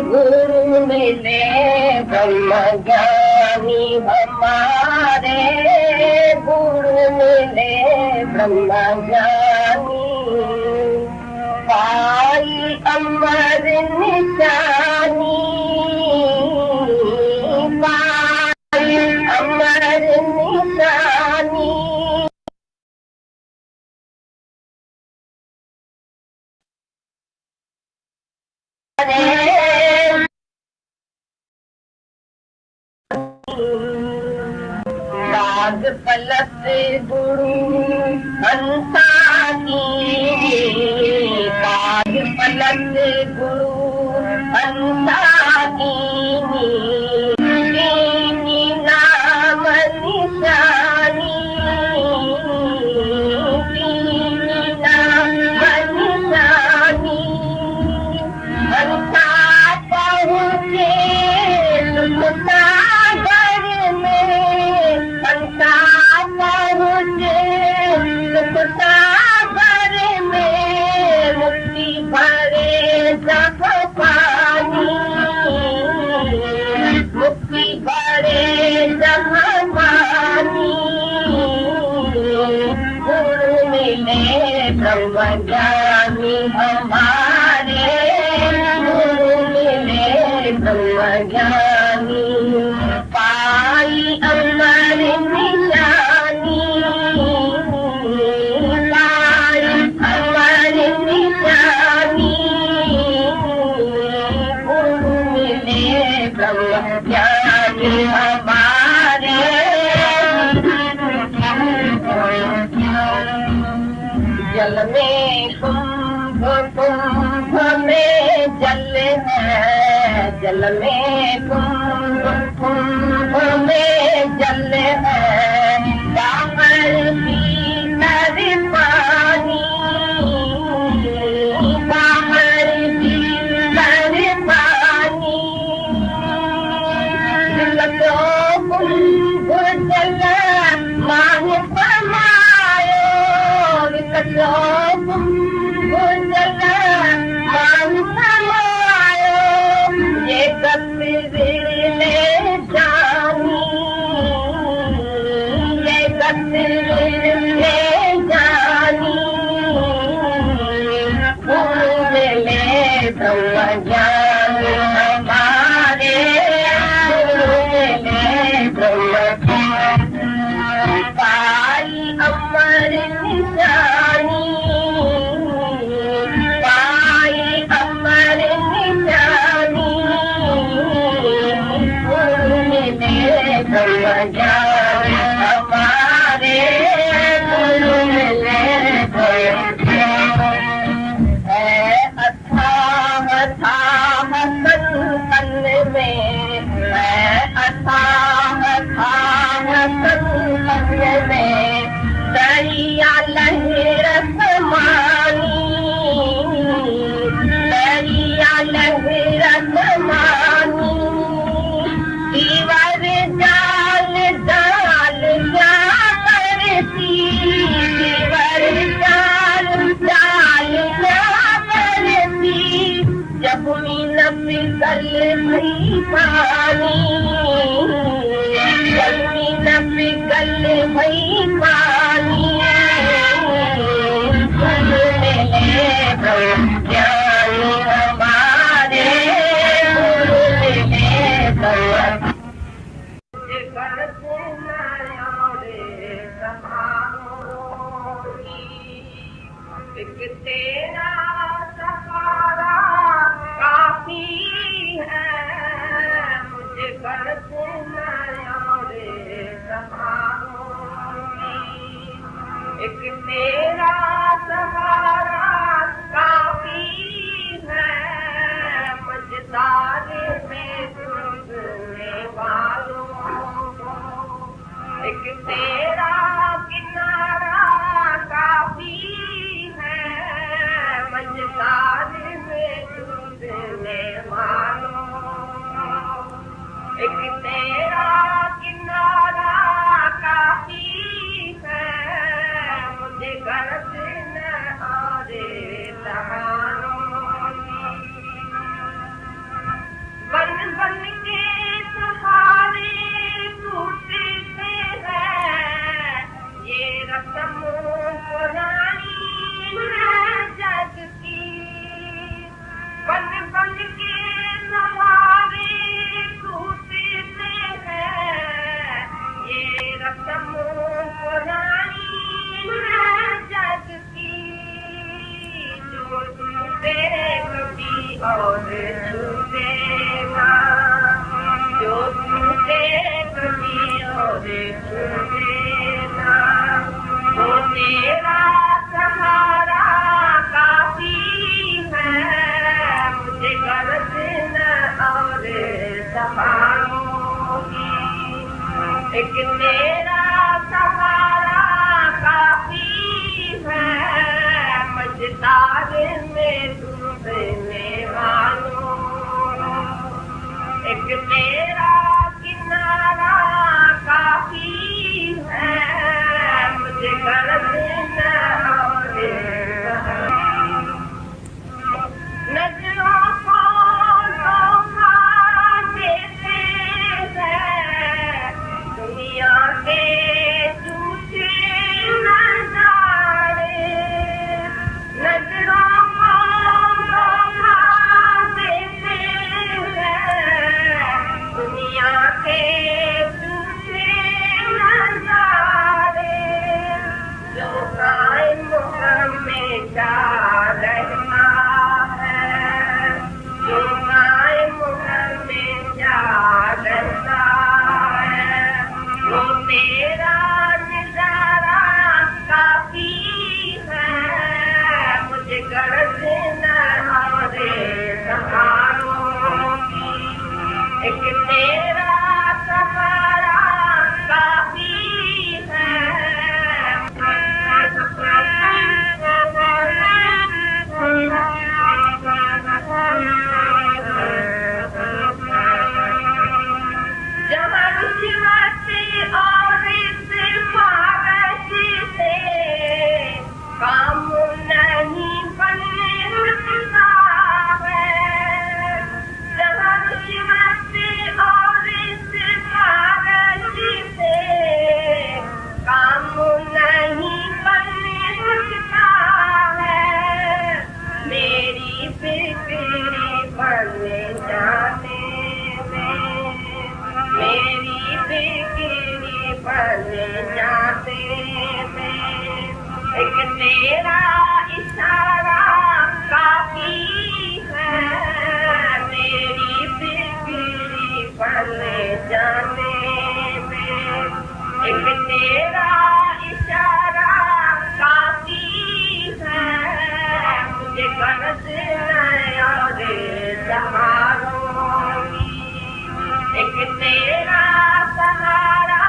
गुरु मिले ब्रह्म ज्ञानी हमारे, गुरु मिले ब्रह्म ज्ञानी। पाई अमर निशानी, पाई अमर निशानी। राग पलट गुरु हंसा की, राग पलट गुरु हंसा की। नाम निशानी, नाम निशानी। हंसा पहुँचे सागर में, हंसा पहुँचे सागर में। मुक्ति भरे जग पानी, मुक्ति भरे जग पानी। गुरु मिले ब्रह्म ज्ञानी हमारे, गुरु मिले ब्रह्म ज्ञानी। पाई अमर निशानी, पाई अमर निशानी। गुरु मिले ब्रह्म ज्ञानी हमारे। जल में कुंभ, कुंभ में जल है, जल में कुंभ, कुंभ में जल है। बाहर भीतर पानी, बाहर भीतर पानी। दिल तो कुंभ जल मान समायो, दिल कुंभ जल मान समायो। ये गतिले जानी, ये गतिले जानी। गुरु मिले ब्रह्म ज्ञानी हमारे, गुरु मिले ब्रह्म ज्ञानी। पाई अमर निशानी, पाई अमर निशानी। गुरु मिले ब्रह्म ज्ञानी हमारे, गुरु मिले ब्रह्म ज्ञानी। है अथाह अथाह संतन में, है अथाह अथाह संतन में। दरिया लहर समानी, दरिया लहर समानी। दीवार जाल जाल जा करती, दीवार जाल जाल जा करती। जब मीन पिघल भई पानी, जब मीन पिघल भई पानी। गुरु मिले ब्रह्म ज्ञानी हमारे, गुरु मिले ब्रह्म। एक तेरा सहारा काफी है, मुझे कर्ज रे सहारों। एक तेरा सहारा काफी है, मझधारे में डूबने वालों को। एक तेरा किनारा काफी है, मझधारे में डूबने वालों। एक तेरा किनारा काफी है, मुझे गर्ज न आ रे तहारों। और छूटेगा, जो छूटे कभी और छूटेगा, वो तेरा सहारा काफी है, मुझे गर्द न और सहारों की। एक मेरा सहारा काफी है, मझधार में डूबने वालों। एक मेरा किनारा काफी है, मुझे गर्द न और नजरों को धोखा देते हैं दुनिया के झूठे नजारे। नजरों को धोखा देते हैं दुनिया के झूठे नजारे। जो कायम हमेशा रहना है, जो कायम हमेशा रहता है, वो मेरा नजारा काफी है, मुझे गर्द न और सहारों की। एक मेरा सहारा काफी जहाँ रुचि और सिफारिश से काम नहीं बनने सकता है। जहाँ रुचि और सिफारिश से काम नहीं बनने सकता है। मेरी बिगड़ी बनने जाने में, मेरी बिगड़ी बनने जाने में, एक तेरा इशारा काफी है। मेरी बिगड़ी बनने जाने में, एक तेरा इशारा काफी है, मुझे गर्द न और सहारों की। एक तेरा सहारा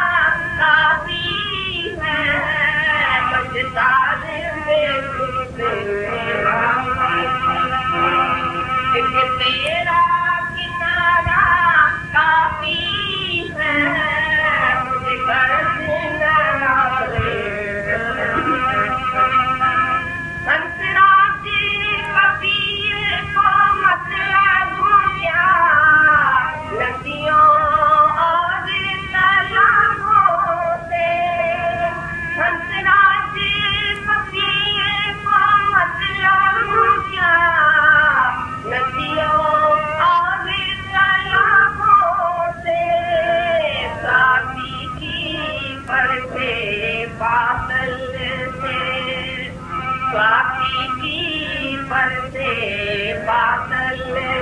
काफी है, मझधार में डूबने वालों। एक तेरा किनारा काफी है, मुझे गर्द न और हंसराज कबीर को मतलब क्या, नदियों और तालाबों से। हंसराज कबीर को मतलब क्या, नदियों और तालाबों से। साथी की परते बादल से, स्वाति की परते बादल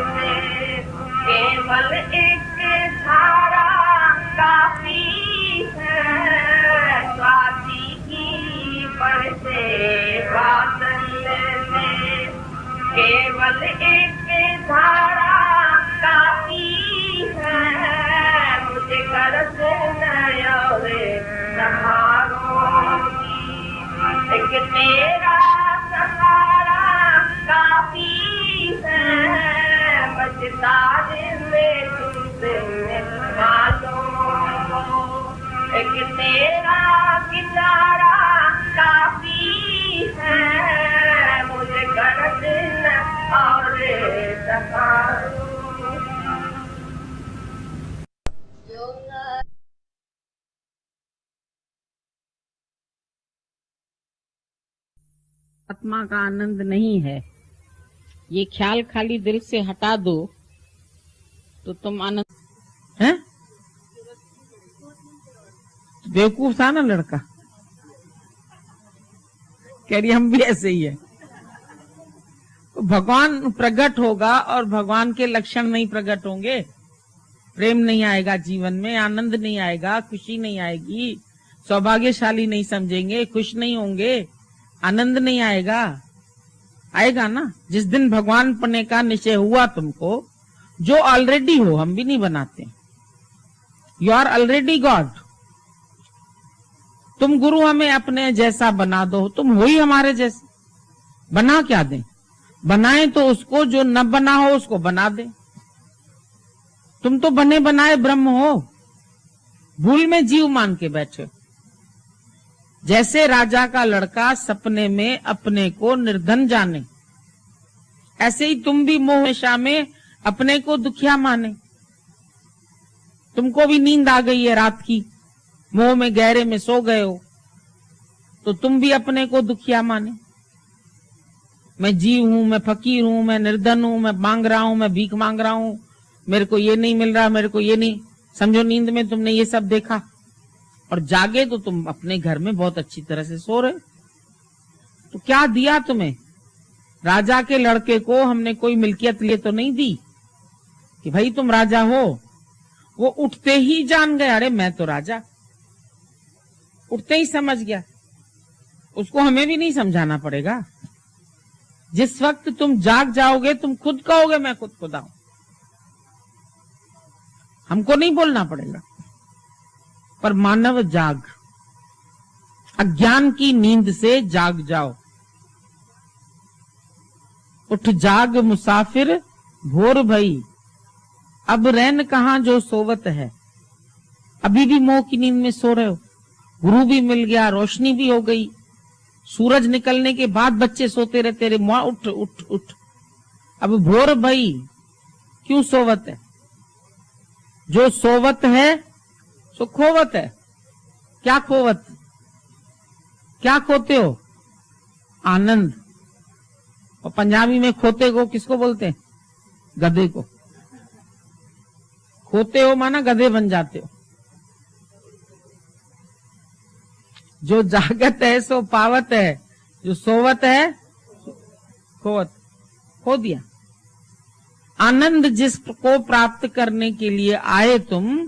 से, केवल एक धारा काफी है। स्वाति की परते बादल से, केवल एक धारा काफी है, मुझे गर्द न और सहारों की। एक तेरा सहारा काफी है, मझधार में डूबने वालों। एक तेरा किनारा काफी है, मुझे गर्द न और सहारों। आत्मा का आनंद नहीं है, ये ख्याल खाली दिल से हटा दो तो तुम आनंद है। बेवकूफ था ना लड़का, कह रही हम भी ऐसे ही है। भगवान प्रकट होगा और भगवान के लक्षण नहीं प्रकट होंगे, प्रेम नहीं आएगा जीवन में, आनंद नहीं आएगा, खुशी नहीं आएगी, सौभाग्यशाली नहीं समझेंगे, खुश नहीं होंगे, आनंद नहीं आएगा। आएगा ना जिस दिन भगवान बनने का निश्चय हुआ तुमको, जो ऑलरेडी हो, हम भी नहीं बनाते, यू आर ऑलरेडी गॉड। तुम गुरु हमें अपने जैसा बना दो, तुम हो ही हमारे जैसे। बना क्या दें? बनाए तो उसको, जो न बना हो उसको बना दे। तुम तो बने बनाए ब्रह्म हो, भूल में जीव मान के बैठे हो। जैसे राजा का लड़का सपने में अपने को निर्धन जाने, ऐसे ही तुम भी मोह में अपने को दुखिया माने। तुमको भी नींद आ गई है रात की, मोह में गहरे में सो गए हो, तो तुम भी अपने को दुखिया माने। मैं जीव हूं, मैं फकीर हूं, मैं निर्धन हूं, मैं मांग रहा हूं, मैं भीख मांग रहा हूं, मेरे को ये नहीं मिल रहा, मेरे को ये नहीं। समझो नींद में तुमने ये सब देखा, और जागे तो तुम अपने घर में बहुत अच्छी तरह से सो रहे। तो क्या दिया तुम्हें? राजा के लड़के को हमने कोई मिल्कियत लिए तो नहीं दी कि भाई तुम राजा हो। वो उठते ही जान गया, अरे मैं तो राजा, उठते ही समझ गया। उसको हमें भी नहीं समझाना पड़ेगा। जिस वक्त तुम जाग जाओगे तुम खुद कहोगे मैं खुद खुदा हूं, हमको नहीं बोलना पड़ेगा। पर मानव जाग, अज्ञान की नींद से जाग जाओ। उठ जाग मुसाफिर भोर भई, अब रैन कहां जो सोवत है। अभी भी मोह की नींद में सो रहे हो। गुरु भी मिल गया, रोशनी भी हो गई, सूरज निकलने के बाद बच्चे सोते रहते रहे, मां उठ उठ उठ। अब भोर भई, क्यों सोवत है? जो सोवत है सो खोवत है। क्या खोवत? क्या खोते हो? आनंद। और पंजाबी में खोते को किसको बोलते हैं? गधे को। खोते हो माना गधे बन जाते हो। जो जागत है सो पावत है, जो सोवत है खोवत। खो दिया। आनंद जिसको प्राप्त करने के लिए आए तुम,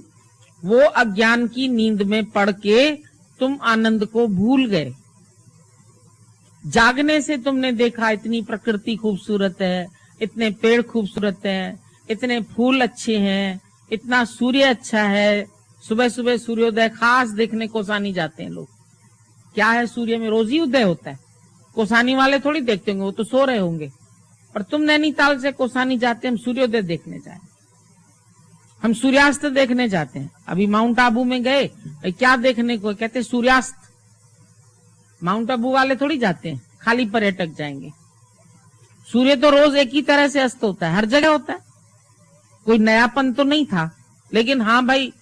वो अज्ञान की नींद में पड़ के तुम आनंद को भूल गए। जागने से तुमने देखा इतनी प्रकृति खूबसूरत है, इतने पेड़ खूबसूरत हैं, इतने फूल अच्छे हैं, इतना सूर्य अच्छा है। सुबह सुबह सूर्योदय खास देखने कोसानी जाते हैं लोग। क्या है, सूर्य में रोज ही उदय होता है। कोसानी वाले थोड़ी देखते होंगे, वो तो सो रहे होंगे। और तुम नैनीताल से कोसानी जाते हैं, हम सूर्योदय देखने जाए, हम सूर्यास्त देखने जाते हैं। अभी माउंट आबू में गए, क्या देखने को? कहते सूर्यास्त। माउंट आबू वाले थोड़ी जाते हैं, खाली पर्यटक जाएंगे। सूर्य तो रोज एक ही तरह से अस्त होता है, हर जगह होता है, कोई नयापन तो नहीं था। लेकिन हाँ भाई,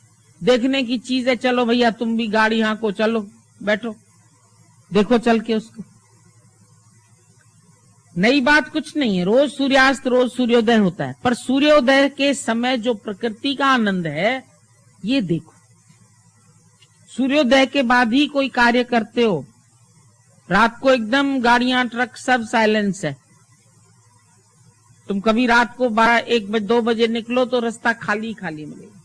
देखने की चीज है, चलो भैया तुम भी गाड़ी हाँको, चलो बैठो, देखो चल के उसको। नई बात कुछ नहीं है, रोज सूर्यास्त रोज सूर्योदय होता है। पर सूर्योदय के समय जो प्रकृति का आनंद है, ये देखो। सूर्योदय के बाद ही कोई कार्य करते हो। रात को एकदम गाड़ियां ट्रक सब साइलेंस है। तुम कभी रात को 12, 1 बजे 2 बजे निकलो तो रास्ता खाली खाली मिलेगा।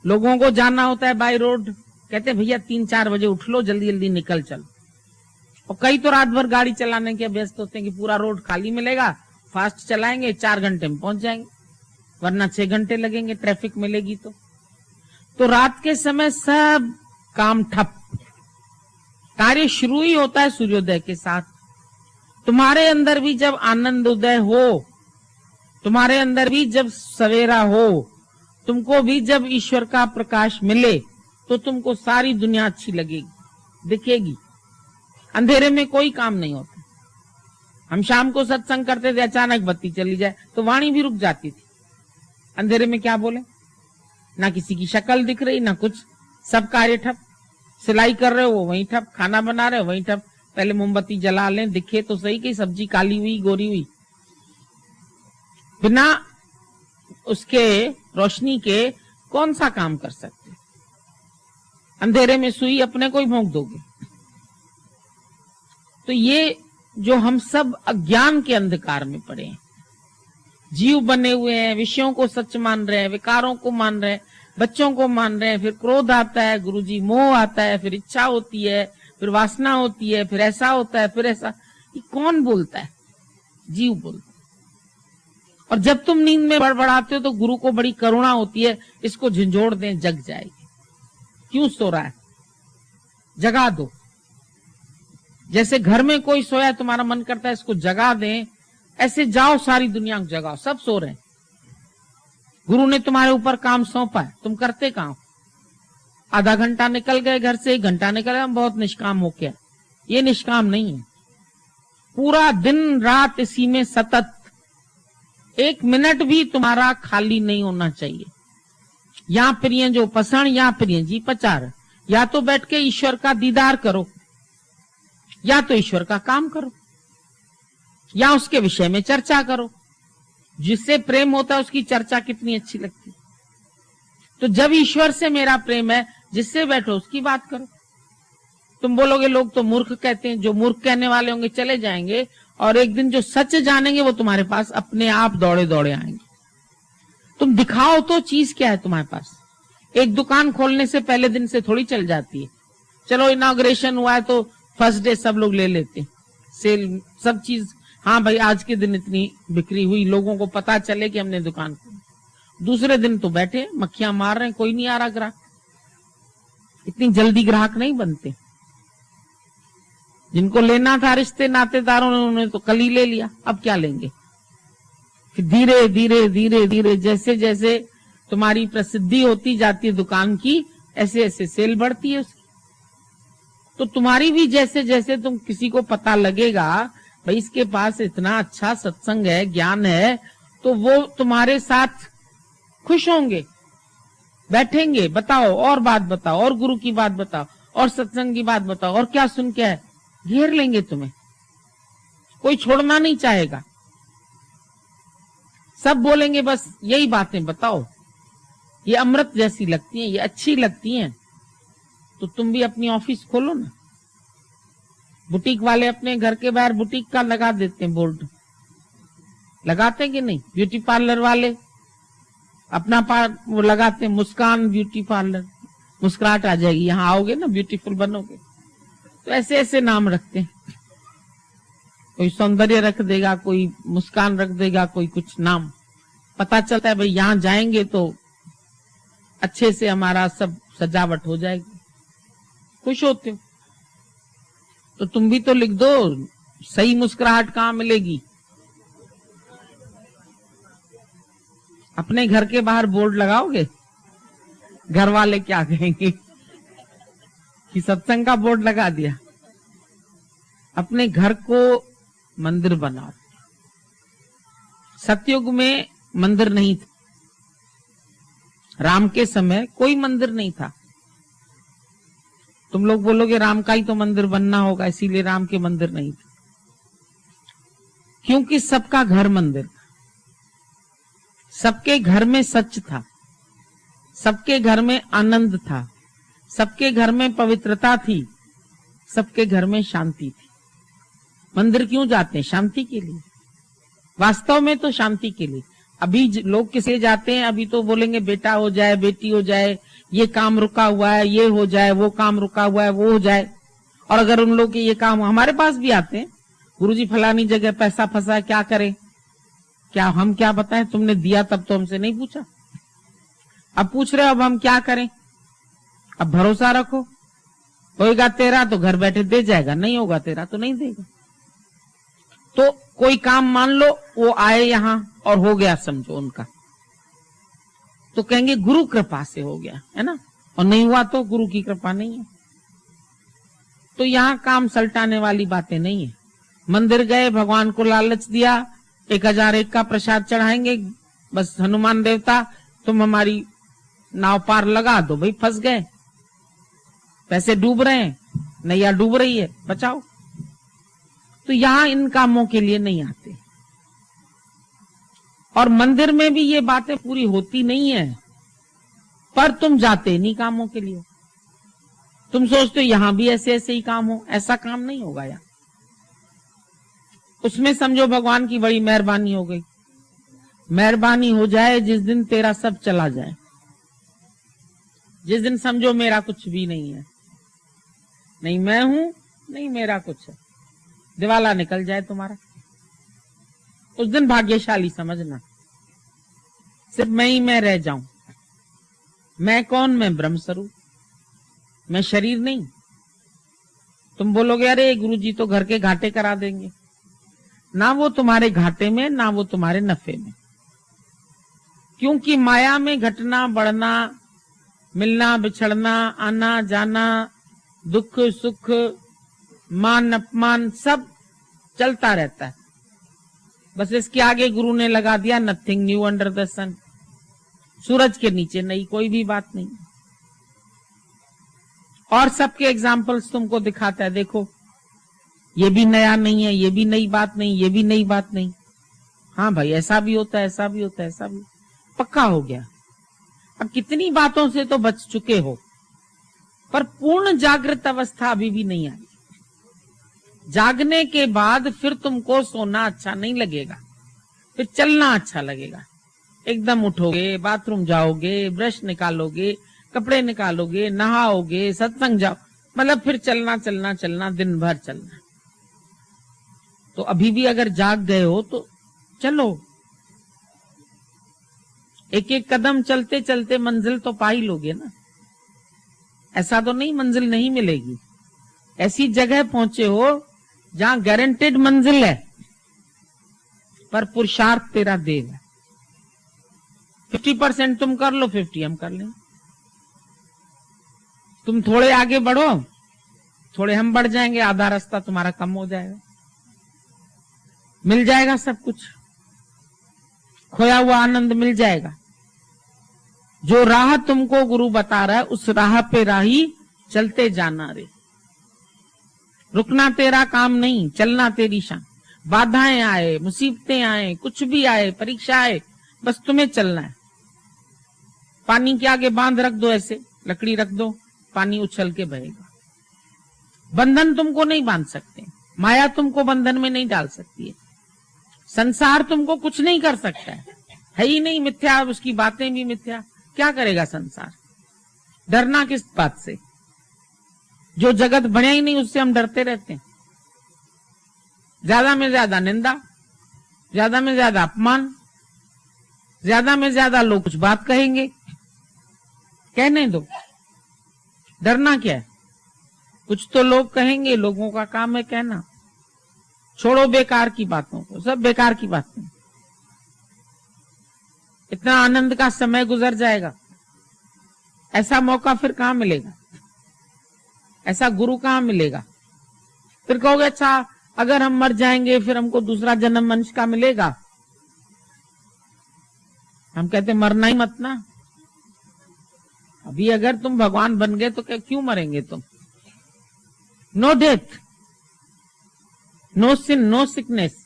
लोगों को जाना होता है बाय रोड, कहते भैया 3-4 बजे उठ लो, जल्दी जल्दी निकल चलो। और कई तो रात भर गाड़ी चलाने के व्यस्त होते हैं कि पूरा रोड खाली मिलेगा, फास्ट चलाएंगे, 4 घंटे में पहुंच जाएंगे, वरना 6 घंटे लगेंगे ट्रैफिक मिलेगी तो रात के समय सब काम ठप। कार्य शुरू ही होता है सूर्योदय के साथ। तुम्हारे अंदर भी जब आनंद उदय हो, तुम्हारे अंदर भी जब सवेरा हो, तुमको भी जब ईश्वर का प्रकाश मिले, तो तुमको सारी दुनिया अच्छी लगेगी, दिखेगी। अंधेरे में कोई काम नहीं होता। हम शाम को सत्संग करते थे, अचानक बत्ती चली जाए तो वाणी भी रुक जाती थी। अंधेरे में क्या बोले? ना किसी की शक्ल दिख रही, ना कुछ, सब कार्य ठप। सिलाई कर रहे हो वहीं ठप, खाना बना रहे हो वहीं ठप। पहले मोमबत्ती जला लें, दिखे तो सही कि सब्जी काली हुई गोरी हुई। बिना उसके रोशनी के कौन सा काम कर सकते? अंधेरे में सुई अपने को ही भोंक दोगे। तो ये जो हम सब अज्ञान के अंधकार में पड़े हैं। जीव बने हुए हैं, विषयों को सच मान रहे हैं, विकारों को मान रहे हैं, बच्चों को मान रहे हैं, फिर क्रोध आता है गुरुजी, मोह आता है, फिर इच्छा होती है, फिर वासना होती है, फिर ऐसा होता है, फिर ऐसा। ये कौन बोलता है? जीव बोलता है। और जब तुम नींद में बड़बड़ाते हो तो गुरु को बड़ी करुणा होती है, इसको झंझोड़ दें, जग जाएगी। क्यों सो रहा है? जगा दो। जैसे घर में कोई सोया है, तुम्हारा मन करता है इसको जगा दें, ऐसे जाओ सारी दुनिया को जगाओ, सब सो रहे हैं। गुरु ने तुम्हारे ऊपर काम सौंपा है, तुम करते कहां हो? आधा घंटा निकल गए घर से, 1 घंटा निकल गया, हम बहुत निष्काम हो गया। ये निष्काम नहीं है। पूरा दिन रात इसी में सतत, 1 मिनट भी तुम्हारा खाली नहीं होना चाहिए। या प्रिय जो पसण, या प्रिय जी पचार। या तो बैठ के ईश्वर का दीदार करो, या तो ईश्वर का काम करो, या उसके विषय में चर्चा करो। जिससे प्रेम होता है उसकी चर्चा कितनी अच्छी लगती है। तो जब ईश्वर से मेरा प्रेम है, जिससे बैठो उसकी बात करो। तुम बोलोगे लोग तो मूर्ख कहते हैं, जो मूर्ख कहने वाले होंगे चले जाएंगे, और एक दिन जो सच जानेंगे वो तुम्हारे पास अपने आप दौड़े दौड़े आएंगे। तुम दिखाओ तो चीज क्या है तुम्हारे पास। एक दुकान खोलने से पहले दिन से थोड़ी चल जाती है। चलो इनॉग्रेशन हुआ है तो फर्स्ट डे सब लोग ले लेते हैं, सेल सब चीज। हाँ भाई आज के दिन इतनी बिक्री हुई, लोगों को पता चले कि हमने दुकान खोली। दूसरे दिन तो बैठे मक्खियां मार रहे हैं, कोई नहीं आ रहा ग्राहक। इतनी जल्दी ग्राहक नहीं बनते। जिनको लेना था रिश्ते नातेदारों ने, उन्होंने तो कल ही ले लिया, अब क्या लेंगे। फिर धीरे धीरे धीरे धीरे जैसे जैसे तुम्हारी प्रसिद्धि होती जाती है दुकान की, ऐसे ऐसे सेल बढ़ती है उसकी। तो तुम्हारी भी जैसे जैसे तुम किसी को पता लगेगा भाई इसके पास इतना अच्छा सत्संग है, ज्ञान है, तो वो तुम्हारे साथ खुश होंगे, बैठेंगे, बताओ और बात बताओ, और गुरु की बात बताओ, और सत्संग की बात बताओ, और क्या सुन के है, घेर लेंगे तुम्हें। कोई छोड़ना नहीं चाहेगा। सब बोलेंगे बस यही बातें बताओ, ये अमृत जैसी लगती हैं, ये अच्छी लगती हैं। तो तुम भी अपनी ऑफिस खोलो ना। बुटीक वाले अपने घर के बाहर बुटीक का लगा देते हैं बोर्ड, लगाते कि नहीं? ब्यूटी पार्लर वाले अपना वो लगाते हैं, मुस्कान ब्यूटी पार्लर, मुस्कुराहट आ जाएगी, यहाँ आओगे ना ब्यूटीफुल बनोगे। तो ऐसे ऐसे नाम रखते हैं। कोई सौंदर्य रख देगा, कोई मुस्कान रख देगा, कोई कुछ नाम। पता चलता है भाई यहाँ जाएंगे तो अच्छे से हमारा सब सजावट हो जाएगी, खुश होते हो। तो तुम भी तो लिख दो, सही मुस्कुराहट कहाँ मिलेगी? अपने घर के बाहर बोर्ड लगाओगे, घर वाले क्या कहेंगे कि सत्संग का बोर्ड लगा दिया। अपने घर को मंदिर बनाओ। सतयुग में मंदिर नहीं था, राम के समय कोई मंदिर नहीं था। तुम लोग बोलोगे राम का ही तो मंदिर बनना होगा, इसीलिए राम के मंदिर नहीं थे। क्योंकि सबका घर मंदिर था, सबके घर में सच था, सबके घर में आनंद था, सबके घर में पवित्रता थी, सबके घर में शांति थी। मंदिर क्यों जाते हैं? शांति के लिए। वास्तव में तो शांति के लिए। अभी लोग किसे जाते हैं? अभी तो बोलेंगे बेटा हो जाए, बेटी हो जाए, ये काम रुका हुआ है, ये हो जाए, वो काम रुका हुआ है, वो हो जाए। और अगर उन लोग के ये काम हमारे पास भी आते हैं, गुरुजी फलानी जगह पैसा फंसा है, क्या करें? क्या हम क्या बताएं? तुमने दिया तब तो हमसे नहीं पूछा, अब पूछ रहे हो, अब हम क्या करें? अब भरोसा रखो, होएगा तेरा तो घर बैठे दे जाएगा, नहीं होगा तेरा तो नहीं देगा। तो कोई काम मान लो वो आए यहां और हो गया, समझो उनका, तो कहेंगे गुरु कृपा से हो गया, है ना। और नहीं हुआ तो गुरु की कृपा नहीं है। तो यहां काम सलटाने वाली बातें नहीं है। मंदिर गए, भगवान को लालच दिया, 1001 का प्रसाद चढ़ाएंगे, बस हनुमान देवता तुम हमारी नाव पार लगा दो, भाई फंस गए, पैसे डूब रहे हैं, नैया डूब रही है, बचाओ। तो यहां इन कामों के लिए नहीं आते। और मंदिर में भी ये बातें पूरी होती नहीं है, पर तुम जाते नहीं कामों के लिए। तुम सोचते हो यहां भी ऐसे ऐसे ही काम हो, ऐसा काम नहीं होगा। यहाँ उसमें समझो भगवान की बड़ी मेहरबानी हो गई। मेहरबानी हो जाए जिस दिन तेरा सब चला जाए, जिस दिन समझो मेरा कुछ भी नहीं है, नहीं मैं हूं नहीं मेरा कुछ है, दिवाला निकल जाए तुम्हारा, उस दिन भाग्यशाली समझना। सिर्फ मैं ही मैं रह जाऊं। मैं कौन? मैं ब्रह्म स्वरूप, मैं शरीर नहीं। तुम बोलोगे अरे गुरुजी तो घर के घाटे करा देंगे, ना वो तुम्हारे घाटे में ना वो तुम्हारे नफे में, क्योंकि माया में घटना बढ़ना, मिलना बिछड़ना, आना जाना, दुख सुख, मान अपमान सब चलता रहता है। बस इसके आगे गुरु ने लगा दिया नथिंग न्यू अंडर द सन। सूरज के नीचे नई कोई भी बात नहीं। और सबके एग्जाम्पल्स तुमको दिखाता है, देखो ये भी नया नहीं है, ये भी नई बात नहीं, ये भी नई बात नहीं। हाँ भाई ऐसा भी होता है, ऐसा भी होता है, ऐसा भी पक्का हो गया। अब कितनी बातों से तो बच चुके हो, पर पूर्ण जागृत अवस्था अभी भी नहीं आई। जागने के बाद फिर तुमको सोना अच्छा नहीं लगेगा, फिर चलना अच्छा लगेगा। एकदम उठोगे, बाथरूम जाओगे, ब्रश निकालोगे, कपड़े निकालोगे, नहाओगे, सत्संग जाओ, मतलब फिर चलना चलना चलना, दिन भर चलना। तो अभी भी अगर जाग गए हो तो चलो, एक एक कदम चलते चलते मंजिल तो पा ही लोगे ना। ऐसा तो नहीं मंजिल नहीं मिलेगी, ऐसी जगह पहुंचे हो जहां गारंटेड मंजिल है, पर पुरुषार्थ तेरा देव है। 50% तुम कर लो, 50 हम कर लें। तुम थोड़े आगे बढ़ो, थोड़े हम बढ़ जाएंगे, आधा रास्ता तुम्हारा कम हो जाएगा, मिल जाएगा सब कुछ, खोया हुआ आनंद मिल जाएगा। जो राह तुमको गुरु बता रहा है उस राह पे राही चलते जाना रे। रुकना तेरा काम नहीं, चलना तेरी शान। बाधाएं आए, मुसीबतें आए, कुछ भी आए, परीक्षा आए, बस तुम्हें चलना है। पानी के आगे बांध रख दो, ऐसे लकड़ी रख दो, पानी उछल के बहेगा। बंधन तुमको नहीं बांध सकते, माया तुमको बंधन में नहीं डाल सकती है, संसार तुमको कुछ नहीं कर सकता है ही नहीं, मिथ्या, उसकी बातें भी मिथ्या। क्या करेगा संसार? डरना किस बात से? जो जगत बने ही नहीं उससे हम डरते रहते हैं। ज्यादा में ज्यादा निंदा, ज्यादा में ज्यादा अपमान, ज्यादा में ज्यादा लोग कुछ बात कहेंगे, कहने दो, डरना क्या है? कुछ तो लोग कहेंगे, लोगों का काम है कहना। छोड़ो बेकार की बातों को, सब बेकार की बातें। इतना आनंद का समय गुजर जाएगा, ऐसा मौका फिर कहां मिलेगा, ऐसा गुरु कहां मिलेगा? फिर कहोगे अच्छा अगर हम मर जाएंगे फिर हमको दूसरा जन्म मनुष्य का मिलेगा। हम कहते मरना ही मत ना। अभी अगर तुम भगवान बन गए तो क्यों मरेंगे तुम? No death, no sin, no sickness.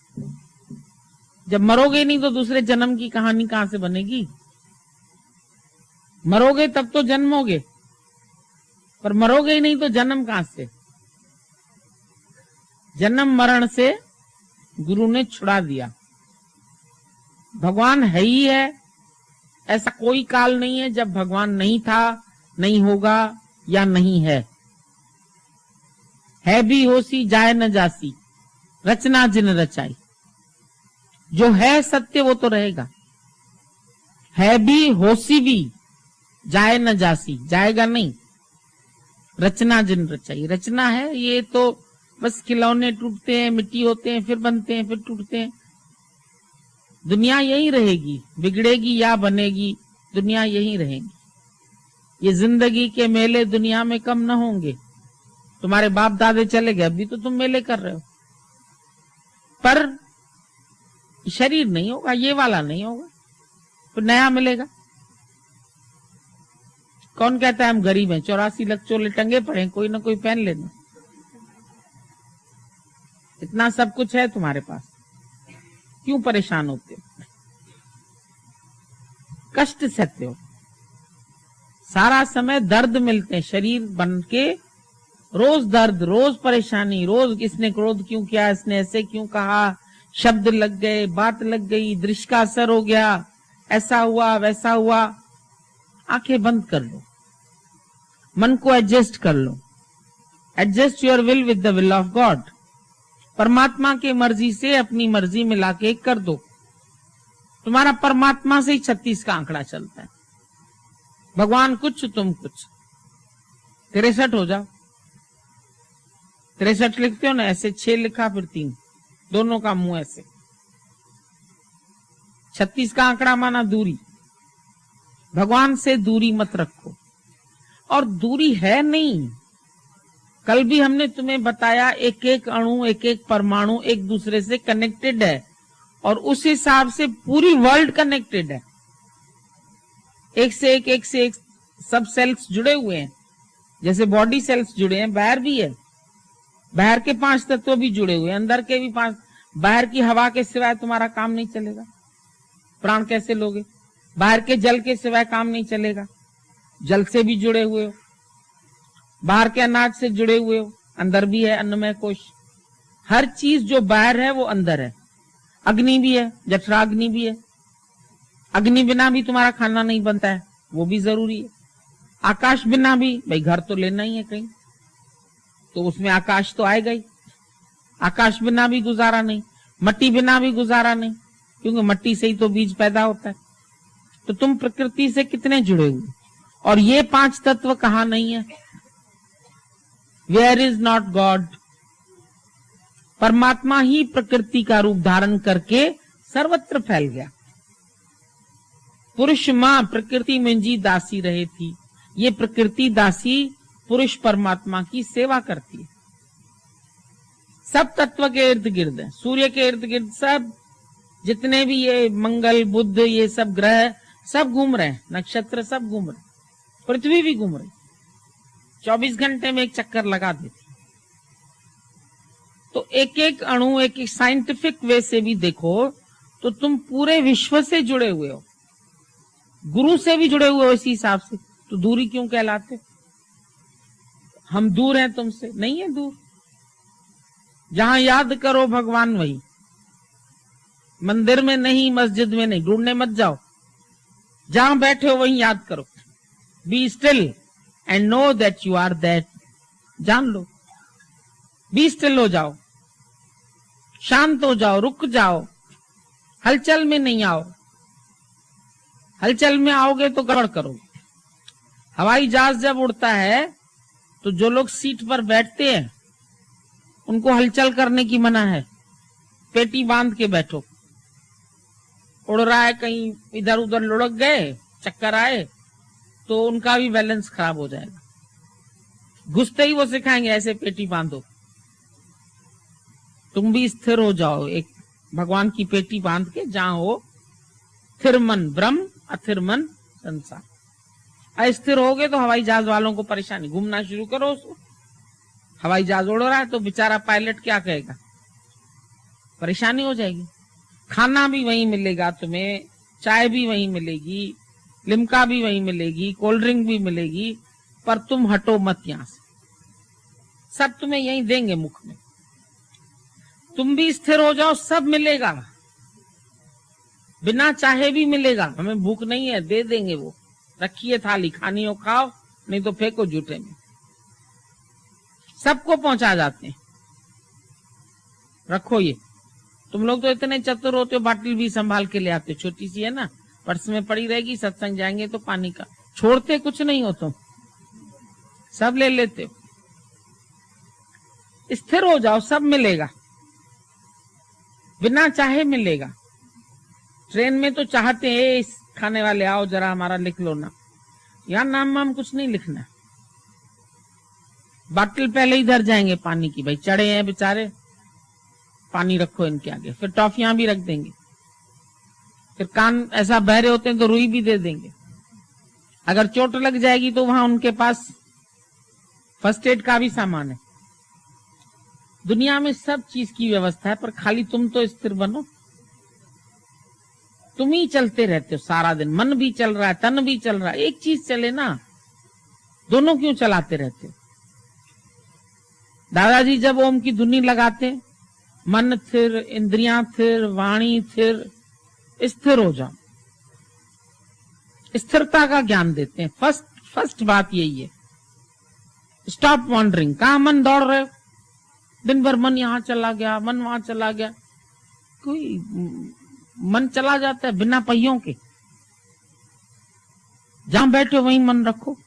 जब मरोगे नहीं तो दूसरे जन्म की कहानी कहां से बनेगी? मरोगे तब तो जन्मोगे, पर मरोगे ही नहीं तो जन्म कहां से? जन्म मरण से गुरु ने छुड़ा दिया। भगवान है ही है, ऐसा कोई काल नहीं है जब भगवान नहीं था, नहीं होगा या नहीं है। है भी होसी जाए न जासी, रचना जिन रचाई। जो है सत्य वो तो रहेगा, है भी होसी भी, जाए न जासी, जाएगा नहीं। रचना जिन रचाई, रचना है ये तो बस खिलौने टूटते हैं, मिट्टी होते हैं, फिर बनते हैं, फिर टूटते हैं। दुनिया यही रहेगी, बिगड़ेगी या बनेगी, दुनिया यही रहेगी। ये जिंदगी के मेले दुनिया में कम न होंगे। तुम्हारे बाप दादे चले गए, अभी तो तुम मेले कर रहे हो, पर शरीर नहीं होगा, ये वाला नहीं होगा, तो नया मिलेगा। कौन कहता है हम गरीब हैं? 84 लाख चोले टंगे पड़े हैं, कोई ना कोई पहन लेना। इतना सब कुछ है तुम्हारे पास, क्यों परेशान होते हो? कष्ट सहते हो, सारा समय दर्द मिलते हैं, शरीर बन के रोज दर्द, रोज परेशानी, रोज किसने क्रोध क्यों किया, इसने ऐसे क्यों कहा, शब्द लग गए, बात लग गई, दृश्य का असर हो गया, ऐसा हुआ वैसा हुआ। आंखें बंद कर लो, मन को एडजस्ट कर लो। Adjust your will with the will of God. परमात्मा के मर्जी से अपनी मर्जी मिला के एक कर दो। तुम्हारा परमात्मा से ही 36 का आंकड़ा चलता है। भगवान कुछ तुम कुछ, 63 हो जाओ। 63 लिखते हो ना, ऐसे 6 लिखा फिर 3, दोनों का मुंह ऐसे। 36 का आंकड़ा माना दूरी। भगवान से दूरी मत रखो। और दूरी है नहीं। कल भी हमने तुम्हें बताया, एक एक अणु, एक एक परमाणु एक दूसरे से कनेक्टेड है, और उस हिसाब से पूरी वर्ल्ड कनेक्टेड है। एक से एक सब सेल्स जुड़े हुए हैं। जैसे बॉडी सेल्स जुड़े हैं, बाहर भी है। बाहर के 5 तत्व भी जुड़े हुए हैं, अंदर के भी 5। बाहर की हवा के सिवाय तुम्हारा काम नहीं चलेगा, प्राण कैसे लोगे? बाहर के जल के सिवाय काम नहीं चलेगा, जल से भी जुड़े हुए हो। बाहर के अनाज से जुड़े हुए हो, अंदर भी है अन्नमय कोश। हर चीज जो बाहर है वो अंदर है। अग्नि भी है, जठराग्नि भी है। अग्नि बिना भी तुम्हारा खाना नहीं बनता है, वो भी जरूरी है। आकाश बिना भी, भाई घर तो लेना ही है कहीं, तो उसमें आकाश तो आएगा ही। आकाश बिना भी गुजारा नहीं, मट्टी बिना भी गुजारा नहीं, क्योंकि मट्टी से ही तो बीज पैदा होता है। तो तुम प्रकृति से कितने जुड़े हुए, और ये 5 तत्व कहां नहीं है? Where is not God? परमात्मा ही प्रकृति का रूप धारण करके सर्वत्र फैल गया। पुरुष मां प्रकृति मुंजी दासी रहे थी। ये प्रकृति दासी पुरुष परमात्मा की सेवा करती है। सब तत्व के इर्द गिर्द है, सूर्य के इर्द गिर्द सब जितने भी ये मंगल बुध ये सब ग्रह सब घूम रहे हैं, नक्षत्र सब घूम रहे, पृथ्वी भी घूम रही। 24 घंटे में एक चक्कर लगा देती। तो एक एक अणु, एक एक साइंटिफिक वे से भी देखो तो तुम पूरे विश्व से जुड़े हुए हो, गुरु से भी जुड़े हुए हो इसी हिसाब से। तो दूरी क्यों कहलाते? हम दूर हैं तुमसे? नहीं है दूर। जहां याद करो भगवान वही, मंदिर में नहीं, मस्जिद में नहीं, ढूंढने मत जाओ। जहां बैठे हो वहीं याद करो। Be still and know that you are that. जान लो, बी स्टिल हो जाओ, शांत हो जाओ, रुक जाओ, हलचल में नहीं आओ। हलचल में आओगे तो गड़बड़ करोगे। हवाई जहाज जब उड़ता है तो जो लोग सीट पर बैठते हैं उनको हलचल करने की मना है। पेटी बांध के बैठो। उड़ रहा है, कहीं इधर उधर लुढ़क गए, चक्कर आए तो उनका भी बैलेंस खराब हो जाएगा। घुसते ही वो सिखाएंगे ऐसे पेटी बांधो। तुम भी स्थिर हो जाओ, एक भगवान की पेटी बांध के, जहां हो स्थिर मन ब्रह्म, अथिर मन संसार। अस्थिर होगे तो हवाई जहाज वालों को परेशानी। घूमना शुरू करो उसको। हवाई जहाज उड़ रहा है तो बेचारा पायलट क्या कहेगा? परेशानी हो जाएगी। खाना भी वहीं मिलेगा तुम्हें, चाय भी वहीं मिलेगी, लिम्का भी वहीं मिलेगी, कोल्ड ड्रिंक भी मिलेगी, पर तुम हटो मत यहां से। सब तुम्हें यहीं देंगे मुख में। तुम भी स्थिर हो जाओ, सब मिलेगा, बिना चाहे भी मिलेगा। हमें भूख नहीं है, दे देंगे वो। रखिए थाली, खानी हो खाओ, नहीं तो फेंको जूठे में। सबको पहुंचा जाते हैं। रखो ये। तुम लोग तो इतने चतुर होते हो, बाटली भी संभाल के ले आते हो, छोटी सी है ना, पर्स में पड़ी रहेगी, सत्संग जाएंगे तो पानी का छोड़ते कुछ नहीं हो तुम, सब ले लेते हो। स्थिर हो जाओ, सब मिलेगा, बिना चाहे मिलेगा। ट्रेन में तो चाहते हैं इस खाने वाले आओ जरा हमारा लिख लो ना, यहां नाम वाम कुछ नहीं लिखना। बाटल पहले ही धर जाएंगे पानी की, भाई चढ़े हैं बेचारे, पानी रखो इनके आगे। फिर टॉफियां भी रख देंगे। फिर कान ऐसा बहरे होते हैं तो रुई भी दे देंगे। अगर चोट लग जाएगी तो वहां उनके पास फर्स्ट एड का भी सामान है। दुनिया में सब चीज की व्यवस्था है, पर खाली तुम तो स्थिर बनो। तुम ही चलते रहते हो सारा दिन, मन भी चल रहा है, तन भी चल रहा है, एक चीज चले ना, दोनों क्यों चलाते रहते हो? दादाजी जब ओम की धुनी लगाते, मन स्थिर, इंद्रियां स्थिर, वाणी स्थिर, स्थिर हो जाओ। स्थिरता का ज्ञान देते हैं। फर्स्ट बात यही है। Stop wandering. कहां मन दौड़ रहे हो, दिन भर मन यहां चला गया, मन वहां चला गया। कोई मन चला जाता है बिना पहियों के। जहां बैठे वहीं मन रखो।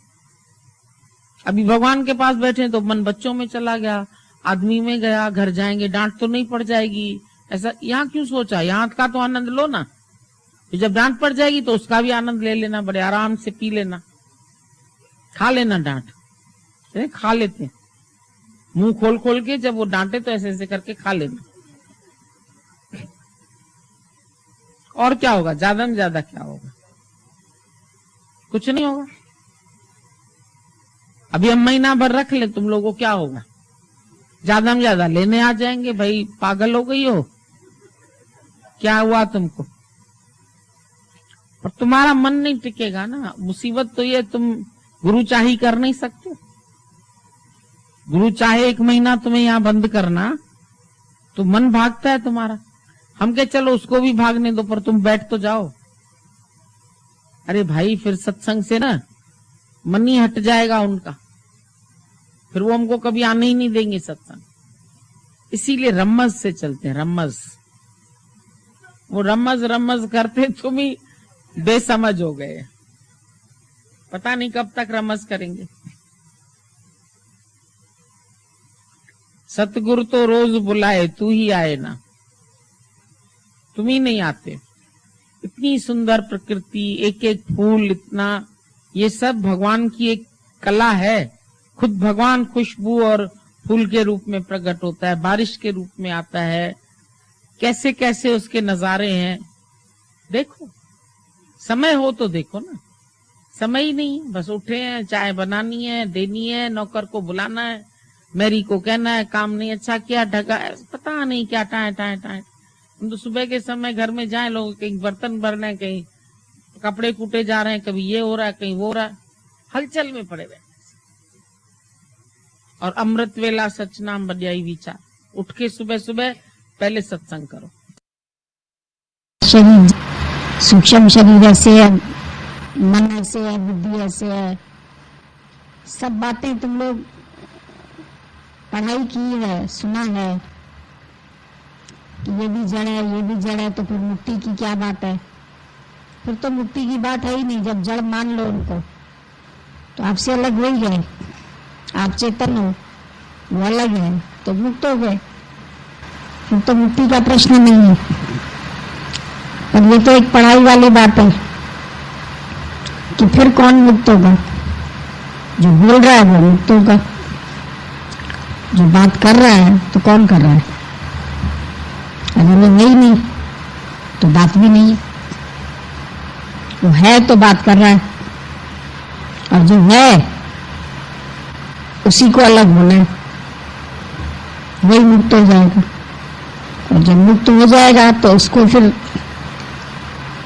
अभी भगवान के पास बैठे तो मन बच्चों में चला गया, आदमी में गया, घर जाएंगे डांट तो नहीं पड़ जाएगी, ऐसा यहाँ क्यों सोचा? यहाँ का तो आनंद लो ना। जब डांट पड़ जाएगी तो उसका भी आनंद ले लेना, बड़े आराम से पी लेना, खा लेना डांट। खा लेते हैं मुंह खोल खोल के, जब वो डांटे तो ऐसे ऐसे करके खा लेना। और क्या होगा? ज्यादा में ज्यादा क्या होगा? कुछ नहीं होगा। अभी हम महीना भर रख ले, तुम लोगों को क्या होगा? ज्यादा में ज्यादा लेने आ जाएंगे। भाई पागल हो गई हो, क्या हुआ तुमको? पर तुम्हारा मन नहीं टिकेगा ना। मुसीबत तो ये, तुम गुरु चाही कर नहीं सकते। गुरु चाहे 1 महीना तुम्हें यहां बंद करना, तो मन भागता है तुम्हारा। हम कहे चलो उसको भी भागने दो, पर तुम बैठ तो जाओ। अरे भाई, फिर सत्संग से ना मन ही हट जाएगा उनका, फिर वो हमको कभी आने ही नहीं देंगे सत्संग। इसीलिए रम्मज से चलते हैं। रम्मज, वो रम्मज करते तुम ही बेसमझ हो गए। पता नहीं कब तक रम्मज करेंगे। सतगुरु तो रोज बुलाए, तू ही आए ना। तुम ही नहीं आते। इतनी सुंदर प्रकृति, एक एक फूल, इतना, ये सब भगवान की एक कला है। खुद भगवान खुशबू और फूल के रूप में प्रकट होता है, बारिश के रूप में आता है। कैसे कैसे उसके नजारे हैं। देखो, समय हो तो देखो ना। समय ही नहीं, बस उठे हैं, चाय बनानी है, देनी है, नौकर को बुलाना है, मैरी को कहना है काम नहीं अच्छा किया, ढका है, पता नहीं क्या टाए टाए टाए। हम तो सुबह के समय घर में जाए, लोग कहीं बर्तन भरने हैं, कहीं कपड़े कूटे जा रहे हैं, कभी ये हो रहा है, कहीं वो हो रहा है, हलचल में पड़े हुए। और अमृत वेला सच नाम बजाई विचार। उठ के सुबह सुबह पहले सत्संग करो। शरीर, सूक्ष्म शरीर ऐसे है, मन ऐसे है, बुद्धि ऐसे है, सब बातें तुम लोग पढ़ाई की है, सुना है कि ये भी जड़ है, ये भी जड़ है, तो फिर मुक्ति की क्या बात है? फिर तो मुक्ति की बात है ही नहीं। जब जड़ मान लो उनको, तो आपसे अलग हो ही गए। आप चेतन हो, वो अलग है, तो मुक्त हो गए। फिर तो मुक्ति का प्रश्न नहीं है। पर ये तो एक पढ़ाई वाली बात है कि फिर कौन मुक्त होगा? जो बोल रहा है वो मुक्त होगा, जो बात कर रहा है तो कौन कर रहा है? अगर वो नहीं नहीं तो बात भी नहीं है। वो है तो बात कर रहा है, और जो है उसी को अलग होना है, वही मुक्त हो जाएगा। और जब मुक्त हो जाएगा तो उसको फिर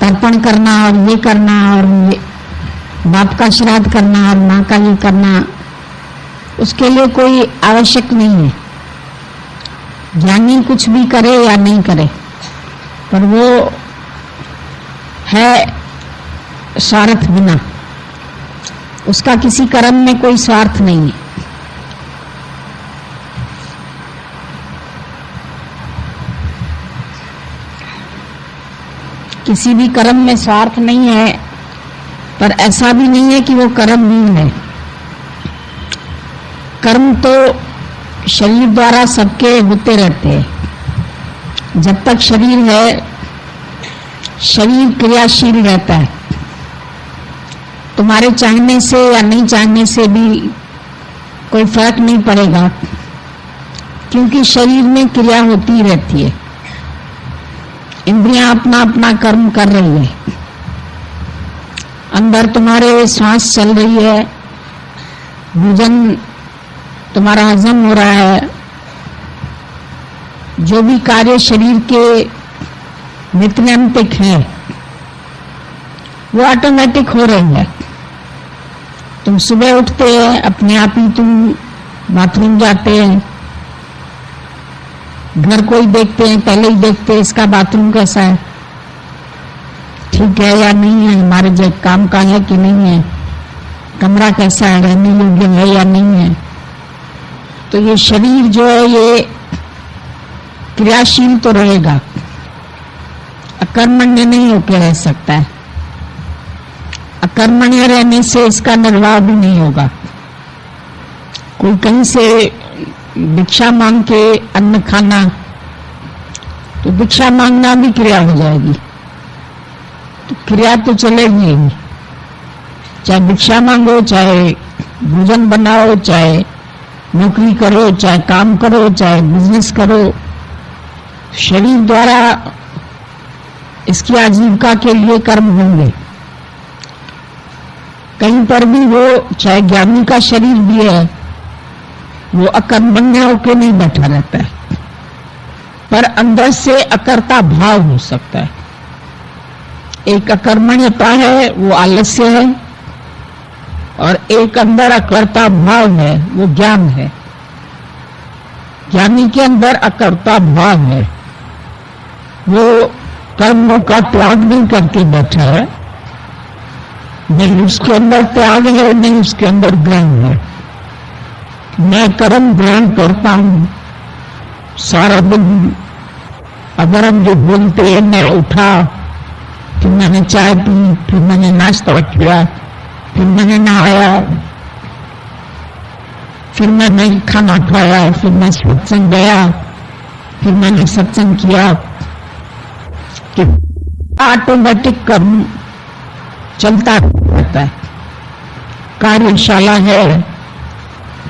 तर्पण करना और ये करना और ये बाप का श्राद्ध करना और माँ का ये करना, उसके लिए कोई आवश्यक नहीं है। ज्ञानी कुछ भी करे या नहीं करे, पर वो है स्वार्थ बिना। उसका किसी कर्म में कोई स्वार्थ नहीं है। किसी भी कर्म में स्वार्थ नहीं है, पर ऐसा भी नहीं है कि वो कर्म नहीं है। कर्म तो शरीर द्वारा सबके होते रहते हैं। जब तक शरीर है, शरीर क्रियाशील रहता है। तुम्हारे चाहने से या नहीं चाहने से भी कोई फर्क नहीं पड़ेगा, क्योंकि शरीर में क्रिया होती रहती है। इंद्रियां अपना अपना कर्म कर रही है। अंदर तुम्हारे श्वास चल रही है, भोजन तुम्हारा हजम हो रहा है, जो भी कार्य शरीर के नित्यान्तिक है वो ऑटोमेटिक हो रही है। तुम सुबह उठते हैं, अपने आप ही तुम बाथरूम जाते हैं, घर कोई देखते हैं, पहले ही देखते हैं इसका बाथरूम कैसा है, ठीक है या नहीं है, हमारे जो काम का है कि नहीं है, कमरा कैसा है, रहने योग्य है या नहीं है। तो ये शरीर जो है ये क्रियाशील तो रहेगा, अकर्मण्य नहीं होकर रह सकता है। अकर्मण्य रहने से इसका निर्वाह भी नहीं होगा। कोई कहीं से भिक्षा मांग के अन्न खाना, तो भिक्षा मांगना भी क्रिया हो जाएगी, तो क्रिया तो चलेगी ही। चाहे भिक्षा मांगो, चाहे भोजन बनाओ, चाहे नौकरी करो, चाहे काम करो, चाहे बिजनेस करो, शरीर द्वारा इसकी आजीविका के लिए कर्म होंगे। कहीं पर भी वो, चाहे ज्ञानी का शरीर भी है, वो अकर्मण्य होकर नहीं बैठा रहता है, पर अंदर से अकर्ता भाव हो सकता है। एक अकर्मण्यता है, वो आलस्य है, और एक अंदर अकर्ता भाव है, वो ज्ञान है। ज्ञानी के अंदर अकर्ता भाव है, वो कर्मों का त्याग नहीं करके बैठा है, नहीं उसके अंदर त्याग है, नहीं उसके अंदर ज्ञान है। मैं कर्म ग्रहण करता हूं सारा दिन, अगर हम जो बोलते हैं, मैं उठा, फिर मैंने चाय पी, फिर मैंने नाश्ता किया, फिर मैंने नहाया, फिर मैंने खाना खाया, फिर मैं सत्संग गया, फिर मैंने सत्संग किया, कि ऑटोमेटिक कर्म चलता रहता है। कार्यशाला है,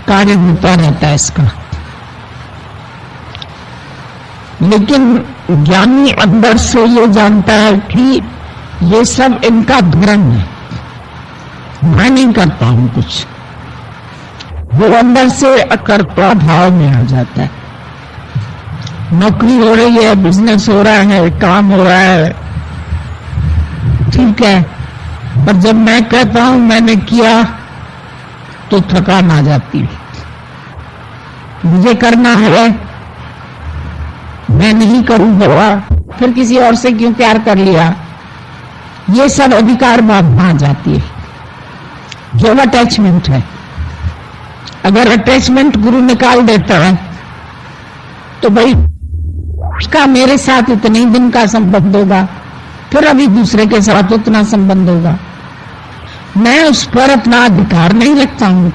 कार्य होता रहता है इसका। लेकिन ज्ञानी अंदर से ये जानता है कि ये सब इनका धर्म है, मैं नहीं करता हूं कुछ। वो अंदर से अकर्ता भाव में आ जाता है। नौकरी हो रही है, बिजनेस हो रहा है, काम हो रहा है, ठीक है, पर जब मैं कहता हूं मैंने किया तो थकान आ जाती है। मुझे करना है, मैं नहीं करूंगा, फिर किसी और से क्यों प्यार कर लिया, ये सब अधिकार भावना आ जाती है, जो अटैचमेंट है। अगर अटैचमेंट गुरु निकाल देता है तो भाई उसका मेरे साथ इतने ही दिन का संबंध होगा, फिर अभी दूसरे के साथ उतना संबंध होगा। मैं उस पर अपना अधिकार नहीं रखता हूं,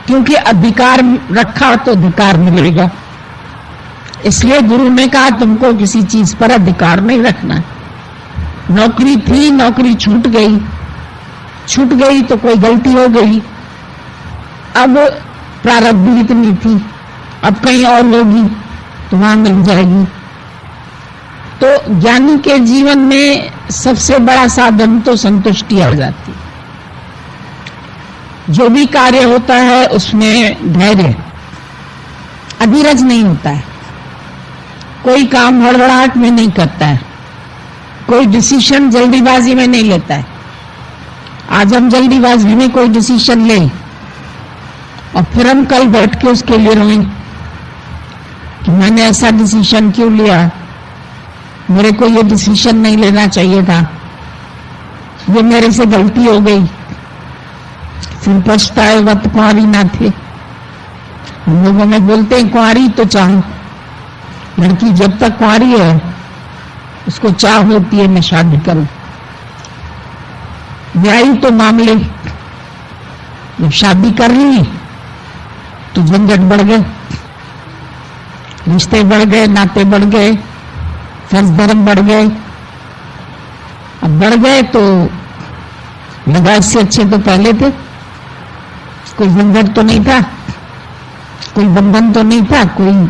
क्योंकि अधिकार रखा तो अधिकार मिलेगा। इसलिए गुरु ने कहा तुमको किसी चीज पर अधिकार नहीं रखना। नौकरी थी, नौकरी छूट गई तो कोई गलती हो गई, अब प्रारब्ध इतनी थी, अब कहीं और होगी तो वहां मिल जाएगी। तो ज्ञानी के जीवन में सबसे बड़ा साधन तो संतुष्टि आ जाती है। जो भी कार्य होता है उसमें धैर्य, अधीरज नहीं होता है, कोई काम हड़बड़ाहट में नहीं करता है, कोई डिसीजन जल्दीबाजी में नहीं लेता है। आज हम जल्दीबाजी में कोई डिसीजन लें और फिर हम कल बैठ के उसके लिए रोएं कि मैंने ऐसा डिसीजन क्यों लिया, मेरे को ये डिसीजन नहीं लेना चाहिए था, ये मेरे से गलती हो गई, फिर पछताए वक्त कुंवारी ना थे। हम लोगों में बोलते हैं कुंवारी तो चाहो, लड़की जब तक कुंवारी है उसको चाह होती है मैं शादी करूं। न्यायी तो मामले, जब शादी कर ली तो झंझट बढ़ गए, रिश्ते बढ़ गए, नाते बढ़ गए, फर्ज धर्म बढ़ गए। अब बढ़ गए तो लगा इससे अच्छे तो पहले थे, कोई झंझट तो नहीं था, कोई बंधन तो नहीं था, कोई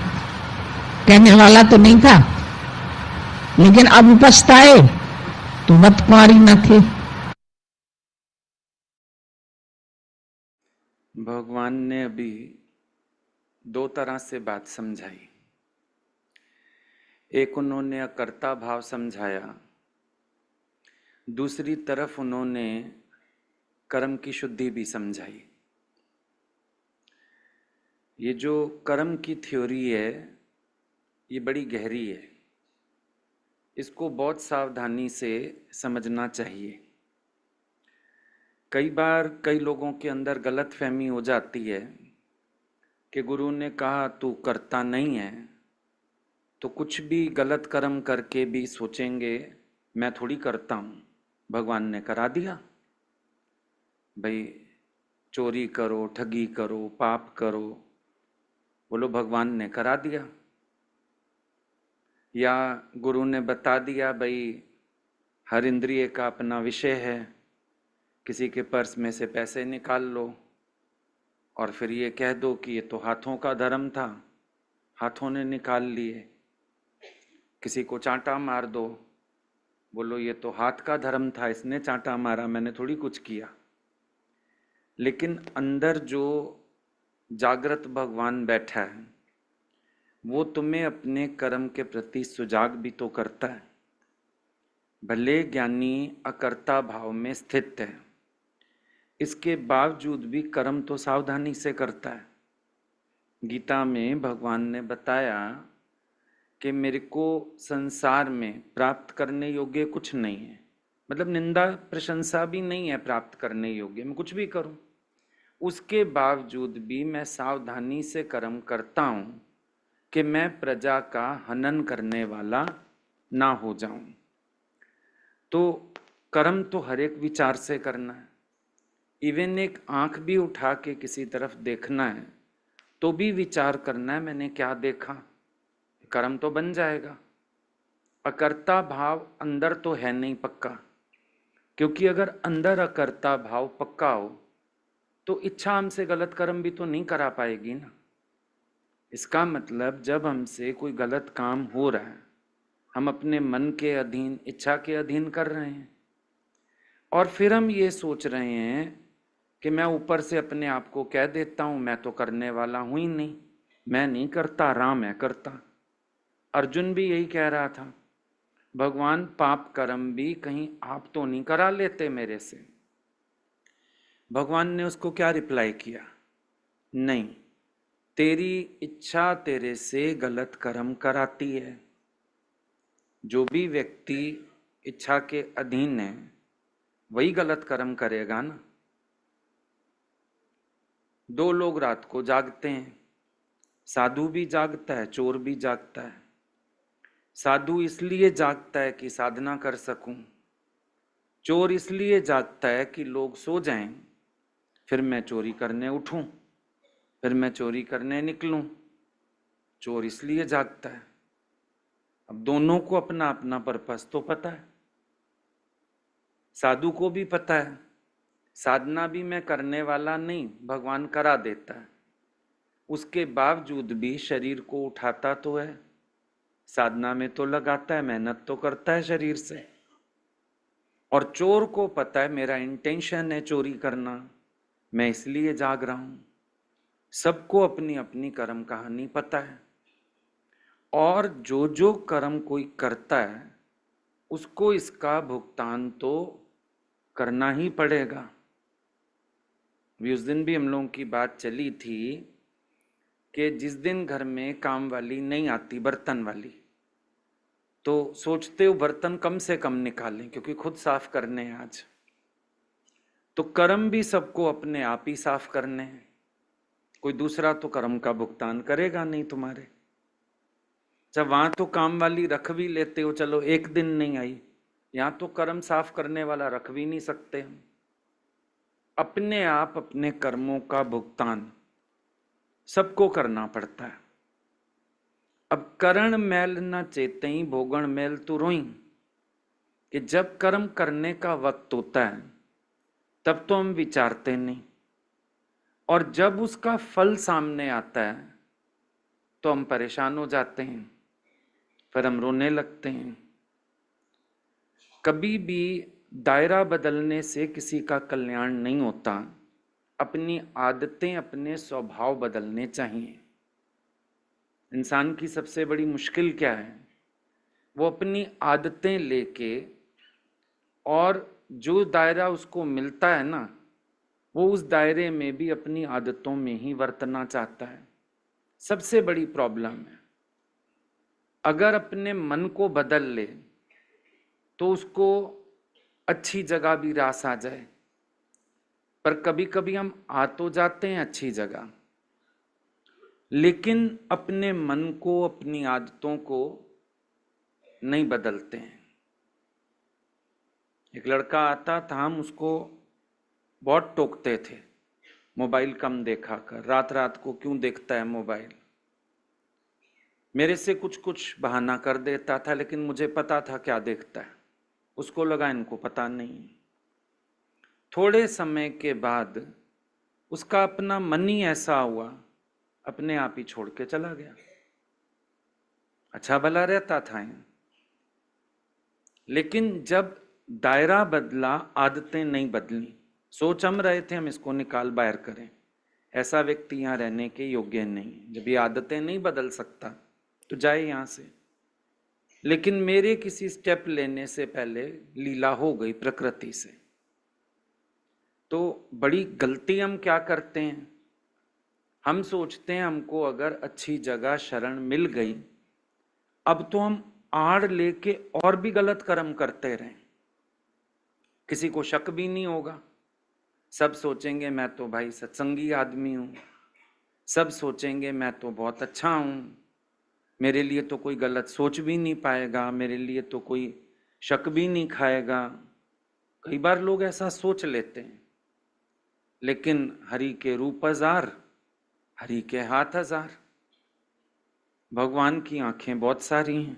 कहने वाला तो नहीं था, लेकिन अब पछताए तो वत कुंवारी न थे। भगवान ने अभी दो तरह से बात समझाई। एक उन्होंने अकर्ता भाव समझाया, दूसरी तरफ उन्होंने कर्म की शुद्धि भी समझाई। ये जो कर्म की थ्योरी है ये बड़ी गहरी है, इसको बहुत सावधानी से समझना चाहिए। कई बार कई लोगों के अंदर गलतफहमी हो जाती है कि गुरु ने कहा तू करता नहीं है, तो कुछ भी गलत कर्म करके भी सोचेंगे मैं थोड़ी करता हूँ, भगवान ने करा दिया। भाई चोरी करो, ठगी करो, पाप करो, बोलो भगवान ने करा दिया। या गुरु ने बता दिया भाई हर इंद्रिय का अपना विषय है, किसी के पर्स में से पैसे निकाल लो और फिर ये कह दो कि ये तो हाथों का धर्म था, हाथों ने निकाल लिए। किसी को चांटा मार दो, बोलो ये तो हाथ का धर्म था, इसने चांटा मारा, मैंने थोड़ी कुछ किया। लेकिन अंदर जो जागृत भगवान बैठा है वो तुम्हें अपने कर्म के प्रति सुजाग भी तो करता है। भले ज्ञानी अकर्ता भाव में स्थित है, इसके बावजूद भी कर्म तो सावधानी से करता है। गीता में भगवान ने बताया कि मेरे को संसार में प्राप्त करने योग्य कुछ नहीं है, मतलब निंदा प्रशंसा भी नहीं है प्राप्त करने योग्य, मैं कुछ भी करूं उसके बावजूद भी मैं सावधानी से कर्म करता हूं कि मैं प्रजा का हनन करने वाला ना हो जाऊं। तो कर्म तो हर एक विचार से करना है। इवन एक आंख भी उठा के किसी तरफ देखना है तो भी विचार करना है मैंने क्या देखा, कर्म तो बन जाएगा। अकर्ता भाव अंदर तो है नहीं पक्का, क्योंकि अगर अंदर अकर्ता भाव पक्का हो तो इच्छा हमसे गलत कर्म भी तो नहीं करा पाएगी ना। इसका मतलब जब हमसे कोई गलत काम हो रहा है, हम अपने मन के अधीन, इच्छा के अधीन कर रहे हैं, और फिर हम ये सोच रहे हैं कि मैं ऊपर से अपने आप को कह देता हूं मैं तो करने वाला हूं ही नहीं, मैं नहीं करता, राम है करता। अर्जुन भी यही कह रहा था, भगवान पाप कर्म भी कहीं आप तो नहीं करा लेते मेरे से। भगवान ने उसको क्या रिप्लाई किया, नहीं, तेरी इच्छा तेरे से गलत कर्म कराती है। जो भी व्यक्ति इच्छा के अधीन है वही गलत कर्म करेगा ना। दो लोग रात को जागते हैं, साधु भी जागता है, चोर भी जागता है। साधु इसलिए जागता है कि साधना कर सकूं, चोर इसलिए जागता है कि लोग सो जाएं, फिर मैं चोरी करने उठूं, फिर मैं चोरी करने निकलूं। चोर इसलिए जागता है। अब दोनों को अपना अपना पर्पस तो पता है। साधु को भी पता है साधना भी मैं करने वाला नहीं, भगवान करा देता है, उसके बावजूद भी शरीर को उठाता तो है, साधना में तो लगाता है, मेहनत तो करता है शरीर से। और चोर को पता है मेरा इंटेंशन है चोरी करना, मैं इसलिए जाग रहा हूं। सबको अपनी अपनी कर्म कहानी पता है, और जो जो कर्म कोई करता है उसको इसका भुगतान तो करना ही पड़ेगा। उस दिन भी हम लोगों की बात चली थी कि जिस दिन घर में काम वाली नहीं आती, बर्तन वाली, तो सोचते हो बर्तन कम से कम निकालें क्योंकि खुद साफ करने हैं आज। तो कर्म भी सबको अपने आप ही साफ करने हैं, कोई दूसरा तो कर्म का भुगतान करेगा नहीं तुम्हारे। जब वहां तो काम वाली रख भी लेते हो, चलो एक दिन नहीं आई, यहां तो कर्म साफ करने वाला रख भी नहीं सकते हम। अपने आप अपने कर्मों का भुगतान सबको करना पड़ता है। अब करण मैल न चेतई भोगण मैल तू रोई, कि जब कर्म करने का वक्त होता है तब तो हम विचारते नहीं, और जब उसका फल सामने आता है तो हम परेशान हो जाते हैं, फिर हम रोने लगते हैं। कभी भी दायरा बदलने से किसी का कल्याण नहीं होता, अपनी आदतें, अपने स्वभाव बदलने चाहिए। इंसान की सबसे बड़ी मुश्किल क्या है, वो अपनी आदतें लेके, और जो दायरा उसको मिलता है ना, वो उस दायरे में भी अपनी आदतों में ही वर्तना चाहता है। सबसे बड़ी प्रॉब्लम है। अगर अपने मन को बदल ले तो उसको अच्छी जगह भी रास आ जाए। पर कभी कभी हम आ तो जाते हैं अच्छी जगह, लेकिन अपने मन को, अपनी आदतों को नहीं बदलते हैं। एक लड़का आता था, हम उसको बहुत टोकते थे, मोबाइल कम देखा कर, रात रात को क्यों देखता है मोबाइल। मेरे से कुछ कुछ बहाना कर देता था, लेकिन मुझे पता था क्या देखता है। उसको लगा इनको पता नहीं। थोड़े समय के बाद उसका अपना मन ही ऐसा हुआ, अपने आप ही छोड़ के चला गया। अच्छा भला रहता था, लेकिन जब दायरा बदला, आदतें नहीं बदली। सोच हम रहे थे हम इसको निकाल बाहर करें, ऐसा व्यक्ति यहाँ रहने के योग्य नहीं। जब ये आदतें नहीं बदल सकता तो जाए यहाँ से। लेकिन मेरे किसी स्टेप लेने से पहले लीला हो गई प्रकृति से। तो बड़ी गलती हम क्या करते हैं, हम सोचते हैं हमको अगर अच्छी जगह शरण मिल गई, अब तो हम आड़ लेके और भी गलत कर्म करते रहें, किसी को शक भी नहीं होगा। सब सोचेंगे मैं तो भाई सत्संगी आदमी हूं, सब सोचेंगे मैं तो बहुत अच्छा हूं, मेरे लिए तो कोई गलत सोच भी नहीं पाएगा, मेरे लिए तो कोई शक भी नहीं खाएगा। कई बार लोग ऐसा सोच लेते हैं, लेकिन हरि के रूप हजार, हरि के हाथ हजार। भगवान की आंखें बहुत सारी हैं,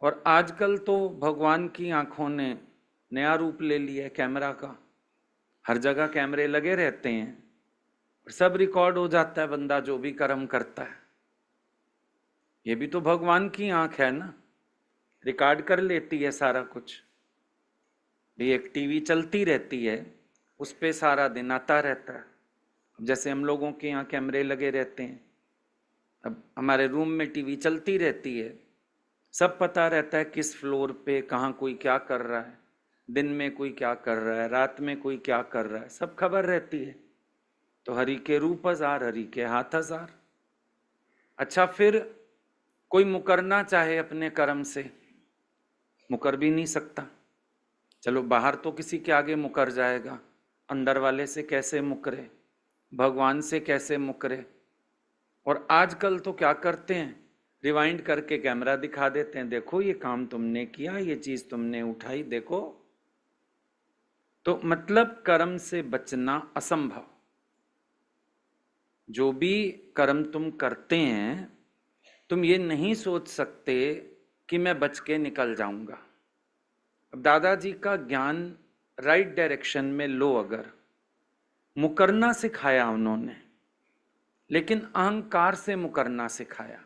और आजकल तो भगवान की आंखों ने नया रूप ले लिया है कैमरा का। हर जगह कैमरे लगे रहते हैं और सब रिकॉर्ड हो जाता है, बंदा जो भी कर्म करता है। ये भी तो भगवान की आंख है ना, रिकॉर्ड कर लेती है सारा कुछ। भी एक टीवी चलती रहती है, उस पे सारा दिन आता रहता है। अब जैसे हम लोगों के यहाँ कैमरे लगे रहते हैं, अब हमारे रूम में टीवी चलती रहती है, सब पता रहता है किस फ्लोर पे कहाँ कोई क्या कर रहा है, दिन में कोई क्या कर रहा है, रात में कोई क्या कर रहा है, सब खबर रहती है। तो हरि के रूप हजार, हरि के हाथ हजार। अच्छा, फिर कोई मुकरना चाहे अपने कर्म से, मुकर भी नहीं सकता। चलो बाहर तो किसी के आगे मुकर जाएगा, अंदर वाले से कैसे मुकरे, भगवान से कैसे मुकरे। और आजकल तो क्या करते हैं, रिवाइंड करके कैमरा दिखा देते हैं, देखो ये काम तुमने किया, ये चीज तुमने उठाई, देखो। तो मतलब कर्म से बचना असंभव। जो भी कर्म तुम करते हैं, तुम ये नहीं सोच सकते कि मैं बच के निकल जाऊंगा। अब दादाजी का ज्ञान राइट डायरेक्शन में लो, अगर मुकरना सिखाया उन्होंने, लेकिन अहंकार से मुकरना सिखाया।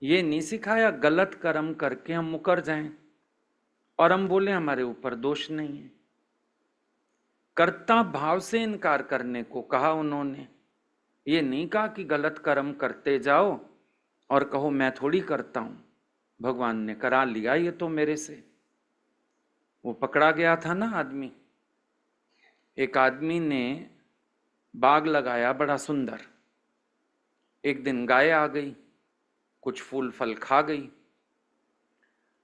ये नहीं सिखाया गलत कर्म करके हम मुकर जाएं और हम बोले हमारे ऊपर दोष नहीं है। कर्ता भाव से इनकार करने को कहा उन्होंने। ये नहीं कहा कि गलत कर्म करते जाओ और कहो मैं थोड़ी करता हूं, भगवान ने करा लिया ये तो मेरे से। वो पकड़ा गया था ना आदमी, एक आदमी ने बाग लगाया बड़ा सुंदर। एक दिन गाय आ गई, कुछ फूल फल खा गई,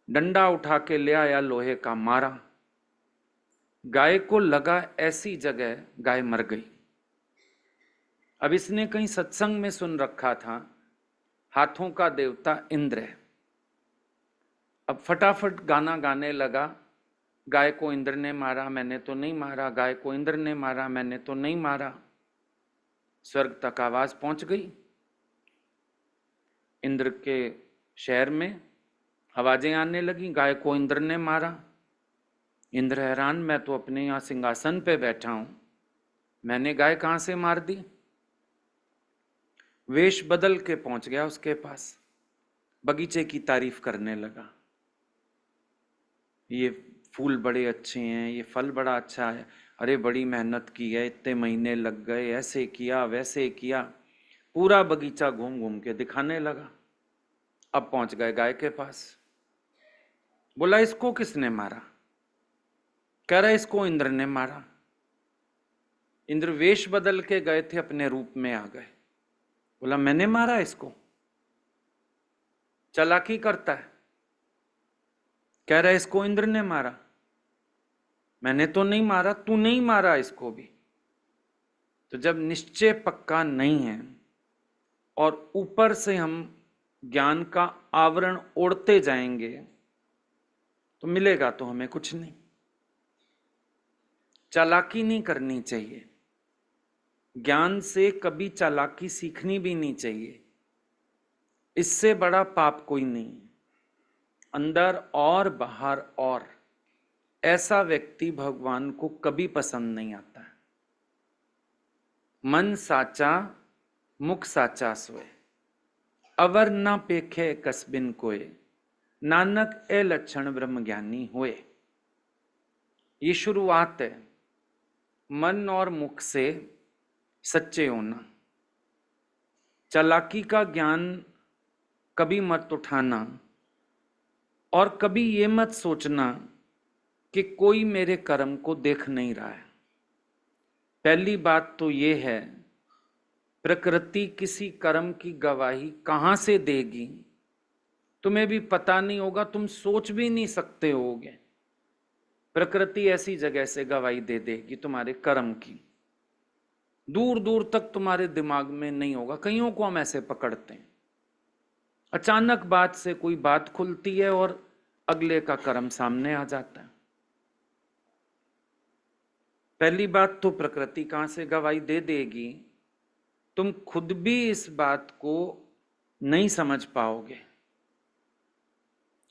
डंडा उठा के ले आया लोहे का, मारा। गाय को लगा ऐसी जगह, गाय मर गई। अब इसने कहीं सत्संग में सुन रखा था हाथों का देवता इंद्र है। अब फटाफट गाना गाने लगा, गाय को इंद्र ने मारा, मैंने तो नहीं मारा, गाय को इंद्र ने मारा, मैंने तो नहीं मारा। स्वर्ग तक आवाज पहुंच गई। इंद्र के शहर में आवाजें आने लगी, गाय को इंद्र ने मारा। इंद्र हैरान, मैं तो अपने यहां सिंहासन पे बैठा हूं, मैंने गाय कहां से मार दी। वेश बदल के पहुंच गया उसके पास, बगीचे की तारीफ करने लगा। ये फूल बड़े अच्छे हैं, ये फल बड़ा अच्छा है, अरे बड़ी मेहनत की है, इतने महीने लग गए, ऐसे किया वैसे किया। पूरा बगीचा घूम घूम के दिखाने लगा। अब पहुंच गए गाय के पास। बोला इसको किसने मारा? कह रहा इसको इंद्र ने मारा। इंद्र वेश बदल के गए थे, अपने रूप में आ गए। बोला मैंने मारा इसको? चालाकी करता है, कह रहा है इसको इंद्र ने मारा, मैंने तो नहीं मारा, तू नहीं मारा इसको भी। तो जब निश्चय पक्का नहीं है और ऊपर से हम ज्ञान का आवरण ओढ़ते जाएंगे तो मिलेगा तो हमें कुछ नहीं। चालाकी नहीं करनी चाहिए, ज्ञान से कभी चालाकी सीखनी भी नहीं चाहिए, इससे बड़ा पाप कोई नहीं है। अंदर और बाहर और, ऐसा व्यक्ति भगवान को कभी पसंद नहीं आता है। मन साचा मुख साचा सोए, अवर ना पेखे कसबिन कोय, नानक ए लक्षण ब्रह्म ज्ञानी होए। ये शुरुआत है, मन और मुख से सच्चे होना। चालाकी का ज्ञान कभी मत उठाना और कभी ये मत सोचना कि कोई मेरे कर्म को देख नहीं रहा है। पहली बात तो ये है, प्रकृति किसी कर्म की गवाही कहां से देगी तुम्हें भी पता नहीं होगा, तुम सोच भी नहीं सकते होगे। प्रकृति ऐसी जगह से गवाही दे देगी तुम्हारे कर्म की, दूर दूर तक तुम्हारे दिमाग में नहीं होगा। कईयों को हम ऐसे पकड़ते हैं, अचानक बात से कोई बात खुलती है और अगले का कर्म सामने आ जाता है। पहली बात तो प्रकृति कहां से गवाही दे देगी, तुम खुद भी इस बात को नहीं समझ पाओगे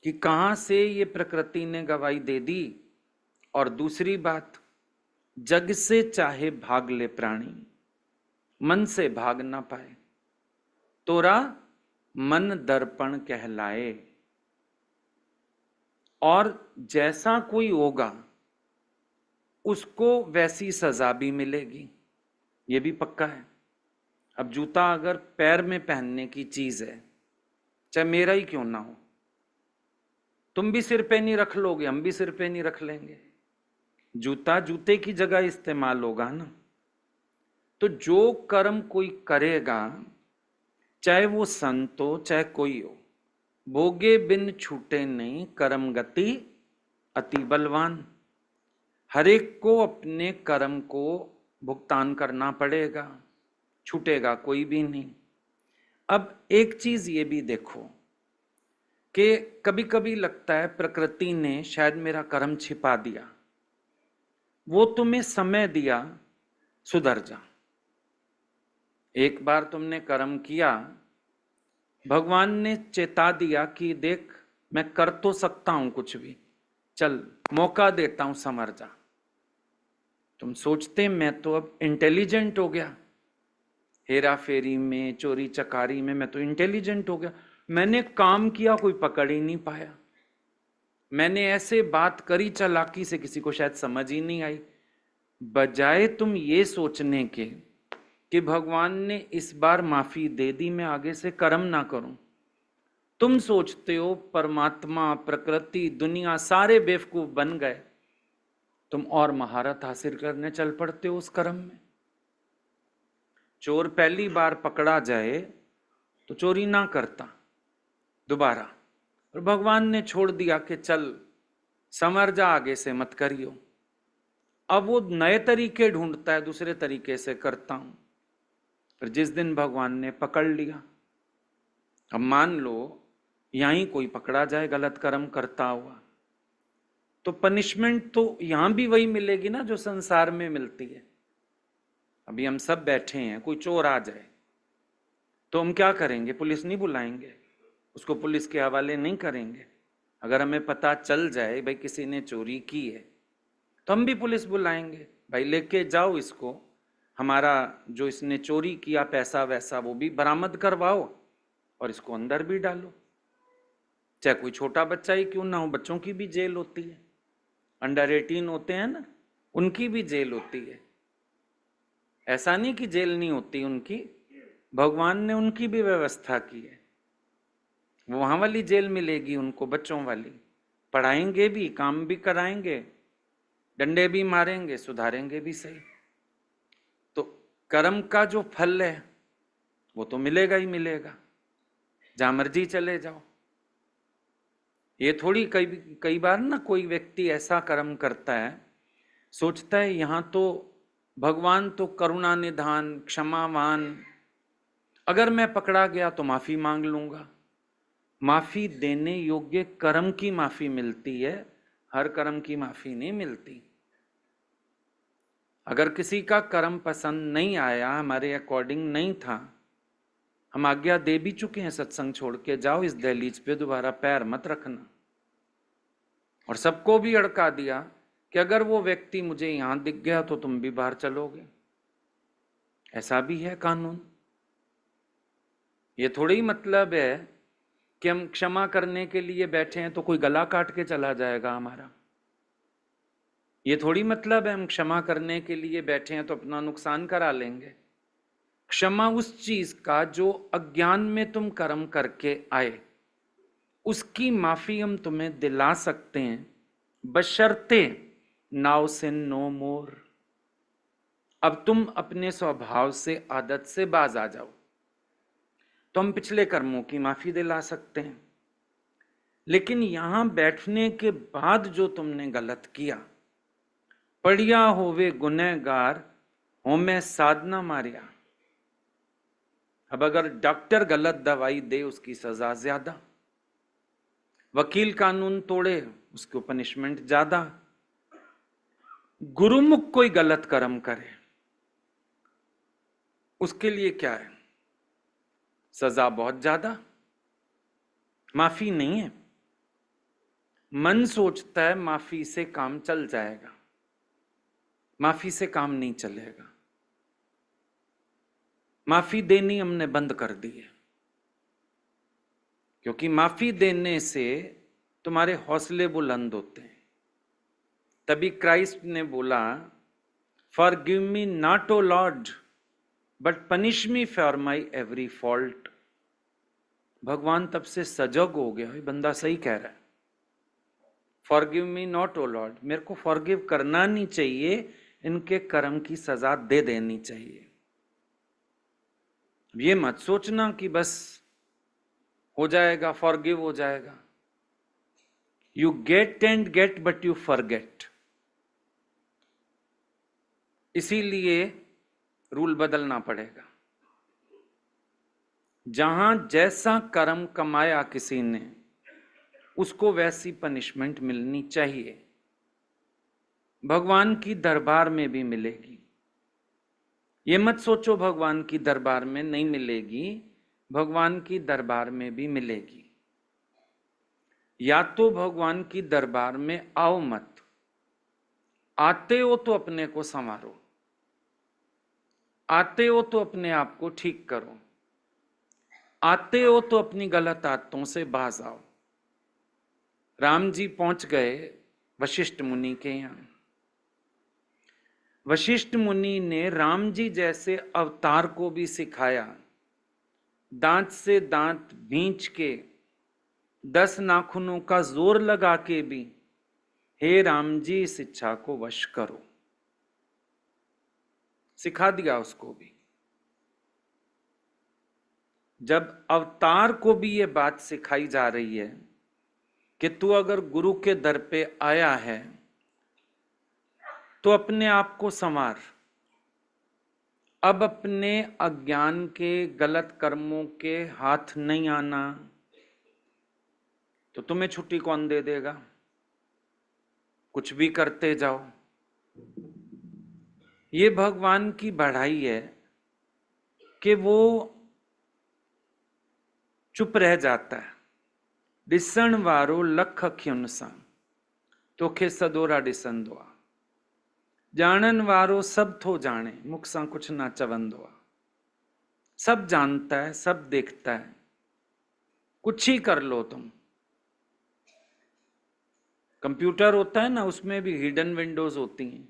कि कहां से ये प्रकृति ने गवाही दे दी। और दूसरी बात, जग से चाहे भाग ले प्राणी, मन से भाग ना पाए, तोरा मन दर्पण कहलाए। और जैसा कोई होगा उसको वैसी सजा भी मिलेगी, ये भी पक्का है। अब जूता अगर पैर में पहनने की चीज है, चाहे मेरा ही क्यों ना हो, तुम भी सिर पे नहीं रख लोगे, हम भी सिर पे नहीं रख लेंगे, जूता जूते की जगह इस्तेमाल होगा ना। तो जो कर्म कोई करेगा, चाहे वो संत हो चाहे कोई हो, भोगे बिन छूटे नहीं, कर्म गति अति बलवान। हर एक को अपने कर्म को भुगतान करना पड़ेगा, छूटेगा कोई भी नहीं। अब एक चीज ये भी देखो कि कभी कभी लगता है प्रकृति ने शायद मेरा कर्म छिपा दिया, वो तुम्हें समय दिया सुधर जा। एक बार तुमने कर्म किया, भगवान ने चेता दिया कि देख मैं कर तो सकता हूं कुछ भी, चल मौका देता हूं संवर जा। तुम सोचते मैं तो अब इंटेलिजेंट हो गया, हेरा फेरी में चोरी चकारी में मैं तो इंटेलिजेंट हो गया, मैंने काम किया कोई पकड़ ही नहीं पाया, मैंने ऐसे बात करी चालाकी से किसी को शायद समझ ही नहीं आई। बजाय तुम ये सोचने के कि भगवान ने इस बार माफी दे दी, मैं आगे से कर्म ना करूं, तुम सोचते हो परमात्मा प्रकृति दुनिया सारे बेवकूफ बन गए, तुम और महारत हासिल करने चल पड़ते हो उस कर्म में। चोर पहली बार पकड़ा जाए तो चोरी ना करता दोबारा, और भगवान ने छोड़ दिया कि चल संवर जा, आगे से मत करियो। अब वो नए तरीके ढूंढता है, दूसरे तरीके से करता हूं। पर जिस दिन भगवान ने पकड़ लिया, अब मान लो यहीं कोई पकड़ा जाए गलत कर्म करता हुआ, तो पनिशमेंट तो यहां भी वही मिलेगी ना जो संसार में मिलती है। अभी हम सब बैठे हैं, कोई चोर आ जाए तो हम क्या करेंगे, पुलिस नहीं बुलाएंगे, उसको पुलिस के हवाले नहीं करेंगे। अगर हमें पता चल जाए भाई किसी ने चोरी की है तो हम भी पुलिस बुलाएंगे, भाई लेके जाओ इसको, हमारा जो इसने चोरी किया पैसा वैसा वो भी बरामद करवाओ और इसको अंदर भी डालो। चाहे कोई छोटा बच्चा ही क्यों ना हो, बच्चों की भी जेल होती है, अंडर 18 होते हैं ना, उनकी भी जेल होती है। ऐसा नहीं कि जेल नहीं होती उनकी, भगवान ने उनकी भी व्यवस्था की है। वहां वाली जेल मिलेगी उनको, बच्चों वाली, पढ़ाएंगे भी, काम भी कराएंगे, डंडे भी मारेंगे, सुधारेंगे भी सही। तो कर्म का जो फल है वो तो मिलेगा ही मिलेगा, जहां मर्जी चले जाओ। ये थोड़ी कई बार ना कोई व्यक्ति ऐसा कर्म करता है, सोचता है यहां तो भगवान तो करुणा निधान क्षमावान, अगर मैं पकड़ा गया तो माफी मांग लूंगा। माफी देने योग्य कर्म की माफी मिलती है, हर कर्म की माफी नहीं मिलती। अगर किसी का कर्म पसंद नहीं आया, हमारे अकॉर्डिंग नहीं था, हम आज्ञा दे भी चुके हैं सत्संग छोड़ के, जाओ इस दहलीज पे दोबारा पैर मत रखना। और सबको भी अड़का दिया कि अगर वो व्यक्ति मुझे यहां दिख गया तो तुम भी बाहर चलोगे। ऐसा भी है कानून। ये थोड़ी मतलब है कि हम क्षमा करने के लिए बैठे हैं तो कोई गला काट के चला जाएगा हमारा। ये थोड़ी मतलब है हम क्षमा करने के लिए बैठे हैं तो अपना नुकसान करा लेंगे। क्षमा उस चीज का जो अज्ञान में तुम कर्म करके आए, उसकी माफी हम तुम्हें दिला सकते हैं, बशर्ते नाउ सिन नो मोर। अब तुम अपने स्वभाव से, आदत से बाज आ जाओ तो हम पिछले कर्मों की माफी दिला सकते हैं। लेकिन यहां बैठने के बाद जो तुमने गलत किया, पढ़िया होवे गुनहगार हो मैं साधना मारिया। अब अगर डॉक्टर गलत दवाई दे उसकी सजा ज्यादा, वकील कानून तोड़े उसको पनिशमेंट ज्यादा, गुरुमुख कोई गलत कर्म करे उसके लिए क्या है, सजा बहुत ज्यादा, माफी नहीं है। मन सोचता है माफी से काम चल जाएगा, माफी से काम नहीं चलेगा। माफी देनी हमने बंद कर दी है, क्योंकि माफी देने से तुम्हारे हौसले बुलंद होते हैं। तभी क्राइस्ट ने बोला, forgive me not O lord but punish me for my every fault. भगवान तब से सजग हो गया, बंदा सही कह रहा है। Forgive me not O lord, मेरे को फॉरगिव करना नहीं चाहिए, इनके कर्म की सजा दे देनी चाहिए। ये मत सोचना कि बस हो जाएगा, फॉरगिव हो जाएगा। You get and get but you forget. इसीलिए रूल बदलना पड़ेगा। जहां जैसा कर्म कमाया किसी ने, उसको वैसी पनिशमेंट मिलनी चाहिए। भगवान की दरबार में भी मिलेगी। ये मत सोचो भगवान की दरबार में नहीं मिलेगी, भगवान की दरबार में भी मिलेगी। या तो भगवान की दरबार में आओ मत, आते हो तो अपने को संवारो, आते हो तो अपने आप को ठीक करो, आते हो तो अपनी गलत आदतों से बाज आओ। राम जी पहुंच गए वशिष्ठ मुनि के यहां। वशिष्ठ मुनि ने राम जी जैसे अवतार को भी सिखाया, दांत से दांत भींच के 10 नाखूनों का जोर लगा के भी, हे राम जी इस इच्छा को वश करो, सिखा दिया उसको भी। जब अवतार को भी ये बात सिखाई जा रही है कि तू अगर गुरु के दर पे आया है तो अपने आप को संवार, अब अपने अज्ञान के गलत कर्मों के हाथ नहीं आना, तो तुम्हें छुट्टी कौन दे देगा? कुछ भी करते जाओ। ये भगवान की बढ़ाई है कि वो चुप रह जाता है। डिसन वारो लख अखियुन सां तोखे सदोरा डिसन दुआ, जानन वारो सब थो जाने मुख सां कुछ ना चवंदो आ। सब जानता है, सब देखता है, कुछ ही कर लो तुम। कंप्यूटर होता है ना, उसमें भी हिडन विंडोज होती हैं।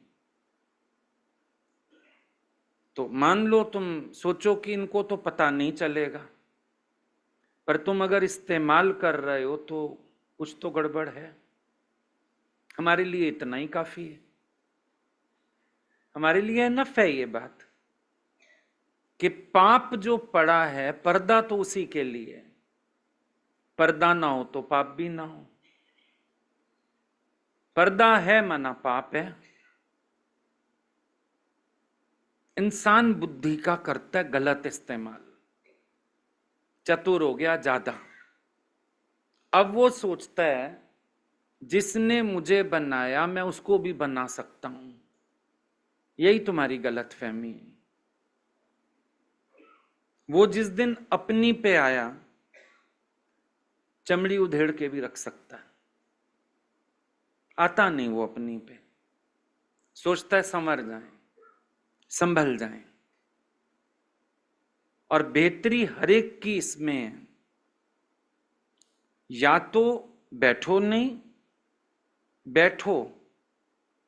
तो मान लो तुम सोचो कि इनको तो पता नहीं चलेगा, पर तुम अगर इस्तेमाल कर रहे हो तो कुछ तो गड़बड़ है। हमारे लिए इतना ही काफी है, हमारे लिए नफ है ये बात कि पाप जो पड़ा है, पर्दा तो उसी के लिए, पर्दा ना हो तो पाप भी ना हो। पर्दा है मना पाप है। इंसान बुद्धि का करता है गलत इस्तेमाल, चतुर हो गया ज्यादा। अब वो सोचता है जिसने मुझे बनाया मैं उसको भी बना सकता हूं। यही तुम्हारी गलत फहमी है। वो जिस दिन अपनी पे आया, चमड़ी उधेड़ के भी रख सकता है। आता नहीं वो अपनी पे, सोचता है संवर जाए, संभल जाए। और बेहतरी हरेक की इसमें है, या तो बैठो नहीं, बैठो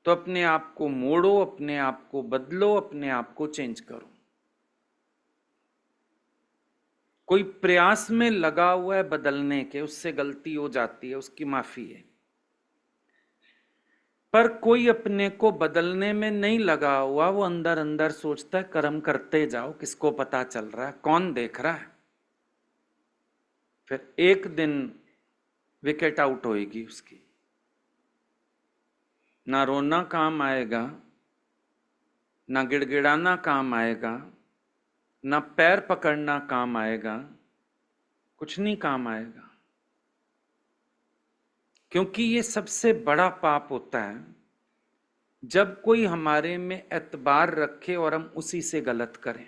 तो अपने आप को मोड़ो, अपने आप को बदलो, अपने आप को चेंज करो। कोई प्रयास में लगा हुआ है बदलने के, उससे गलती हो जाती है, उसकी माफी है। पर कोई अपने को बदलने में नहीं लगा हुआ, वो अंदर अंदर सोचता है कर्म करते जाओ, किसको पता चल रहा है, कौन देख रहा है। फिर एक दिन विकेट आउट होएगी उसकी। ना रोना काम आएगा, ना गिड़गिड़ाना काम आएगा, ना पैर पकड़ना काम आएगा, कुछ नहीं काम आएगा। क्योंकि ये सबसे बड़ा पाप होता है जब कोई हमारे में एतबार रखे और हम उसी से गलत करें।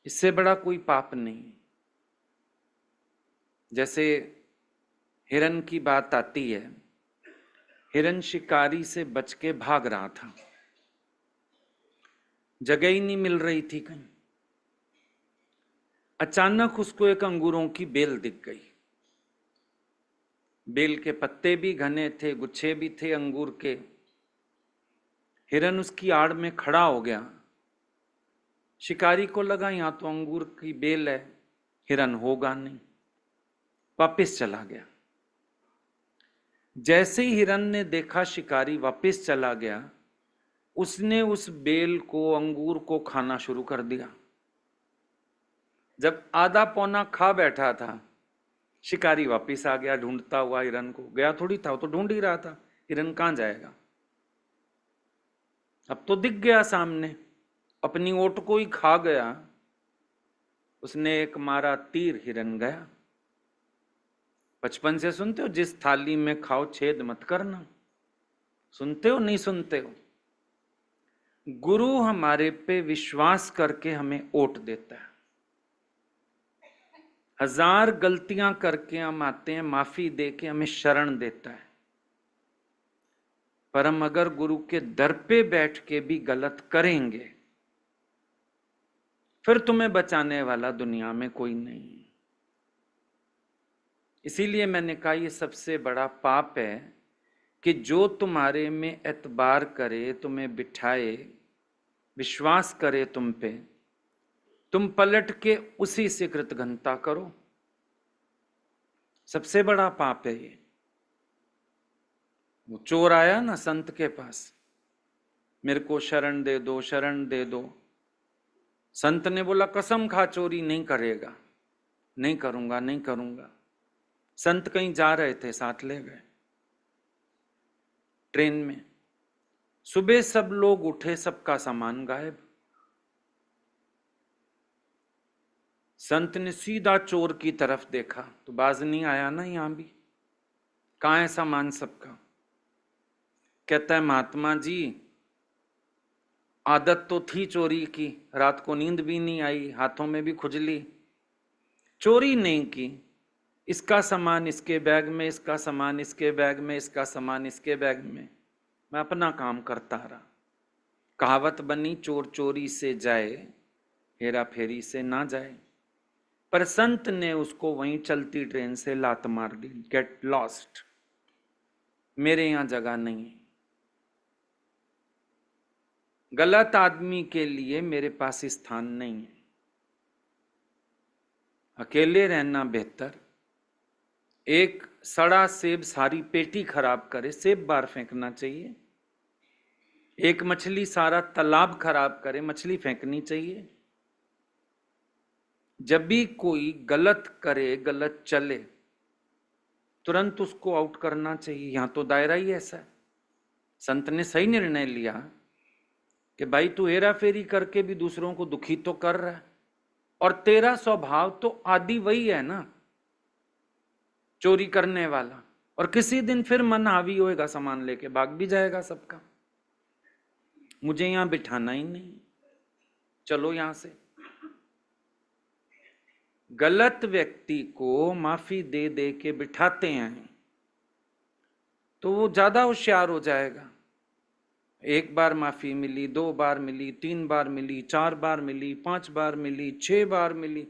इससे बड़ा कोई पाप नहीं। जैसे हिरन की बात आती है, हिरन शिकारी से बच के भाग रहा था, जगह ही नहीं मिल रही थी कहीं। अचानक उसको एक अंगूरों की बेल दिख गई। बेल के पत्ते भी घने थे, गुच्छे भी थे अंगूर के। हिरन उसकी आड़ में खड़ा हो गया। शिकारी को लगा यहां तो अंगूर की बेल है, हिरन होगा नहीं, वापिस चला गया। जैसे ही हिरन ने देखा शिकारी वापिस चला गया, उसने उस बेल को, अंगूर को खाना शुरू कर दिया। जब आधा पौना खा बैठा था, शिकारी वापिस आ गया ढूंढता हुआ हिरन को। गया थोड़ी था, वो तो ढूंढ ही रहा था, हिरन कहां जाएगा। अब तो दिख गया सामने, अपनी ओट को ही खा गया। उसने एक मारा तीर, हिरन गया। बचपन से सुनते हो, जिस थाली में खाओ छेद मत करना। सुनते हो नहीं सुनते हो? गुरु हमारे पे विश्वास करके हमें ओट देता है। हजार गलतियां करके हम आते हैं, माफी दे के हमें शरण देता है। पर हम अगर गुरु के दर पे बैठ के भी गलत करेंगे, फिर तुम्हें बचाने वाला दुनिया में कोई नहीं। इसीलिए मैंने कहा ये सबसे बड़ा पाप है कि जो तुम्हारे में एतबार करे, तुम्हें बिठाए, विश्वास करे तुम पे, तुम पलट के उसी से कृतघ्नता करो। सबसे बड़ा पाप है ये। वो चोर आया ना संत के पास, मेरे को शरण दे दो, शरण दे दो। संत ने बोला कसम खा चोरी नहीं करेगा। नहीं करूंगा, नहीं करूंगा। संत कहीं जा रहे थे, साथ ले गए ट्रेन में। सुबह सब लोग उठे, सबका सामान गायब। संत ने सीधा चोर की तरफ देखा तो बाज नहीं आया ना, यहां भी कहां है सामान सबका। कहता है महात्मा जी, आदत तो थी चोरी की, रात को नींद भी नहीं आई, हाथों में भी खुजली, चोरी नहीं की। इसका सामान इसके बैग में, इसका सामान इसके बैग में, इसका सामान इसके बैग में, मैं अपना काम करता रहा। कहावत बनी, चोर चोरी से जाए, हेरा फेरी से ना जाए। पर संत ने उसको वहीं चलती ट्रेन से लात मार दी, गेट लॉस्ट, मेरे यहां जगह नहीं है। गलत आदमी के लिए मेरे पास स्थान नहीं है। अकेले रहना बेहतर। एक सड़ा सेब सारी पेटी खराब करे, सेब बाहर फेंकना चाहिए। एक मछली सारा तालाब खराब करे, मछली फेंकनी चाहिए। जब भी कोई गलत करे, गलत चले, तुरंत उसको आउट करना चाहिए। यहां तो दायरा ही ऐसा है। संत ने सही निर्णय लिया कि भाई तू हेरा फेरी करके भी दूसरों को दुखी तो कर रहा है, और तेरा स्वभाव तो आदि वही है ना, चोरी करने वाला, और किसी दिन फिर मन हावी होएगा, सामान लेके भाग भी जाएगा सबका। मुझे यहां बिठाना ही नहीं, चलो यहां से। गलत व्यक्ति को माफी दे दे के बिठाते हैं तो वो ज्यादा होशियार हो जाएगा। एक बार माफी मिली, 2 बार मिली, 3 बार मिली, 4 बार मिली, 5 बार मिली, 6 बार मिली,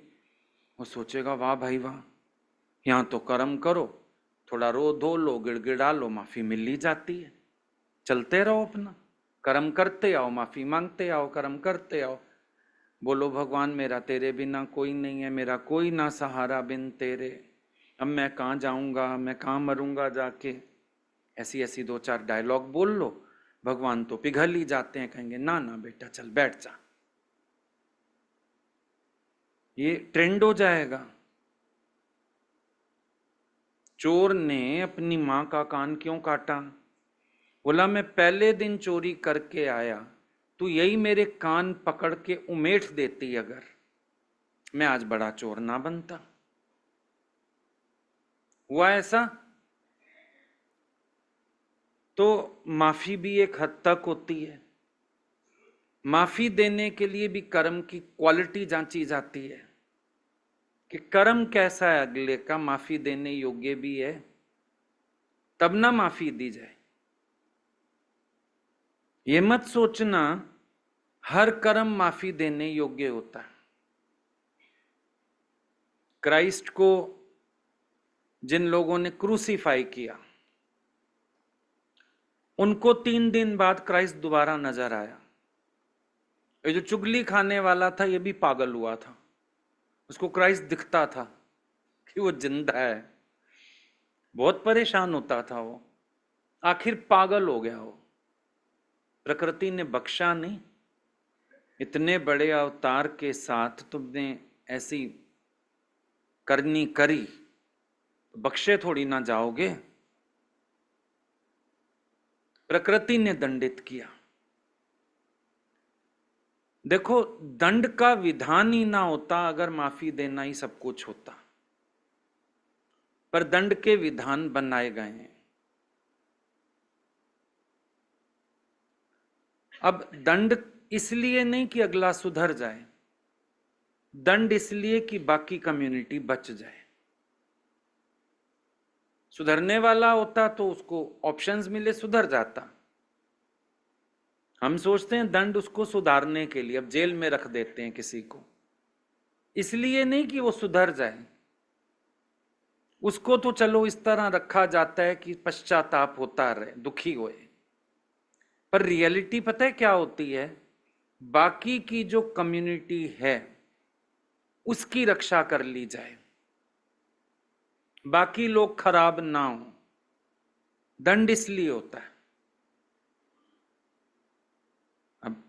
वो सोचेगा वाह भाई वाह, यहां तो कर्म करो, थोड़ा रो धो लो, गिड़गिड़ा लो, माफी मिल ही जाती है। चलते रहो अपना, कर्म करते आओ, माफी मांगते आओ, कर्म करते आओ। बोलो भगवान मेरा तेरे बिना कोई नहीं है, मेरा कोई ना सहारा बिन तेरे, अब मैं कहाँ जाऊंगा, मैं कहाँ मरूंगा जाके। ऐसी ऐसी 2-4 डायलॉग बोल लो, भगवान तो पिघल ही जाते हैं, कहेंगे ना ना बेटा चल बैठ जा। ये ट्रेंड हो जाएगा। चोर ने अपनी मां का कान क्यों काटा? बोला मैं पहले दिन चोरी करके आया, तू यही मेरे कान पकड़ के उमेठ देती, अगर मैं आज बड़ा चोर ना बनता। हुआ ऐसा? तो माफी भी एक हद तक होती है। माफी देने के लिए भी कर्म की क्वालिटी जांची जाती है कि कर्म कैसा है अगले का, माफी देने योग्य भी है, तब ना माफी दी जाए। ये मत सोचना हर कर्म माफी देने योग्य होता है। क्राइस्ट को जिन लोगों ने क्रूसीफाई किया, उनको 3 दिन बाद क्राइस्ट दोबारा नजर आया। ये जो चुगली खाने वाला था ये भी पागल हुआ था, उसको क्राइस्ट दिखता था कि वो जिंदा है, बहुत परेशान होता था वो, आखिर पागल हो गया वो। प्रकृति ने बख्शा नहीं, इतने बड़े अवतार के साथ तुमने ऐसी करनी करी, बख्शे थोड़ी ना जाओगे। प्रकृति ने दंडित किया। देखो दंड का विधान ही ना होता अगर माफी देना ही सब कुछ होता, पर दंड के विधान बनाए गए हैं। अब दंड इसलिए नहीं कि अगला सुधर जाए, दंड इसलिए कि बाकी कम्युनिटी बच जाए। सुधरने वाला होता तो उसको ऑप्शंस मिले, सुधर जाता। हम सोचते हैं दंड उसको सुधारने के लिए, अब जेल में रख देते हैं किसी को, इसलिए नहीं कि वो सुधर जाए। उसको तो चलो इस तरह रखा जाता है कि पश्चाताप होता रहे, दुखी होए, पर रियलिटी पता है क्या होती है? बाकी की जो कम्युनिटी है उसकी रक्षा कर ली जाए, बाकी लोग खराब ना हो। दंड इसलिए होता है। अब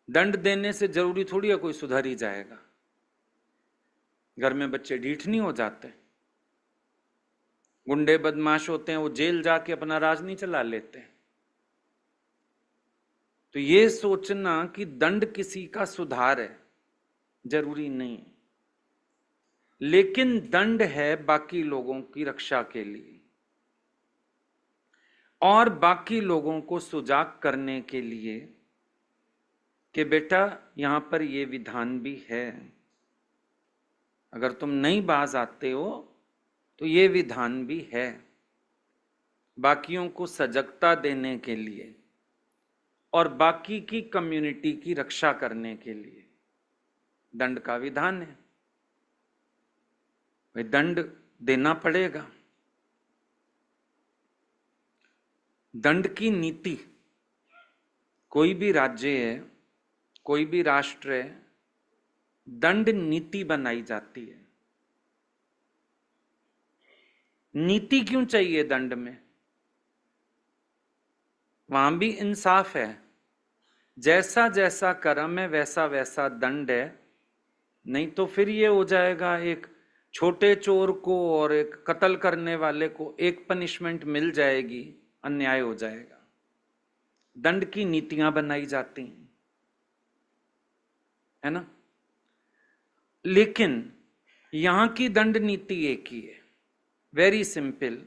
दंड देने से जरूरी थोड़ी है कोई सुधर ही जाएगा। घर में बच्चे ढीठ नहीं हो जाते, गुंडे बदमाश होते हैं, वो जेल जाके अपना राज नहीं चला लेते। तो ये सोचना कि दंड किसी का सुधार है, जरूरी नहीं। लेकिन दंड है बाकी लोगों की रक्षा के लिए और बाकी लोगों को सुजाग करने के लिए कि बेटा यहां पर ये विधान भी है, अगर तुम नहीं बाज आते हो तो ये विधान भी है। बाकियों को सजगता देने के लिए और बाकी की कम्युनिटी की रक्षा करने के लिए दंड का विधान है। भाई दंड देना पड़ेगा। दंड की नीति, कोई भी राज्य है, कोई भी राष्ट्र है, दंड नीति बनाई जाती है। नीति क्यों चाहिए दंड में? वहां भी इंसाफ है, जैसा जैसा कर्म है वैसा वैसा दंड है। नहीं तो फिर ये हो जाएगा एक छोटे चोर को और एक कत्ल करने वाले को एक पनिशमेंट मिल जाएगी, अन्याय हो जाएगा। दंड की नीतियां बनाई जाती हैं, है ना। लेकिन यहां की दंड नीति एक ही है, वेरी सिंपल।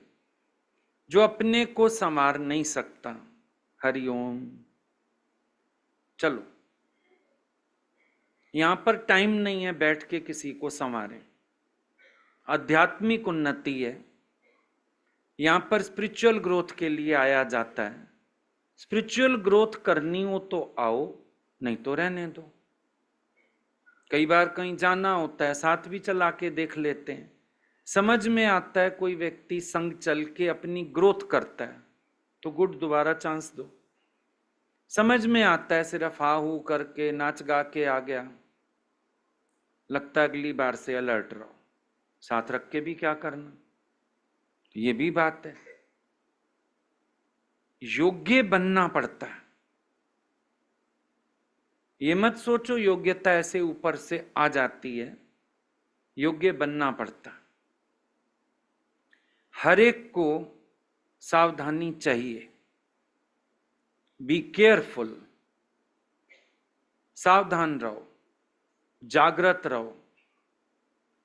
जो अपने को संवार नहीं सकता, हरिओम, चलो, यहां पर टाइम नहीं है बैठ के किसी को संवारें। आध्यात्मिक उन्नति है, यहां पर स्पिरिचुअल ग्रोथ के लिए आया जाता है। स्पिरिचुअल ग्रोथ करनी हो तो आओ, नहीं तो रहने दो। कई बार कहीं जाना होता है, साथ भी चला के देख लेते हैं। समझ में आता है कोई व्यक्ति संग चल के अपनी ग्रोथ करता है तो गुड, दोबारा चांस दो। समझ में आता है सिर्फ हा हू करके नाच गा के आ गया, लगता है अगली बार से अलर्ट रहो, साथ रख के भी क्या करना। ये भी बात है, योग्य बनना पड़ता है। ये मत सोचो योग्यता ऐसे ऊपर से आ जाती है, योग्य बनना पड़ता है। हर एक को सावधानी चाहिए, बी केयरफुल, सावधान रहो, जागृत रहो।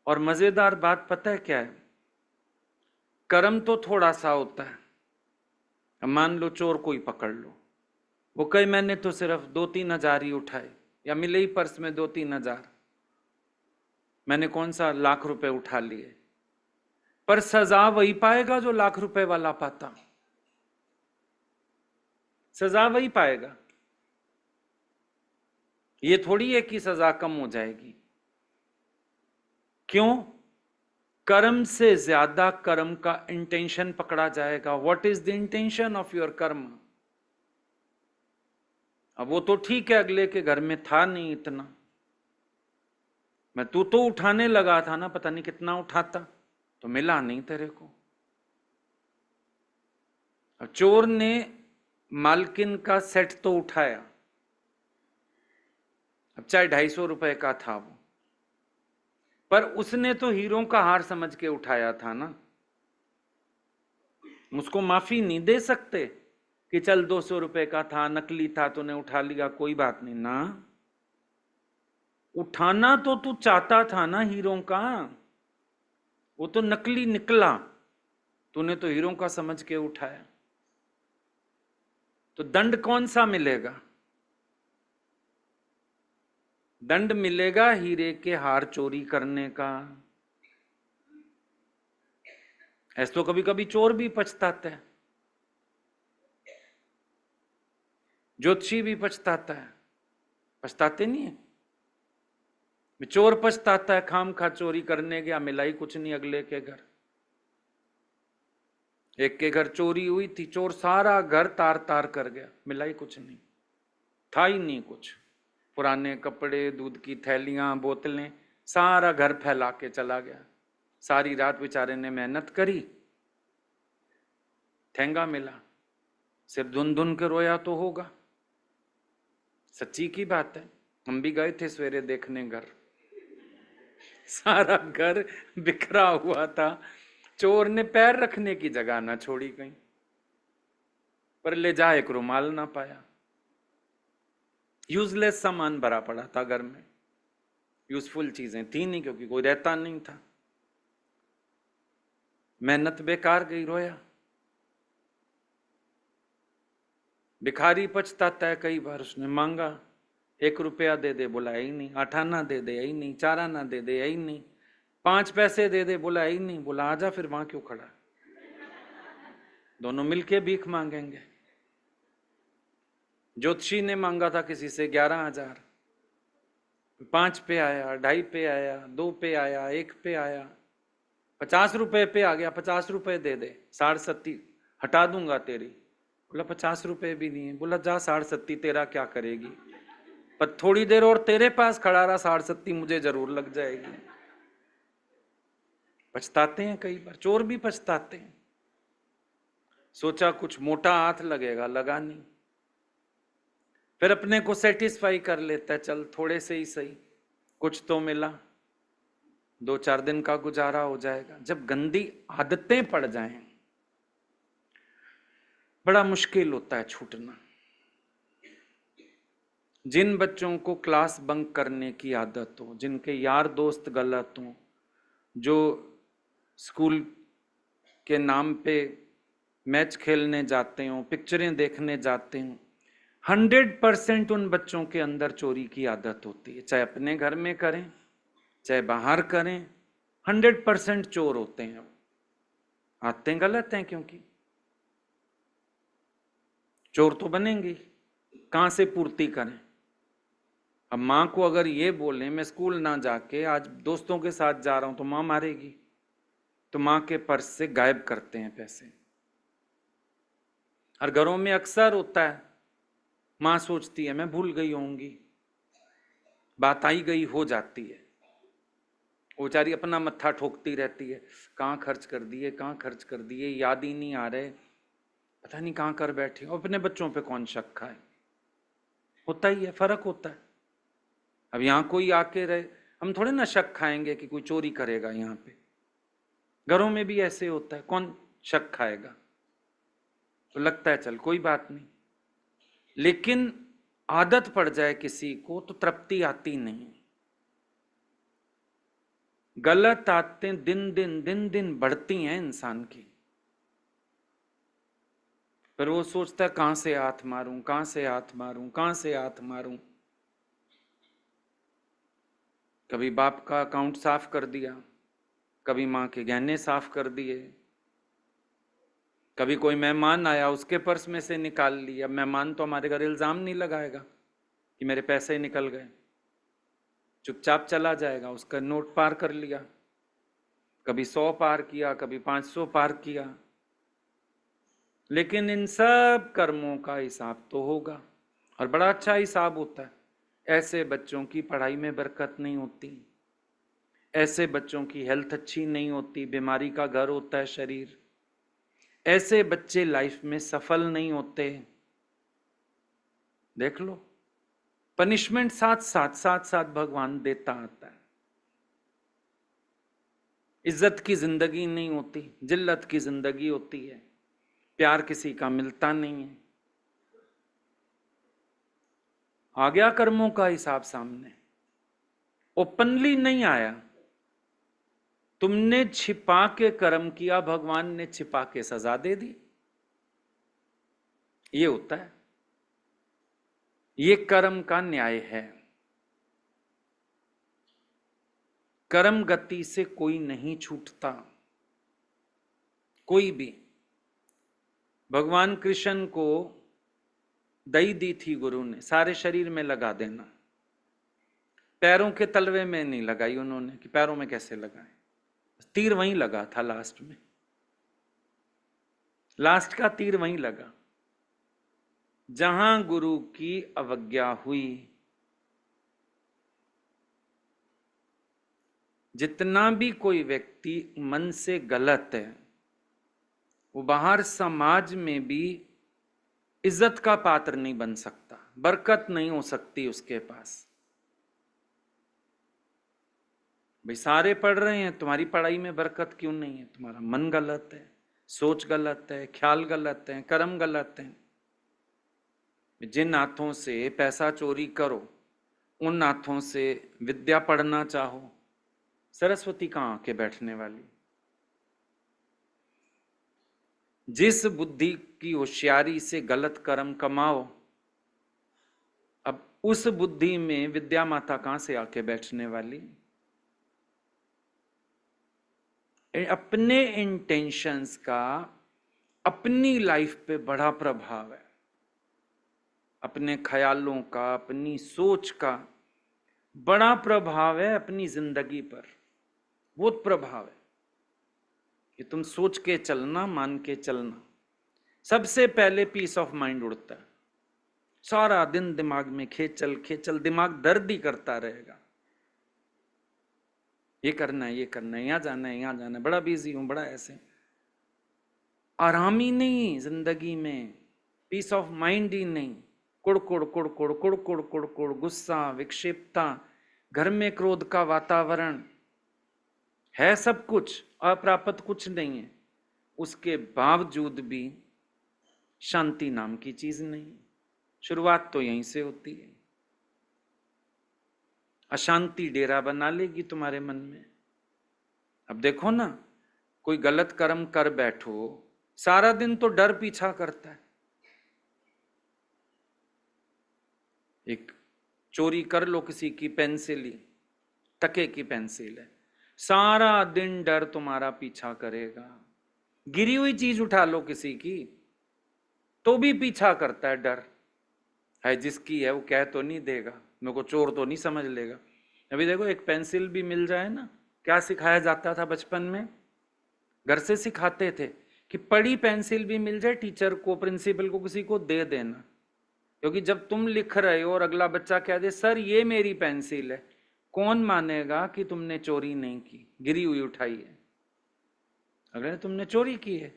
और मजेदार बात पता है क्या है, कर्म तो थोड़ा सा होता है। मान लो चोर को ही पकड़ लो, वो कहे मैंने तो सिर्फ 2-3 हजार ही उठाए, या मिले ही पर्स में 2-3 हजार, मैंने कौन सा लाख रुपए उठा लिए। पर सजा वही पाएगा जो लाख रुपए वाला पाता, सजा वही पाएगा। ये थोड़ी है कि सजा कम हो जाएगी। क्यों? कर्म से ज्यादा कर्म का इंटेंशन पकड़ा जाएगा। What is the intention of your कर्म? अब वो तो ठीक है, अगले के घर में था नहीं इतना, मैं तू तो उठाने लगा था ना, पता नहीं कितना उठाता, तो मिला नहीं तेरे को। अब चोर ने मालकिन का सेट तो उठाया, अब चाहे 250 रुपए का था वो, पर उसने तो हीरों का हार समझ के उठाया था ना। मुझको माफी नहीं दे सकते कि चल 200 रुपए का था, नकली था, तूने उठा लिया, कोई बात नहीं ना। उठाना तो तू चाहता था ना हीरों का, वो तो नकली निकला, तूने तो हीरों का समझ के उठाया। तो दंड कौन सा मिलेगा? दंड मिलेगा हीरे के हार चोरी करने का। ऐसे तो कभी कभी चोर भी पछताता है, ज्योतिषी भी पछताता है, पछताते नहीं है? चोर पछताता है, खाम खा चोरी करने गया, मिला ही कुछ नहीं अगले के घर। एक के घर चोरी हुई थी, चोर सारा घर तार तार कर गया, मिला ही कुछ नहीं, था ही नहीं कुछ। पुराने कपड़े, दूध की थैलियां, बोतलें, सारा घर फैला के चला गया। सारी रात बेचारे ने मेहनत करी, ठेंगा मिला, सिर्फ धुन धुन के रोया तो होगा। सच्ची की बात है, हम भी गए थे सवेरे देखने घर, सारा घर बिखरा हुआ था, चोर ने पैर रखने की जगह ना छोड़ी कहीं, पर ले जा एक रुमाल ना पाया। यूजलेस सामान भरा पड़ा था घर में, यूजफुल चीजें थी नहीं क्योंकि कोई रहता नहीं था। मेहनत बेकार गई, रोया। भिखारी पछताता है कई बार, उसने मांगा 1 रुपया दे दे, बोला ही नहीं। 8 आना दे दे, यही नहीं। 4 आना दे दे, यही नहीं। 5 पैसे दे दे, बोला यही नहीं। बोला आजा फिर, वहां क्यों खड़ा, दोनों मिलके भीख मांगेंगे। ज्योतिषी ने मांगा था किसी से 11,000, 5 पे आया, 2.5 पे आया, 2 पे आया, 1 पे आया, 50 रुपए पे आ गया। 50 रुपए दे दे, 60-70 हटा दूंगा तेरी। बोला 50 रुपए भी नहीं है। बोला जा 60-70 तेरा क्या करेगी, पर थोड़ी देर और तेरे पास खड़ा रहा, 60-70 मुझे जरूर लग जाएगी। पछताते हैं कई बार, चोर भी पछताते हैं। सोचा कुछ मोटा हाथ लगेगा, लगा नहीं। फिर अपने को सेटिस्फाई कर लेता है, चल थोड़े से ही सही, कुछ तो मिला। 2-4 दिन का गुजारा हो जाएगा। जब गंदी आदतें पड़ जाएं, बड़ा मुश्किल होता है छूटना। जिन बच्चों को क्लास बंक करने की आदत हो, जिनके यार दोस्त गलत हों, जो स्कूल के नाम पे मैच खेलने जाते हों, पिक्चरें देखने जाते हों, 100% उन बच्चों के अंदर चोरी की आदत होती है। चाहे अपने घर में करें, चाहे बाहर करें, 100% चोर होते हैं। आदतें गलत हैं, क्योंकि चोर तो बनेंगे, कहां से पूर्ति करें। अब माँ को अगर ये बोले मैं स्कूल ना जाके आज दोस्तों के साथ जा रहा हूं तो माँ मारेगी, तो माँ के पर्स से गायब करते हैं पैसे। और घरों में अक्सर होता है, माँ सोचती है मैं भूल गई होंगी, बात आई गई हो जाती है, वो बेचारी अपना मत्था ठोकती रहती है, कहाँ खर्च कर दिए, कहाँ खर्च कर दिए, याद ही नहीं आ रहे, पता नहीं कहाँ कर बैठी। अपने बच्चों पे कौन शक खाए, होता ही है, फर्क होता है। अब यहाँ कोई आके रहे, हम थोड़े ना शक खाएंगे कि कोई चोरी करेगा यहाँ पे। घरों में भी ऐसे होता है, कौन शक खाएगा, तो लगता है चल कोई बात नहीं। लेकिन आदत पड़ जाए किसी को तो तृप्ति आती नहीं। गलत आदतें दिन दिन बढ़ती हैं इंसान की, पर वो सोचता है कहां से हाथ मारूं, कहां से हाथ मारूं, कहां से हाथ मारूं। कभी बाप का अकाउंट साफ कर दिया, कभी मां के गहने साफ कर दिए, कभी कोई मेहमान आया उसके पर्स में से निकाल लिया। मेहमान तो हमारे घर इल्जाम नहीं लगाएगा कि मेरे पैसे निकल गए, चुपचाप चला जाएगा, उसका नोट पार कर लिया, कभी 100 पार किया, कभी 500 पार किया। लेकिन इन सब कर्मों का हिसाब तो होगा, और बड़ा अच्छा हिसाब होता है। ऐसे बच्चों की पढ़ाई में बरकत नहीं होती, ऐसे बच्चों की हेल्थ अच्छी नहीं होती, बीमारी का घर होता है शरीर। ऐसे बच्चे लाइफ में सफल नहीं होते। देख लो, पनिशमेंट साथ भगवान देता आता है। इज्जत की जिंदगी नहीं होती, जिल्लत की जिंदगी होती है, प्यार किसी का मिलता नहीं है। आ गया कर्मों का हिसाब सामने, ओपनली नहीं आया, तुमने छिपा के कर्म किया, भगवान ने छिपा के सजा दे दी। ये होता है, ये कर्म का न्याय है। कर्म गति से कोई नहीं छूटता, कोई भी। भगवान कृष्ण को दही दी थी गुरु ने, सारे शरीर में लगा देना, पैरों के तलवे में नहीं लगाई उन्होंने कि पैरों में कैसे लगाए, तीर वहीं लगा था लास्ट में, लास्ट का तीर वहीं लगा जहां गुरु की अवज्ञा हुई। जितना भी कोई व्यक्ति मन से गलत है, वो बाहर समाज में भी इज्जत का पात्र नहीं बन सकता, बरकत नहीं हो सकती उसके पास। भाई सारे पढ़ रहे हैं, तुम्हारी पढ़ाई में बरकत क्यों नहीं है? तुम्हारा मन गलत है, सोच गलत है, ख्याल गलत है, कर्म गलत है। जिन हाथों से पैसा चोरी करो, उन हाथों से विद्या पढ़ना चाहो, सरस्वती कहाँ आके बैठने वाली? जिस बुद्धि की होशियारी से गलत कर्म कमाओ, अब उस बुद्धि में विद्या माता कहां से आके बैठने वाली? अपने इंटेंशंस का अपनी लाइफ पे बड़ा प्रभाव है, अपने ख्यालों का, अपनी सोच का बड़ा प्रभाव है अपनी जिंदगी पर, बहुत प्रभाव है कि तुम सोच के चलना, मान के चलना। सबसे पहले पीस ऑफ माइंड उड़ता है। सारा दिन दिमाग में खेचल खेचल, दिमाग दर्द ही करता रहेगा, ये करना है, ये करना है, यहां जाना है, यहां जाना है, बड़ा बिजी हूं, बड़ा ऐसे। आराम ही नहीं जिंदगी में, पीस ऑफ माइंड ही नहीं, कुड़कुड़ कुड़कुड़ कुड़कुड़ कुड़कुड़, गुस्सा, विक्षिप्तता, घर में क्रोध का वातावरण, है सब कुछ, अप्राप्त कुछ नहीं है, उसके बावजूद भी शांति नाम की चीज नहीं। शुरुआत तो यहीं से होती है। अशांति डेरा बना लेगी तुम्हारे मन में। अब देखो ना, कोई गलत कर्म कर बैठो, सारा दिन तो डर पीछा करता है। एक चोरी कर लो किसी की पेंसिल, टके की पेंसिल है, सारा दिन डर तुम्हारा पीछा करेगा। गिरी हुई चीज उठा लो किसी की, तो भी पीछा करता है डर। है जिसकी है वो कह तो नहीं देगा, मेरे को चोर तो नहीं समझ लेगा। अभी देखो, एक पेंसिल भी मिल जाए ना, क्या सिखाया जाता था बचपन में? घर से सिखाते थे कि पड़ी पेंसिल भी मिल जाए, टीचर को, प्रिंसिपल को, किसी को दे देना। क्योंकि जब तुम लिख रहे हो और अगला बच्चा कह दे सर ये मेरी पेंसिल है, कौन मानेगा कि तुमने चोरी नहीं की, गिरी हुई उठाई है? अगर तुमने चोरी की है,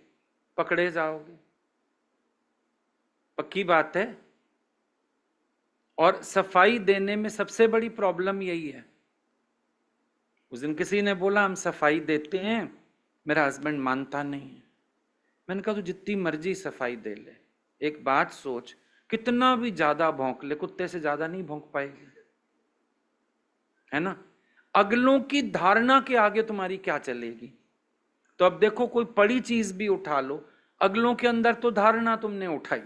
पकड़े जाओगे, पक्की बात है। और सफाई देने में सबसे बड़ी प्रॉब्लम यही है। उस दिन किसी ने बोला हम सफाई देते हैं, मेरा हस्बैंड मानता नहीं है। मैंने कहा तो जितनी मर्जी सफाई दे ले, एक बात सोच, कितना भी ज्यादा भौंक ले, कुत्ते से ज्यादा नहीं भौंक पाएगी, है ना? अगलों की धारणा के आगे तुम्हारी क्या चलेगी? तो अब देखो, कोई पड़ी चीज भी उठा लो, अगलों के अंदर तो धारणा तुमने उठाई,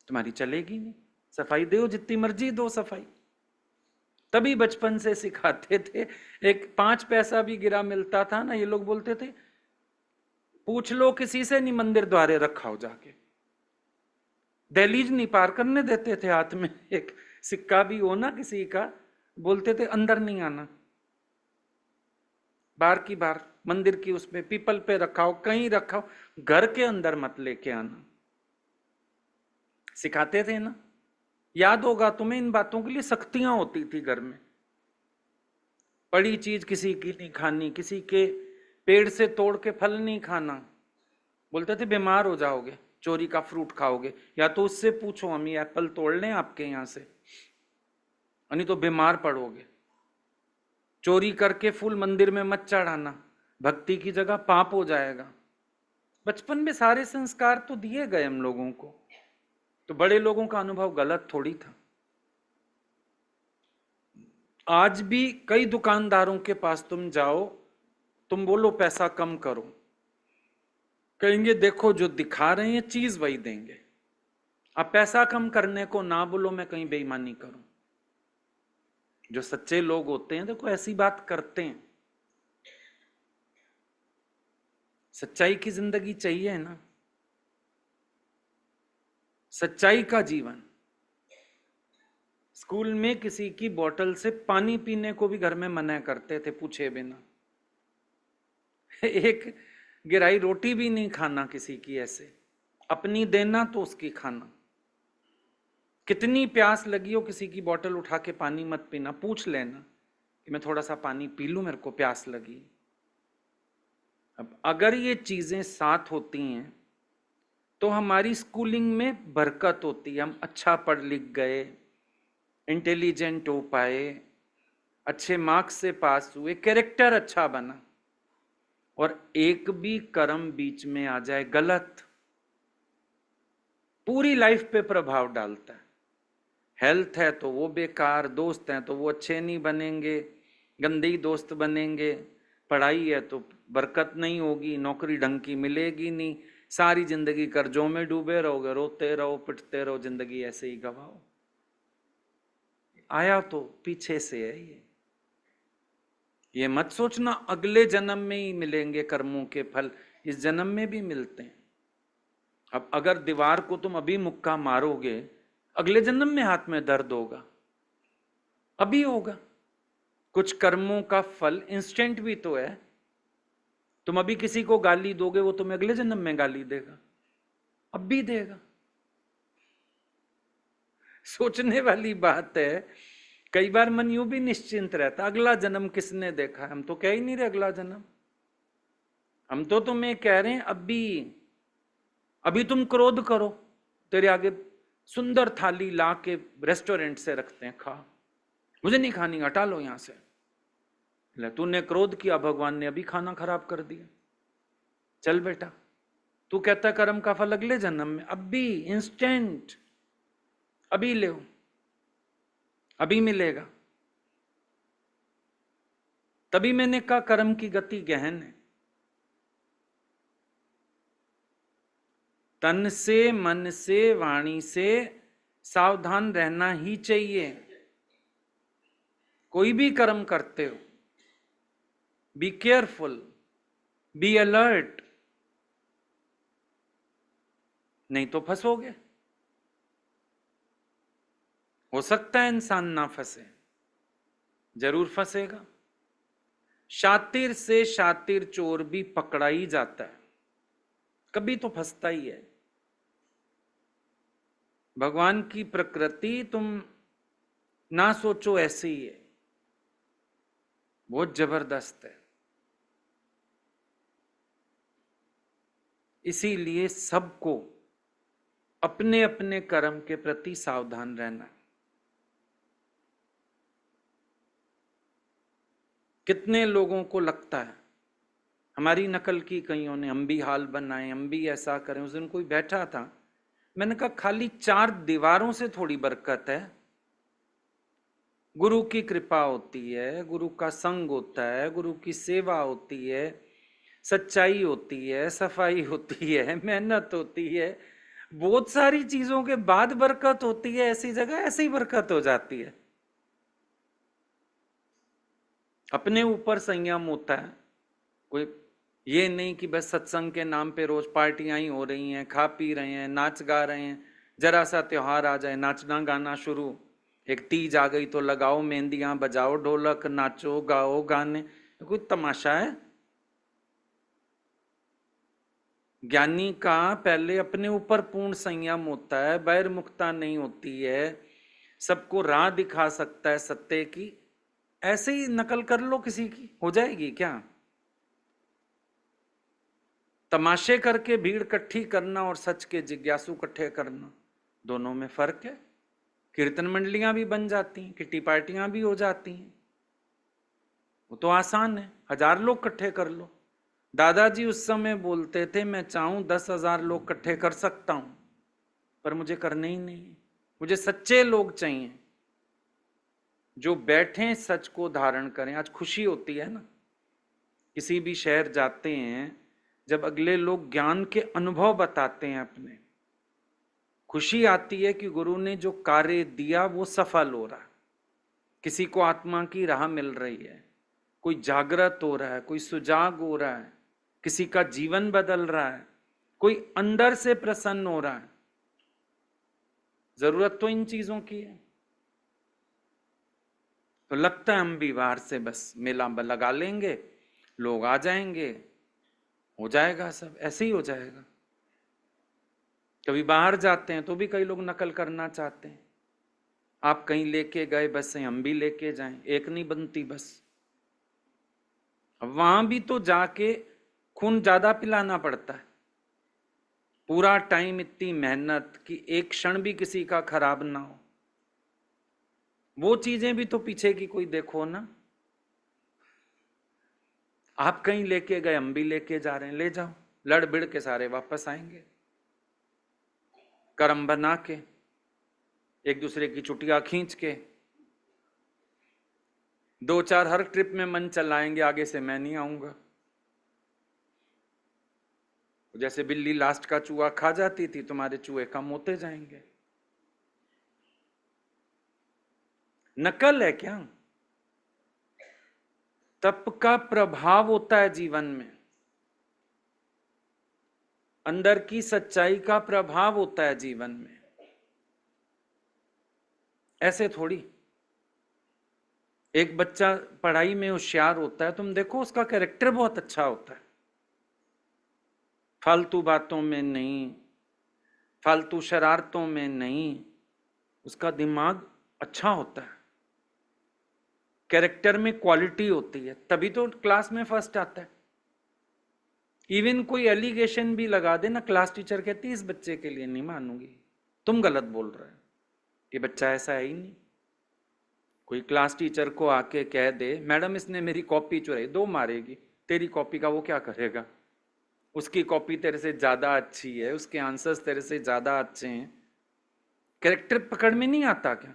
तुम्हारी चलेगी नहीं। सफाई दो जितनी मर्जी दो सफाई। तभी बचपन से सिखाते थे। एक 5 पैसा भी गिरा मिलता था ना, ये लोग बोलते थे पूछ लो किसी से, नहीं मंदिर द्वारे रखा हो जाके। दहलीज नहीं पार करने देते थे, हाथ में एक सिक्का भी हो ना किसी का, बोलते थे अंदर नहीं आना, बार की बार मंदिर की उसमें पीपल पे रखाओ, कहीं रखाओ, घर के अंदर मत लेके आना, सिखाते थे ना। याद होगा तुम्हें, इन बातों के लिए सख्तियां होती थी घर में। पड़ी चीज किसी की नहीं खानी, किसी के पेड़ से तोड़ के फल नहीं खाना, बोलते थे बीमार हो जाओगे, चोरी का फ्रूट खाओगे, या तो उससे पूछो हम ये एप्पल तोड़ लें आपके यहां से, नहीं तो बीमार पड़ोगे। चोरी करके फूल मंदिर में मत चढ़ाना, भक्ति की जगह पाप हो जाएगा। बचपन में सारे संस्कार तो दिए गए हम लोगों को, तो बड़े लोगों का अनुभव गलत थोड़ी था। आज भी कई दुकानदारों के पास तुम जाओ, तुम बोलो पैसा कम करो, कहेंगे देखो जो दिखा रहे हैं चीज वही देंगे। अब पैसा कम करने को ना बोलो, मैं कहीं बेईमानी करूं। जो सच्चे लोग होते हैं देखो ऐसी बात करते हैं। सच्चाई की जिंदगी चाहिए ना, सच्चाई का जीवन। स्कूल में किसी की बोतल से पानी पीने को भी घर में मना करते थे पूछे बिना। एक गिराई रोटी भी नहीं खाना किसी की, ऐसे अपनी देना तो उसकी खाना। कितनी प्यास लगी हो, किसी की बोतल उठा के पानी मत पीना, पूछ लेना कि मैं थोड़ा सा पानी पी लूं, मेरे को प्यास लगी। अब अगर ये चीजें साथ होती हैं तो हमारी स्कूलिंग में बरकत होती है। हम अच्छा पढ़ लिख गए, इंटेलिजेंट हो पाए, अच्छे मार्क्स से पास हुए, कैरेक्टर अच्छा बना। और एक भी कर्म बीच में आ जाए गलत, पूरी लाइफ पे प्रभाव डालता है। हेल्थ है तो वो बेकार, दोस्त हैं तो वो अच्छे नहीं बनेंगे, गंदे ही दोस्त बनेंगे, पढ़ाई है तो बरकत नहीं होगी, नौकरी ढंग की मिलेगी नहीं, सारी जिंदगी कर्जों में डूबे रहोगे, रोते रहो, पिटते रहो, जिंदगी ऐसे ही गवाओ। आया तो पीछे से है ये मत सोचना अगले जन्म में ही मिलेंगे कर्मों के फल, इस जन्म में भी मिलते हैं। अब अगर दीवार को तुम अभी मुक्का मारोगे, अगले जन्म में हाथ में दर्द होगा, अभी होगा। कुछ कर्मों का फल इंस्टेंट भी तो है। तुम अभी किसी को गाली दोगे, वो तुम्हें अगले जन्म में गाली देगा, अब भी देगा। सोचने वाली बात है। कई बार मन यूं भी निश्चिंत रहता, अगला जन्म किसने देखा है, हम तो कह ही नहीं रहे अगला जन्म। हम तो तुम्हें कह रहे हैं अभी तुम क्रोध करो, तेरे आगे सुंदर थाली ला के रेस्टोरेंट से रखते हैं, खा, मुझे नहीं खानी, हटा लो यहां से। बोला तूने क्रोध किया, भगवान ने अभी खाना खराब कर दिया, चल बेटा। तू कहता कर्म का फल अगले जन्म में, अभी इंस्टेंट, अभी ले, अभी मिलेगा। तभी मैंने कहा कर्म की गति गहन है। तन से, मन से, वाणी से सावधान रहना ही चाहिए। कोई भी कर्म करते हो, बी केयरफुल, बी अलर्ट, नहीं तो फंसोगे। हो सकता है इंसान ना फंसे, जरूर फंसेगा। शातिर से शातिर चोर भी पकड़ा ही जाता है, कभी तो फंसता ही है। भगवान की प्रकृति तुम ना सोचो ऐसे ही है, बहुत जबरदस्त है। इसीलिए सबको अपने अपने कर्म के प्रति सावधान रहना। कितने लोगों को लगता है हमारी नकल की कईयों ने, हम भी हाल बनाएं, हम भी ऐसा करें। उस दिन कोई बैठा था, मैंने कहा खाली 4 दीवारों से थोड़ी बरकत है। गुरु की कृपा होती है, गुरु का संग होता है, गुरु की सेवा होती है, सच्चाई होती है, सफाई होती है, मेहनत होती है, बहुत सारी चीजों के बाद बरकत होती है। ऐसी जगह ऐसे ही बरकत हो जाती है। अपने ऊपर संयम होता है। कोई ये नहीं कि बस सत्संग के नाम पे रोज पार्टियां ही हो रही हैं, खा पी रहे हैं, नाच गा रहे हैं, जरा सा त्योहार आ जाए नाचना गाना शुरू। एक तीज आ गई तो लगाओ मेहंदियां, बजाओ ढोलक, नाचो गाओ गाने, कोई तमाशा है? ज्ञानी का पहले अपने ऊपर पूर्ण संयम होता है, बहिर्मुखता नहीं होती है, सबको राह दिखा सकता है सत्य की। ऐसे ही नकल कर लो किसी की, हो जाएगी क्या? तमाशे करके भीड़ इकट्ठी करना और सच के जिज्ञासु इकट्ठे करना, दोनों में फर्क है। कीर्तन मंडलियां भी बन जाती हैं, किट्टी पार्टियां भी हो जाती हैं, वो तो आसान है। 1000 लोग इकट्ठे कर लो। दादाजी उस समय बोलते थे मैं चाहूं 10,000 लोग इकट्ठे कर सकता हूं, पर मुझे करने ही नहीं। मुझे सच्चे लोग चाहिए जो बैठे सच को धारण करें। आज खुशी होती है ना, किसी भी शहर जाते हैं, जब अगले लोग ज्ञान के अनुभव बताते हैं अपने, खुशी आती है कि गुरु ने जो कार्य दिया वो सफल हो रहा है। किसी को आत्मा की राह मिल रही है, कोई जागृत हो रहा है, कोई सुजाग हो रहा है, किसी का जीवन बदल रहा है, कोई अंदर से प्रसन्न हो रहा है। जरूरत तो इन चीजों की है। तो लगता है हम भी बाहर से बस मेला लगा लेंगे, लोग आ जाएंगे, हो जाएगा, सब ऐसे ही हो जाएगा। कभी बाहर जाते हैं तो भी कई लोग नकल करना चाहते हैं। आप कहीं लेके गए बस से हम भी लेके जाएं, एक नहीं बनती बस। अब वहां भी तो जाके खून ज्यादा पिलाना पड़ता है, पूरा टाइम इतनी मेहनत कि एक क्षण भी किसी का खराब ना हो। वो चीजें भी तो पीछे की कोई देखो ना। आप कहीं लेके गए, हम भी लेके जा रहे हैं, ले जाओ, लड़ भिड़ के सारे वापस आएंगे। कर्म बना के, एक दूसरे की चुटिया खींच के, 2-4 हर ट्रिप में मन चलाएंगे, आगे से मैं नहीं आऊंगा। जैसे बिल्ली लास्ट का चूहा खा जाती थी, तुम्हारे चूहे कम होते जाएंगे। नकल है क्या? तप का प्रभाव होता है जीवन में, अंदर की सच्चाई का प्रभाव होता है जीवन में। ऐसे थोड़ी। एक बच्चा पढ़ाई में होशियार होता है, तुम देखो उसका कैरेक्टर बहुत अच्छा होता है, फालतू बातों में नहीं, फालतू शरारतों में नहीं, उसका दिमाग अच्छा होता है, कैरेक्टर में क्वालिटी होती है, तभी तो क्लास में फर्स्ट आता है। इवन कोई एलिगेशन भी लगा दे ना, क्लास टीचर कहती है इस बच्चे के लिए नहीं मानूंगी, तुम गलत बोल रहे हो, ये बच्चा ऐसा है ही नहीं। कोई क्लास टीचर को आके कह दे मैडम इसने मेरी कॉपी चुराई, 2 मारेगी। तेरी कॉपी का वो क्या करेगा? उसकी कॉपी तेरे से ज्यादा अच्छी है, उसके आंसर्स तेरे से ज्यादा अच्छे हैं। कैरेक्टर पकड़ में नहीं आता क्या?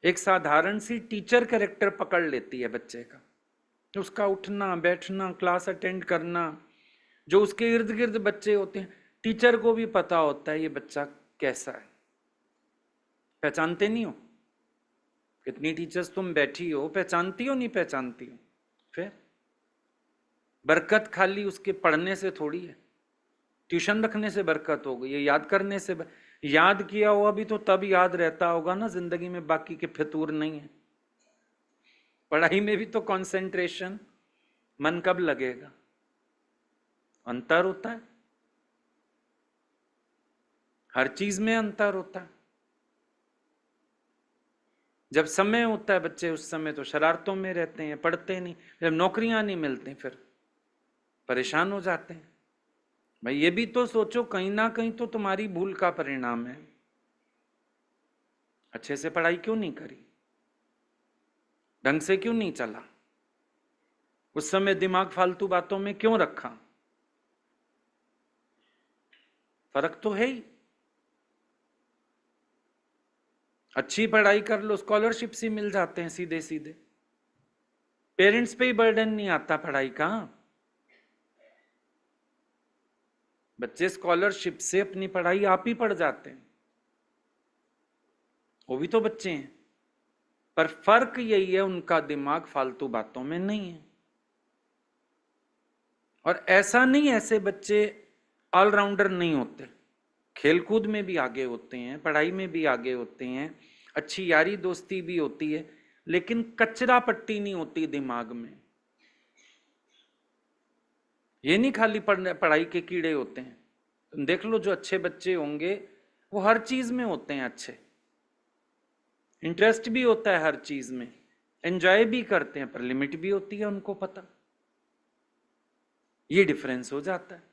एक साधारण सी टीचर कैरेक्टर पकड़ लेती है बच्चे का, उसका उठना बैठना, क्लास अटेंड करना, जो उसके इर्द गिर्द बच्चे होते हैं, टीचर को भी पता होता है ये बच्चा कैसा है। पहचानते नहीं हो? कितनी टीचर्स तुम बैठी हो, पहचानती हो नहीं पहचानती हो? फिर बरकत खाली उसके पढ़ने से थोड़ी है, ट्यूशन रखने से बरकत हो गई, ये याद करने से याद किया हुआ भी तो तब याद रहता होगा ना जिंदगी में, बाकी के फितूर नहीं है। पढ़ाई में भी तो कंसंट्रेशन, मन कब लगेगा? अंतर होता है, हर चीज में अंतर होता है। जब समय होता है बच्चे उस समय तो शरारतों में रहते हैं, पढ़ते नहीं। जब नौकरियां नहीं मिलती फिर परेशान हो जाते हैं। भाई ये भी तो सोचो, कहीं ना कहीं तो तुम्हारी भूल का परिणाम है। अच्छे से पढ़ाई क्यों नहीं करी? ढंग से क्यों नहीं चला? उस समय दिमाग फालतू बातों में क्यों रखा? फर्क तो है ही। अच्छी पढ़ाई कर लो, स्कॉलरशिप से मिल जाते हैं सीधे सीधे, पेरेंट्स पे ही बर्डन नहीं आता पढ़ाई का। बच्चे स्कॉलरशिप से अपनी पढ़ाई आप ही पढ़ जाते हैं, वो भी तो बच्चे हैं। पर फर्क यही है, उनका दिमाग फालतू बातों में नहीं है। और ऐसा नहीं, ऐसे बच्चे ऑलराउंडर नहीं होते, खेलकूद में भी आगे होते हैं, पढ़ाई में भी आगे होते हैं, अच्छी यारी दोस्ती भी होती है, लेकिन कचरा पट्टी नहीं होती दिमाग में। ये नहीं खाली पढ़ाई के कीड़े होते हैं। तुम देख लो जो अच्छे बच्चे होंगे वो हर चीज में होते हैं अच्छे, इंटरेस्ट भी होता है हर चीज में, एंजॉय भी करते हैं, पर लिमिट भी होती है, उनको पता। ये डिफरेंस हो जाता है।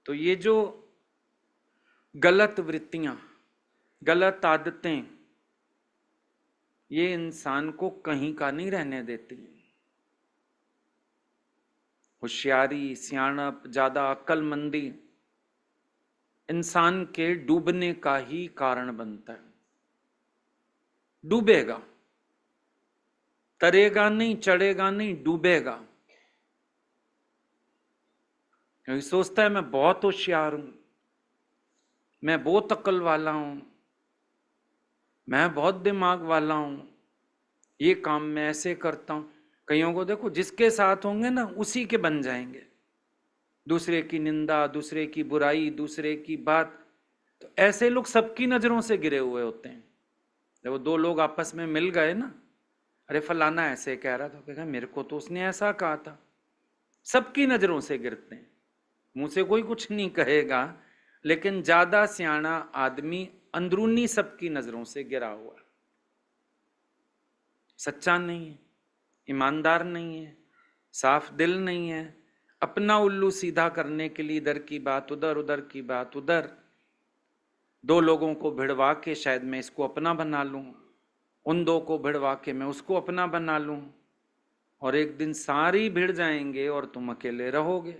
तो ये जो गलत वृत्तियां, गलत आदतें, ये इंसान को कहीं का नहीं रहने देती। होशियारी, सियाणप, ज्यादा अक्लमंदी इंसान के डूबने का ही कारण बनता है। डूबेगा, तरेगा नहीं, चढ़ेगा नहीं, डूबेगा। क्योंकि सोचता है मैं बहुत होशियार हूं, मैं बहुत अक्ल वाला हूं, मैं बहुत दिमाग वाला हूं, ये काम मैं ऐसे करता हूं। कईयों को देखो जिसके साथ होंगे ना उसी के बन जाएंगे, दूसरे की निंदा, दूसरे की बुराई, दूसरे की बात। तो ऐसे लोग सबकी नजरों से गिरे हुए होते हैं। जब वो 2 लोग आपस में मिल गए ना, अरे फलाना ऐसे कह रहा था, कहेगा मेरे को तो उसने ऐसा कहा था। सबकी नजरों से गिरते हैं, मुंह से कोई कुछ नहीं कहेगा, लेकिन ज्यादा सियाना आदमी अंदरूनी सबकी नजरों से गिरा हुआ, सच्चा नहीं है, ईमानदार नहीं है, साफ दिल नहीं है, अपना उल्लू सीधा करने के लिए इधर की बात उधर, उधर की बात उधर, 2 लोगों को भिड़वा के शायद मैं इसको अपना बना लूं, उन 2 को भिड़वा के मैं उसको अपना बना लूं, और एक दिन सारी भिड़ जाएंगे और तुम अकेले रहोगे।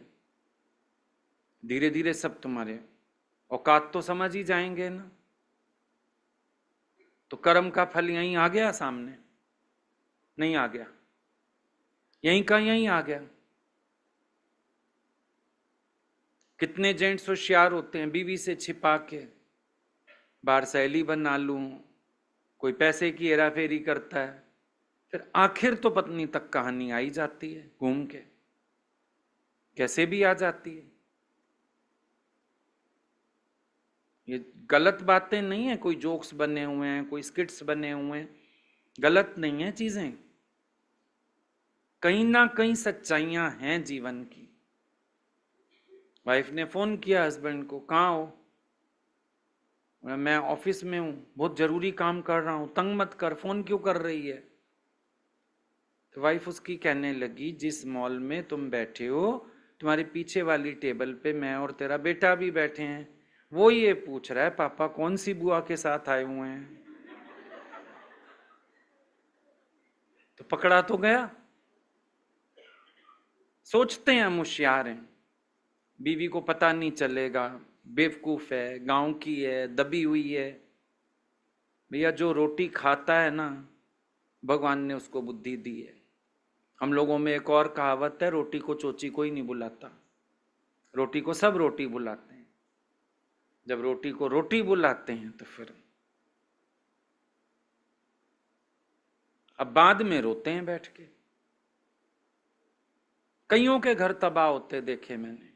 धीरे धीरे सब तुम्हारे औकात तो समझ ही जाएंगे ना। तो कर्म का फल यहीं आ गया सामने? नहीं आ गया, यहीं का यहीं आ गया। कितने जेंट्स होशियार होते हैं, बीवी से छिपा के बाहर सहेली बना लूं, कोई पैसे की हेरा फेरी करता है, फिर आखिर तो पत्नी तक कहानी आई जाती है, घूम के कैसे भी आ जाती है। ये गलत बातें नहीं है, कोई जोक्स बने हुए हैं, कोई स्किट्स बने हुए हैं, गलत नहीं है चीजें, कहीं ना कहीं सच्चाइयां हैं जीवन की। वाइफ ने फोन किया हस्बैंड को, कहाँ हो? मैं ऑफिस में हूं, बहुत जरूरी काम कर रहा हूं, तंग मत कर, फोन क्यों कर रही है? तो वाइफ उसकी कहने लगी, जिस मॉल में तुम बैठे हो, तुम्हारे पीछे वाली टेबल पे मैं और तेरा बेटा भी बैठे हैं, वो ये पूछ रहा है पापा कौन सी बुआ के साथ आए हुए हैं, तो पकड़ा तो गया। सोचते हैं हम होशियार हैं, बीवी को पता नहीं चलेगा, बेवकूफ है, गांव की है, दबी हुई है। भैया जो रोटी खाता है ना, भगवान ने उसको बुद्धि दी है। हम लोगों में एक और कहावत है, रोटी को चोची कोई नहीं बुलाता, रोटी को सब रोटी बुलाते हैं। जब रोटी को रोटी बुलाते हैं तो फिर अब बाद में रोते हैं बैठ के। कईयों के घर तबाह होते देखे मैंने।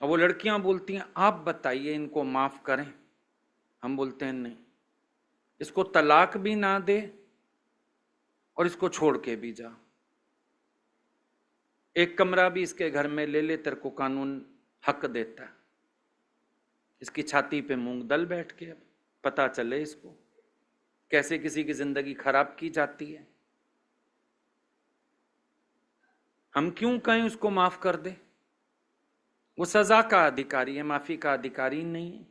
अब वो लड़कियां बोलती हैं आप बताइए इनको माफ करें, हम बोलते हैं नहीं, इसको तलाक भी ना दे और इसको छोड़ के भी जा, एक कमरा भी इसके घर में ले ले, तेरे को कानून हक देता है। इसकी छाती पे मूंग दल बैठ के पता चले इसको कैसे किसी की जिंदगी खराब की जाती है। हम क्यों कहें उसको माफ कर दे? वो सजा का अधिकारी है, माफी का अधिकारी नहीं है।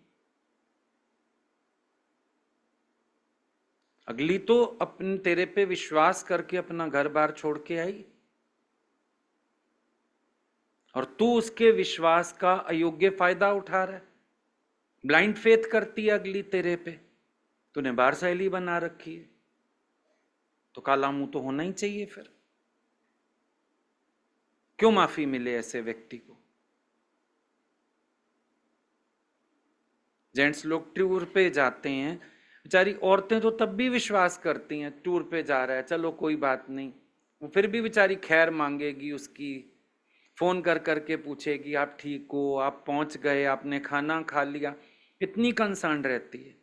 अगली तो अपने तेरे पे विश्वास करके अपना घर बार छोड़ के आई और तू उसके विश्वास का अयोग्य फायदा उठा रहा है। ब्लाइंड फेथ करती है अगली तेरे पे, तूने बार सहेली बना रखी है, तो काला मुंह तो होना ही चाहिए। फिर क्यों माफी मिले ऐसे व्यक्ति को? जेंट्स लोग टूर पे जाते हैं, बेचारी औरतें तो तब भी विश्वास करती हैं, टूर पे जा रहा है चलो कोई बात नहीं, वो फिर भी बेचारी खैर मांगेगी उसकी, फोन कर करके पूछेगी आप ठीक हो, आप पहुंच गए, आपने खाना खा लिया, इतनी कंसर्न रहती है।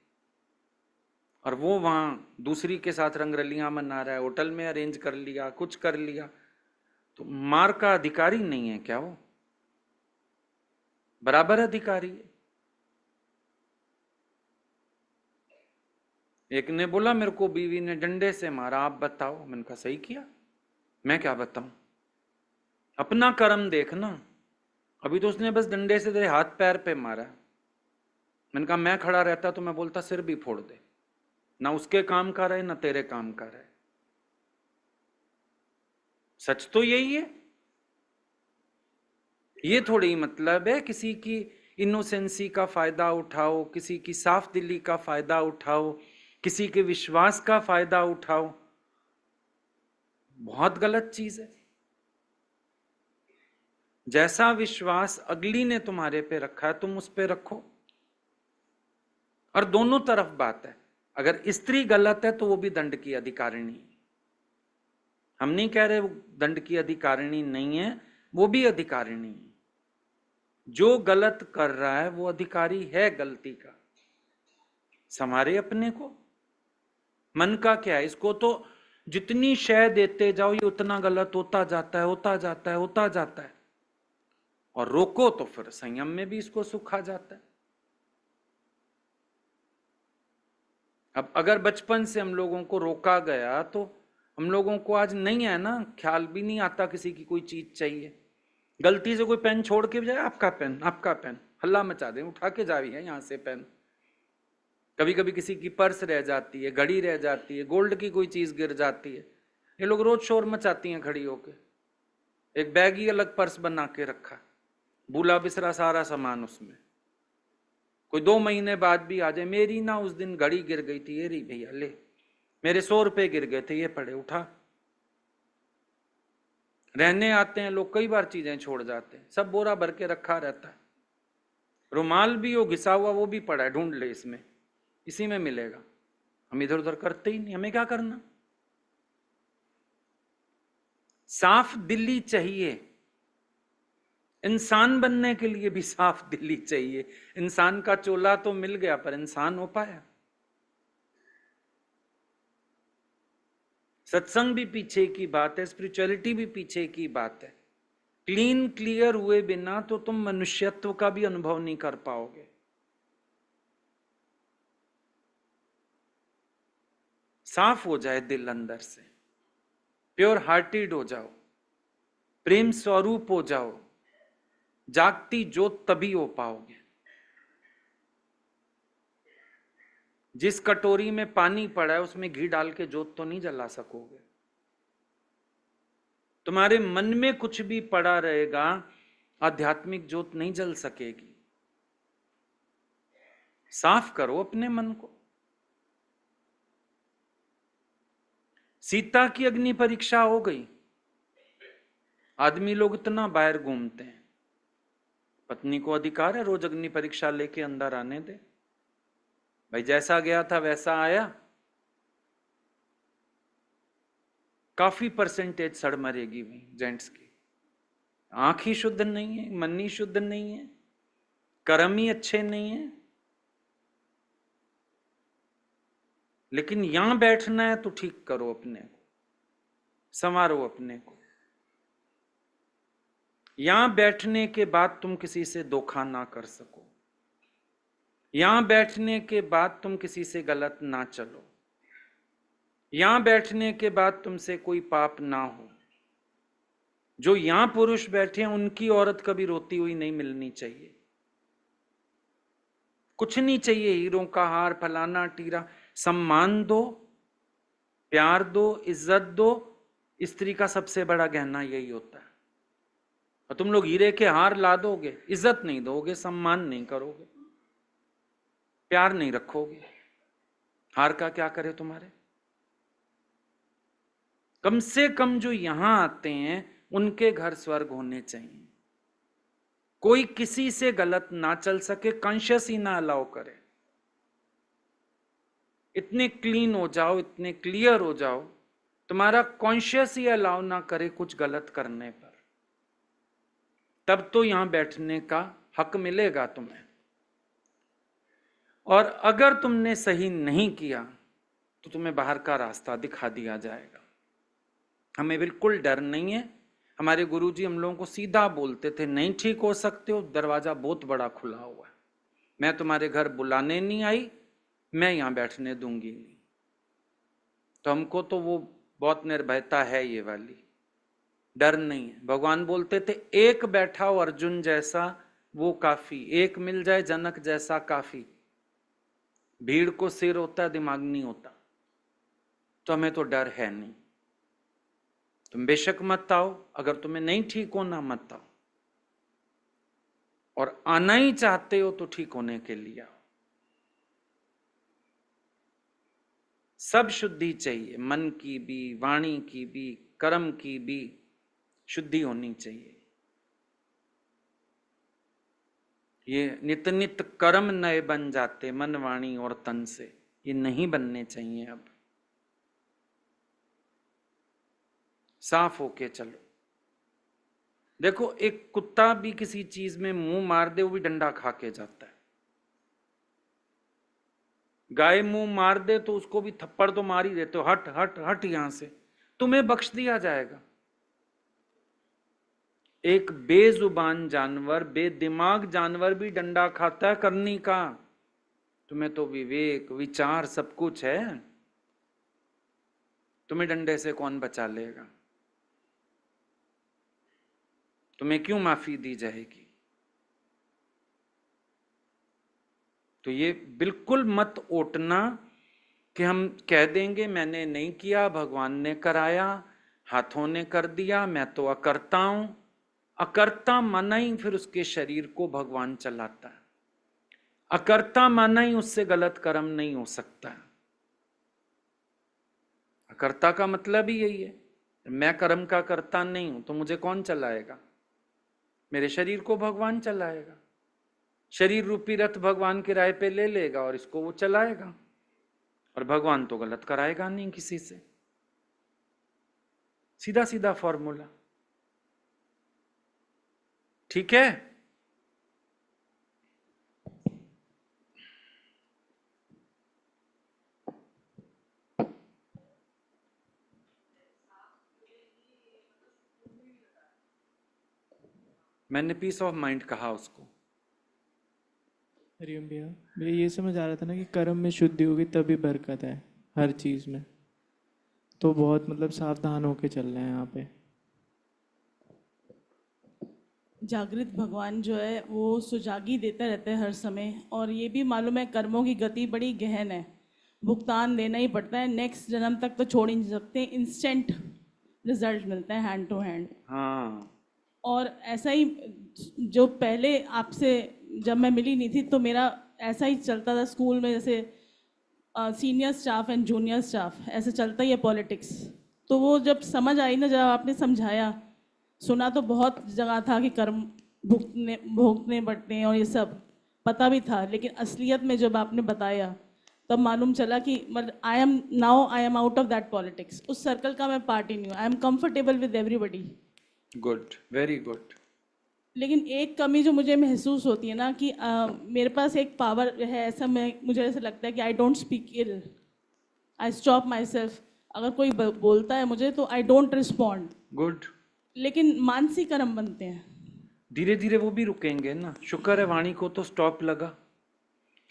और वो वहां दूसरी के साथ रंगरलियां मना रहा है, होटल में अरेंज कर लिया, कुछ कर लिया, तो मार का अधिकारी नहीं है क्या वो? बराबर अधिकारी है। एक ने बोला मेरे को बीवी ने डंडे से मारा, आप बताओ। मैंने कहा सही किया, मैं क्या बताऊं, अपना कर्म देखना। अभी तो उसने बस डंडे से तेरे हाथ पैर पे मारा। मैंने कहा मैं खड़ा रहता तो मैं बोलता सिर भी फोड़ दे, ना उसके काम का रहे ना तेरे काम का रहे। सच तो यही है। ये थोड़ी मतलब है किसी की इनोसेंसी का फायदा उठाओ, किसी की साफ दिली का फायदा उठाओ, किसी के विश्वास का फायदा उठाओ। बहुत गलत चीज है। जैसा विश्वास अगली ने तुम्हारे पे रखा है तुम उस पे रखो। और दोनों तरफ बात है, अगर स्त्री गलत है तो वो भी दंड की अधिकारिणी है। हम नहीं कह रहे वो दंड की अधिकारिणी नहीं है, वो भी अधिकारिणी है। जो गलत कर रहा है वो अधिकारी है गलती का। संवारे अपने को। मन का क्या है, इसको तो जितनी शय देते जाओ ये उतना गलत होता जाता है, होता जाता है, होता जाता है। और रोको तो फिर संयम में भी इसको सुख आ जाता है। अब अगर बचपन से हम लोगों को रोका गया तो हम लोगों को आज नहीं है ना, ख्याल भी नहीं आता किसी की कोई चीज चाहिए। गलती से कोई पेन छोड़ के जाए, आपका पेन, आपका पेन, हल्ला मचा दे, उठा के जावी है यहां से पेन। कभी कभी किसी की पर्स रह जाती है, घड़ी रह जाती है, गोल्ड की कोई चीज गिर जाती है, ये लोग रोज शोर मचाती हैं खड़ी होके। एक बैग ही अलग पर्स बना के रखा, भूला बिसरा सारा सामान उसमें। कोई 2 महीने बाद भी आ जाए, मेरी ना उस दिन घड़ी गिर गई थी, ये रही भैया ले, मेरे 100 रुपए गिर गए थे, ये पड़े, उठा। रहने आते हैं लोग, कई बार चीजें छोड़ जाते हैं, सब बोरा भर के रखा रहता है। रुमाल भी हो घिसा हुआ वो भी पड़ा है, ढूंढ ले इसमें, इसी में मिलेगा। हम इधर उधर करते ही नहीं, हमें क्या करना। साफ दिली चाहिए। इंसान बनने के लिए भी साफ दिली चाहिए। इंसान का चोला तो मिल गया पर इंसान हो पाया? सत्संग भी पीछे की बात है, स्पिरिचुअलिटी भी पीछे की बात है। क्लीन क्लियर हुए बिना तो तुम मनुष्यत्व का भी अनुभव नहीं कर पाओगे। साफ हो जाए दिल अंदर से, प्योर हार्टेड हो जाओ, प्रेम स्वरूप हो जाओ, जागती ज्योत तभी हो पाओगे। जिस कटोरी में पानी पड़ा है उसमें घी डाल के जोत तो नहीं जला सकोगे। तुम्हारे मन में कुछ भी पड़ा रहेगा, आध्यात्मिक जोत नहीं जल सकेगी। साफ करो अपने मन को। सीता की अग्नि परीक्षा हो गई। आदमी लोग इतना बाहर घूमते हैं, पत्नी को अधिकार है रोज अग्नि परीक्षा लेके अंदर आने दे। भाई जैसा गया था वैसा आया। काफी परसेंटेज सड़ मरेगी भाई जेंट्स की। आंख ही शुद्ध नहीं है, मन ही शुद्ध नहीं है, कर्म ही अच्छे नहीं है। लेकिन यहां बैठना है तो ठीक करो अपने को, संवारो अपने को। यहां बैठने के बाद तुम किसी से धोखा ना कर सको। यहां बैठने के बाद तुम किसी से गलत ना चलो। यहां बैठने के बाद तुमसे कोई पाप ना हो। जो यहां पुरुष बैठे हैं उनकी औरत कभी रोती हुई नहीं मिलनी चाहिए। कुछ नहीं चाहिए, हीरों का हार, फलाना टीरा। सम्मान दो, प्यार दो, इज्जत दो। स्त्री का सबसे बड़ा गहना यही होता है। और तुम लोग हीरे के हार ला दोगे, इज्जत नहीं दोगे, सम्मान नहीं करोगे, प्यार नहीं रखोगे, हार का क्या करे तुम्हारे। कम से कम जो यहां आते हैं उनके घर स्वर्ग होने चाहिए। कोई किसी से गलत ना चल सके, कॉन्शियस ही ना अलाउ करे। इतने क्लीन हो जाओ, इतने क्लियर हो जाओ, तुम्हारा कॉन्शियस ही अलाउ ना करे कुछ गलत करने पर, तब तो यहां बैठने का हक मिलेगा तुम्हें। और अगर तुमने सही नहीं किया तो तुम्हें बाहर का रास्ता दिखा दिया जाएगा। हमें बिल्कुल डर नहीं है। हमारे गुरुजी हम लोगों को सीधा बोलते थे, नहीं ठीक हो सकते हो, दरवाजा बहुत बड़ा खुला हुआ है। मैं तुम्हारे घर बुलाने नहीं आई, मैं यहां बैठने दूंगी नहीं। तो हमको तो वो बहुत निर्भयता है, ये वाली डर नहीं है। भगवान बोलते थे एक बैठा हो अर्जुन जैसा वो काफी, एक मिल जाए जनक जैसा काफी। भीड़ को सिर होता है, दिमाग नहीं होता। तो हमें तो डर है नहीं। तुम बेशक मत आओ, अगर तुम्हें नहीं ठीक होना मत आओ, और आना ही चाहते हो तो ठीक होने के लिए आओ। सब शुद्धि चाहिए, मन की भी, वाणी की भी, कर्म की भी शुद्धि होनी चाहिए। ये नित नित कर्म नए बन जाते मन, वाणी और तन से, ये नहीं बनने चाहिए। अब साफ होके चलो। देखो एक कुत्ता भी किसी चीज में मुंह मार दे, वो भी डंडा खा के जाता है। गाय मुंह मार दे तो उसको भी थप्पड़ तो मार ही देते हो, हट हट हट यहां से, तुम्हें बख्श दिया जाएगा। एक बेजुबान जानवर, बेदिमाग जानवर भी डंडा खाता है करनी का। तुम्हें तो विवेक, विचार सब कुछ है, तुम्हें डंडे से कौन बचा लेगा? तुम्हें क्यों माफी दी जाएगी? तो ये बिल्कुल मत ओटना कि हम कह देंगे मैंने नहीं किया, भगवान ने कराया, हाथों ने कर दिया, मैं तो अकर्ता हूं। अकर्ता माना ही फिर उसके शरीर को भगवान चलाता है। अकर्ता माना ही उससे गलत कर्म नहीं हो सकता। अकर्ता का मतलब ही यही है, मैं कर्म का कर्ता नहीं हूं तो मुझे कौन चलाएगा? मेरे शरीर को भगवान चलाएगा। शरीर रूपी रथ भगवान किराए पे ले लेगा और इसको वो चलाएगा, और भगवान तो गलत कराएगा नहीं किसी से। सीधा सीधा फॉर्मूला, ठीक है? मैंने पीस ऑफ माइंड कहा उसको। हरिओम भैया, भैया ये समझ आ रहा था ना कि कर्म में शुद्धि होगी तभी बरकत है हर चीज़ में। तो बहुत मतलब सावधान होके चल रहे हैं यहाँ पे। जागृत भगवान जो है वो सुजागी देता रहता है हर समय, और ये भी मालूम है कर्मों की गति बड़ी गहन है। भुगतान देना ही पड़ता है, नेक्स्ट जन्म तक तो छोड़ ही नहीं सकते, इंस्टेंट रिजल्ट मिलता है हैंड टू हैंड। हाँ, और ऐसा ही जो पहले आपसे जब मैं मिली नहीं थी तो मेरा ऐसा ही चलता था स्कूल में, जैसे senior staff and junior staff ऐसे चलता ही है पॉलिटिक्स। तो वो जब समझ आई ना, जब आपने समझाया, सुना तो बहुत जगह था कि कर्म भोगने पड़ते हैं और ये सब पता भी था, लेकिन असलियत में जब आपने बताया तब मालूम चला कि मतलब I am out of that politics. उस सर्कल का मैं पार्ट ही नहीं हूँ। I am comfortable with everybody. Good, very good. लेकिन एक कमी जो मुझे महसूस होती है ना कि मेरे पास एक पावर है, ऐसा मुझे ऐसा लगता है कि I don't speak ill, I stop myself. अगर कोई बोलता है मुझे तो आई डोंट रिस्पॉन्ड। गुड। लेकिन मानसिक कर्म बनते हैं, धीरे धीरे वो भी रुकेंगे ना। शुक्र है वाणी को तो स्टॉप लगा।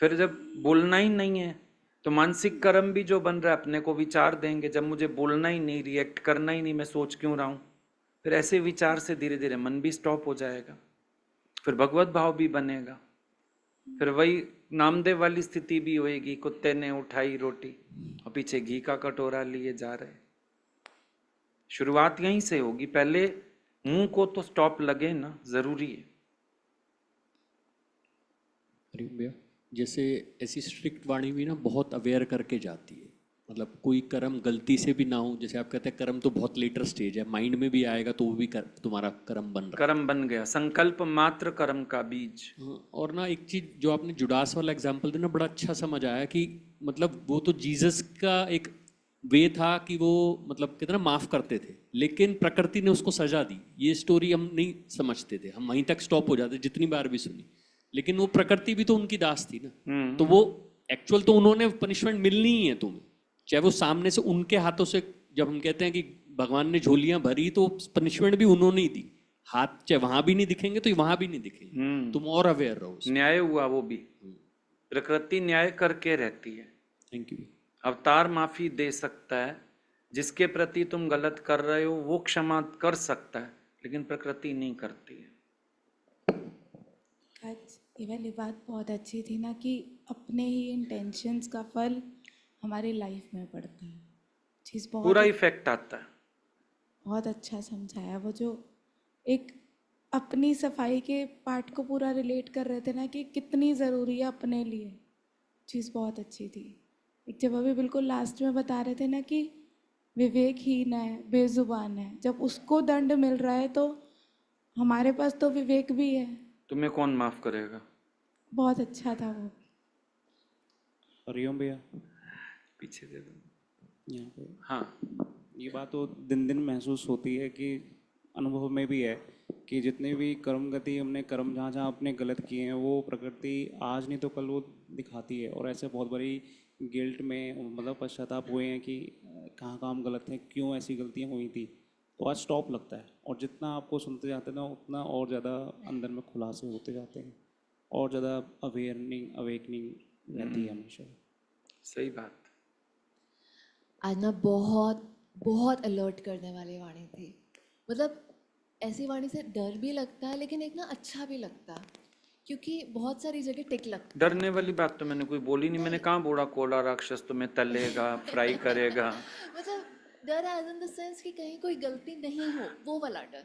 फिर जब बोलना ही नहीं है तो मानसिक कर्म भी जो बन रहा है अपने को विचार देंगे। जब मुझे बोलना ही नहीं, रिएक्ट करना ही नहीं, मैं सोच क्यों रहा हूँ, फिर ऐसे विचार से धीरे धीरे मन भी स्टॉप हो जाएगा, फिर भगवत भाव भी बनेगा, फिर वही नामदेव वाली स्थिति भी होएगी, कुत्ते ने उठाई रोटी और पीछे घी का कटोरा लिए जा रहे। शुरुआत यहीं से होगी, पहले मुंह को तो स्टॉप लगे ना, जरूरी है। हरिओम भैया, जैसे ऐसी स्ट्रिक्ट वाणी भी ना बहुत अवेयर करके जाती है, मतलब कोई कर्म गलती से भी ना हो। जैसे आप कहते हैं कर्म तो बहुत लेटर स्टेज है, माइंड में भी आएगा तो वो भी तुम्हारा कर्म बन रहा है। कर्म बन गया, संकल्प मात्र कर्म का बीज। और ना एक चीज जो आपने जुडास वाला एग्जाम्पल दिया ना, बड़ा अच्छा समझ आया कि मतलब वो तो जीसस का एक वे था कि वो मतलब कितना माफ करते थे, लेकिन प्रकृति ने उसको सजा दी। ये स्टोरी हम नहीं समझते थे, हम वहीं तक स्टॉप हो जाते जितनी बार भी सुनी। लेकिन वो प्रकृति भी तो उनकी दास थी ना, तो वो एक्चुअल तो उन्होंने पनिशमेंट मिलनी ही है तुम्हें, चाहे वो सामने से उनके हाथों से। जब हम कहते हैं कि भगवान ने झोलियां भरी तो पनिशमेंट भी उन्होंने ही दी। हाथ चाहे वहां भी नहीं दिखेंगे तो वहां भी नहीं दिखेंगे, तुम और अवेयर रहो। न्याय हुआ वो भी, प्रकृति न्याय करके रहती है। Thank you. अवतार माफी दे सकता है, जिसके प्रति तुम गलत कर रहे हो वो क्षमा कर सकता है, लेकिन प्रकृति नहीं करती है। आज ये वाली बात बहुत अच्छी थी ना कि अपने ही इंटेंशंस का फल हमारी लाइफ में पड़ता है। चीज़ पूरा इफेक्ट आता है। बहुत अच्छा समझाया। वो जो एक अपनी सफाई के पार्ट को पूरा रिलेट कर रहे थे ना कि कितनी ज़रूरी है अपने लिए, चीज़ बहुत अच्छी थी। एक जब अभी बिल्कुल लास्ट में बता रहे थे ना कि विवेकहीन है, बेजुबान है, जब उसको दंड मिल रहा है तो हमारे पास तो विवेक भी है। तुम्हें कौन माफ करेगा? बहुत अच्छा था वो। हरिओम भैया, पीछे दे दो यहाँ पे। हाँ, ये बात तो दिन दिन महसूस होती है कि अनुभव में भी है कि जितने भी कर्म गति हमने कर्म जहाँ जहाँ अपने गलत किए हैं वो प्रकृति आज नहीं तो कल वो दिखाती है। और ऐसे बहुत बड़ी गिल्ट में मतलब पश्चाताप हुए हैं कि कहाँ कहाँ हम गलत हैं, क्यों ऐसी गलतियाँ हुई थी। तो आज स्टॉप लगता है, और जितना आपको सुनते जाते हैं ना उतना और ज़्यादा अंदर में खुलासे होते जाते हैं, और ज़्यादा अवेकनिंग रहती है हमेशा। सही बात। आज ना बहुत बहुत अलर्ट करने वाली वाणी थी। मतलब ऐसी वाणी से डर भी लगता है, लेकिन एक ना अच्छा भी लगता है, क्योंकि बहुत सारी जगह टिक लगता है। डरने वाली बात तो मैंने कोई बोली नहीं। मैंने कहाँ बोला कोला राक्षस तुम्हें तलेगा, फ्राई करेगा। मतलब डर एज इन द सेंस कि कहीं कोई गलती नहीं हो, वो वाला डर।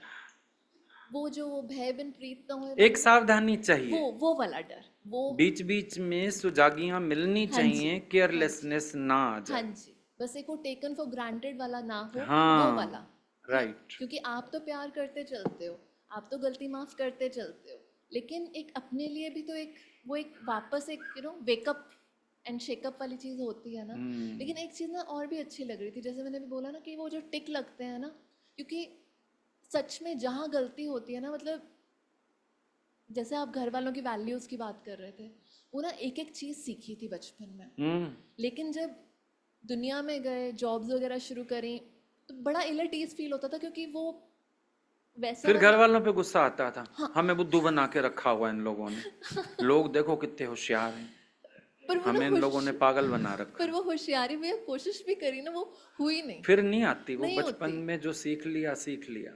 वो जो भय बिन प्रीत न हो, एक सावधानी चाहिए, वो वाला डर। वो बीच बीच में सुजागियां मिलनी चाहिए, केयरलेसनेस ना आ जाए। हाँ जी, बस एक वो टेकन फॉर ग्रांटेड वाला ना हो, हाँ, वो वाला। राइट। क्योंकि आप तो प्यार करते चलते हो, आप तो गलती माफ करते चलते हो, लेकिन एक अपने लिए भी तो एक वो एक वापस एक वेकअप एंड शेकअप वाली चीज़ होती है ना। लेकिन एक चीज़ ना और भी अच्छी लग रही थी, जैसे मैंने भी बोला ना कि वो जो टिक लगते हैं ना, क्योंकि सच में जहाँ गलती होती है ना, मतलब जैसे आप घर वालों की वैल्यूज़ की बात कर रहे थे, वो ना एक एक चीज़ सीखी थी बचपन में, लेकिन जब दुनिया में गए, जॉब्स वगैरह शुरू करी, तो बड़ा इल एट ईज फील होता था, क्योंकि वो वैसा फिर घर वालों पे गुस्सा आता था। हाँ। हमें बुद्धू बना के रखा हुआ इन लोगों ने। लोग देखो कितने होशियार हैं, हमें इन लोगों ने पागल बना रखा। पर वो होशियारी में कोशिश भी करी ना, वो हुई नहीं। फिर नहीं आती वो, बचपन में जो सीख लिया।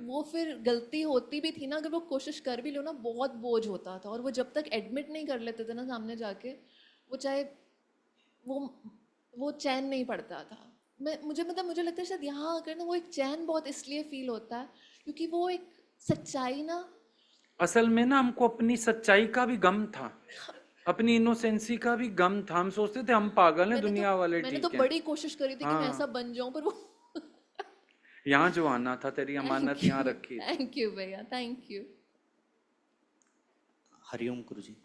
वो फिर गलती होती भी थी ना, अगर वो कोशिश कर भी लो ना, बहुत बोझ होता था। और वो जब तक एडमिट नहीं कर लेते थे ना सामने जाके, वो चाहे वो वो चैन नहीं पड़ता था। मुझे लगता है शायद यहाँ आकर ना वो एक चैन बहुत इसलिए फील होता है क्योंकि वो एक सच्चाई ना, असल में ना हमको अपनी सच्चाई का भी गम था, अपनी इनोसेंसी का भी गम था। हम सोचते थे हम पागल हैं, दुनिया वाले मैंने ठीक तो हैं। बड़ी कोशिश करी थी कि मैं ऐसा बन जाऊं, पर वो यहाँ जो आना था, तेरी अमानत यहाँ रखी। थैंक यू भैया, थैंक यू। हरिओम गुरुजी।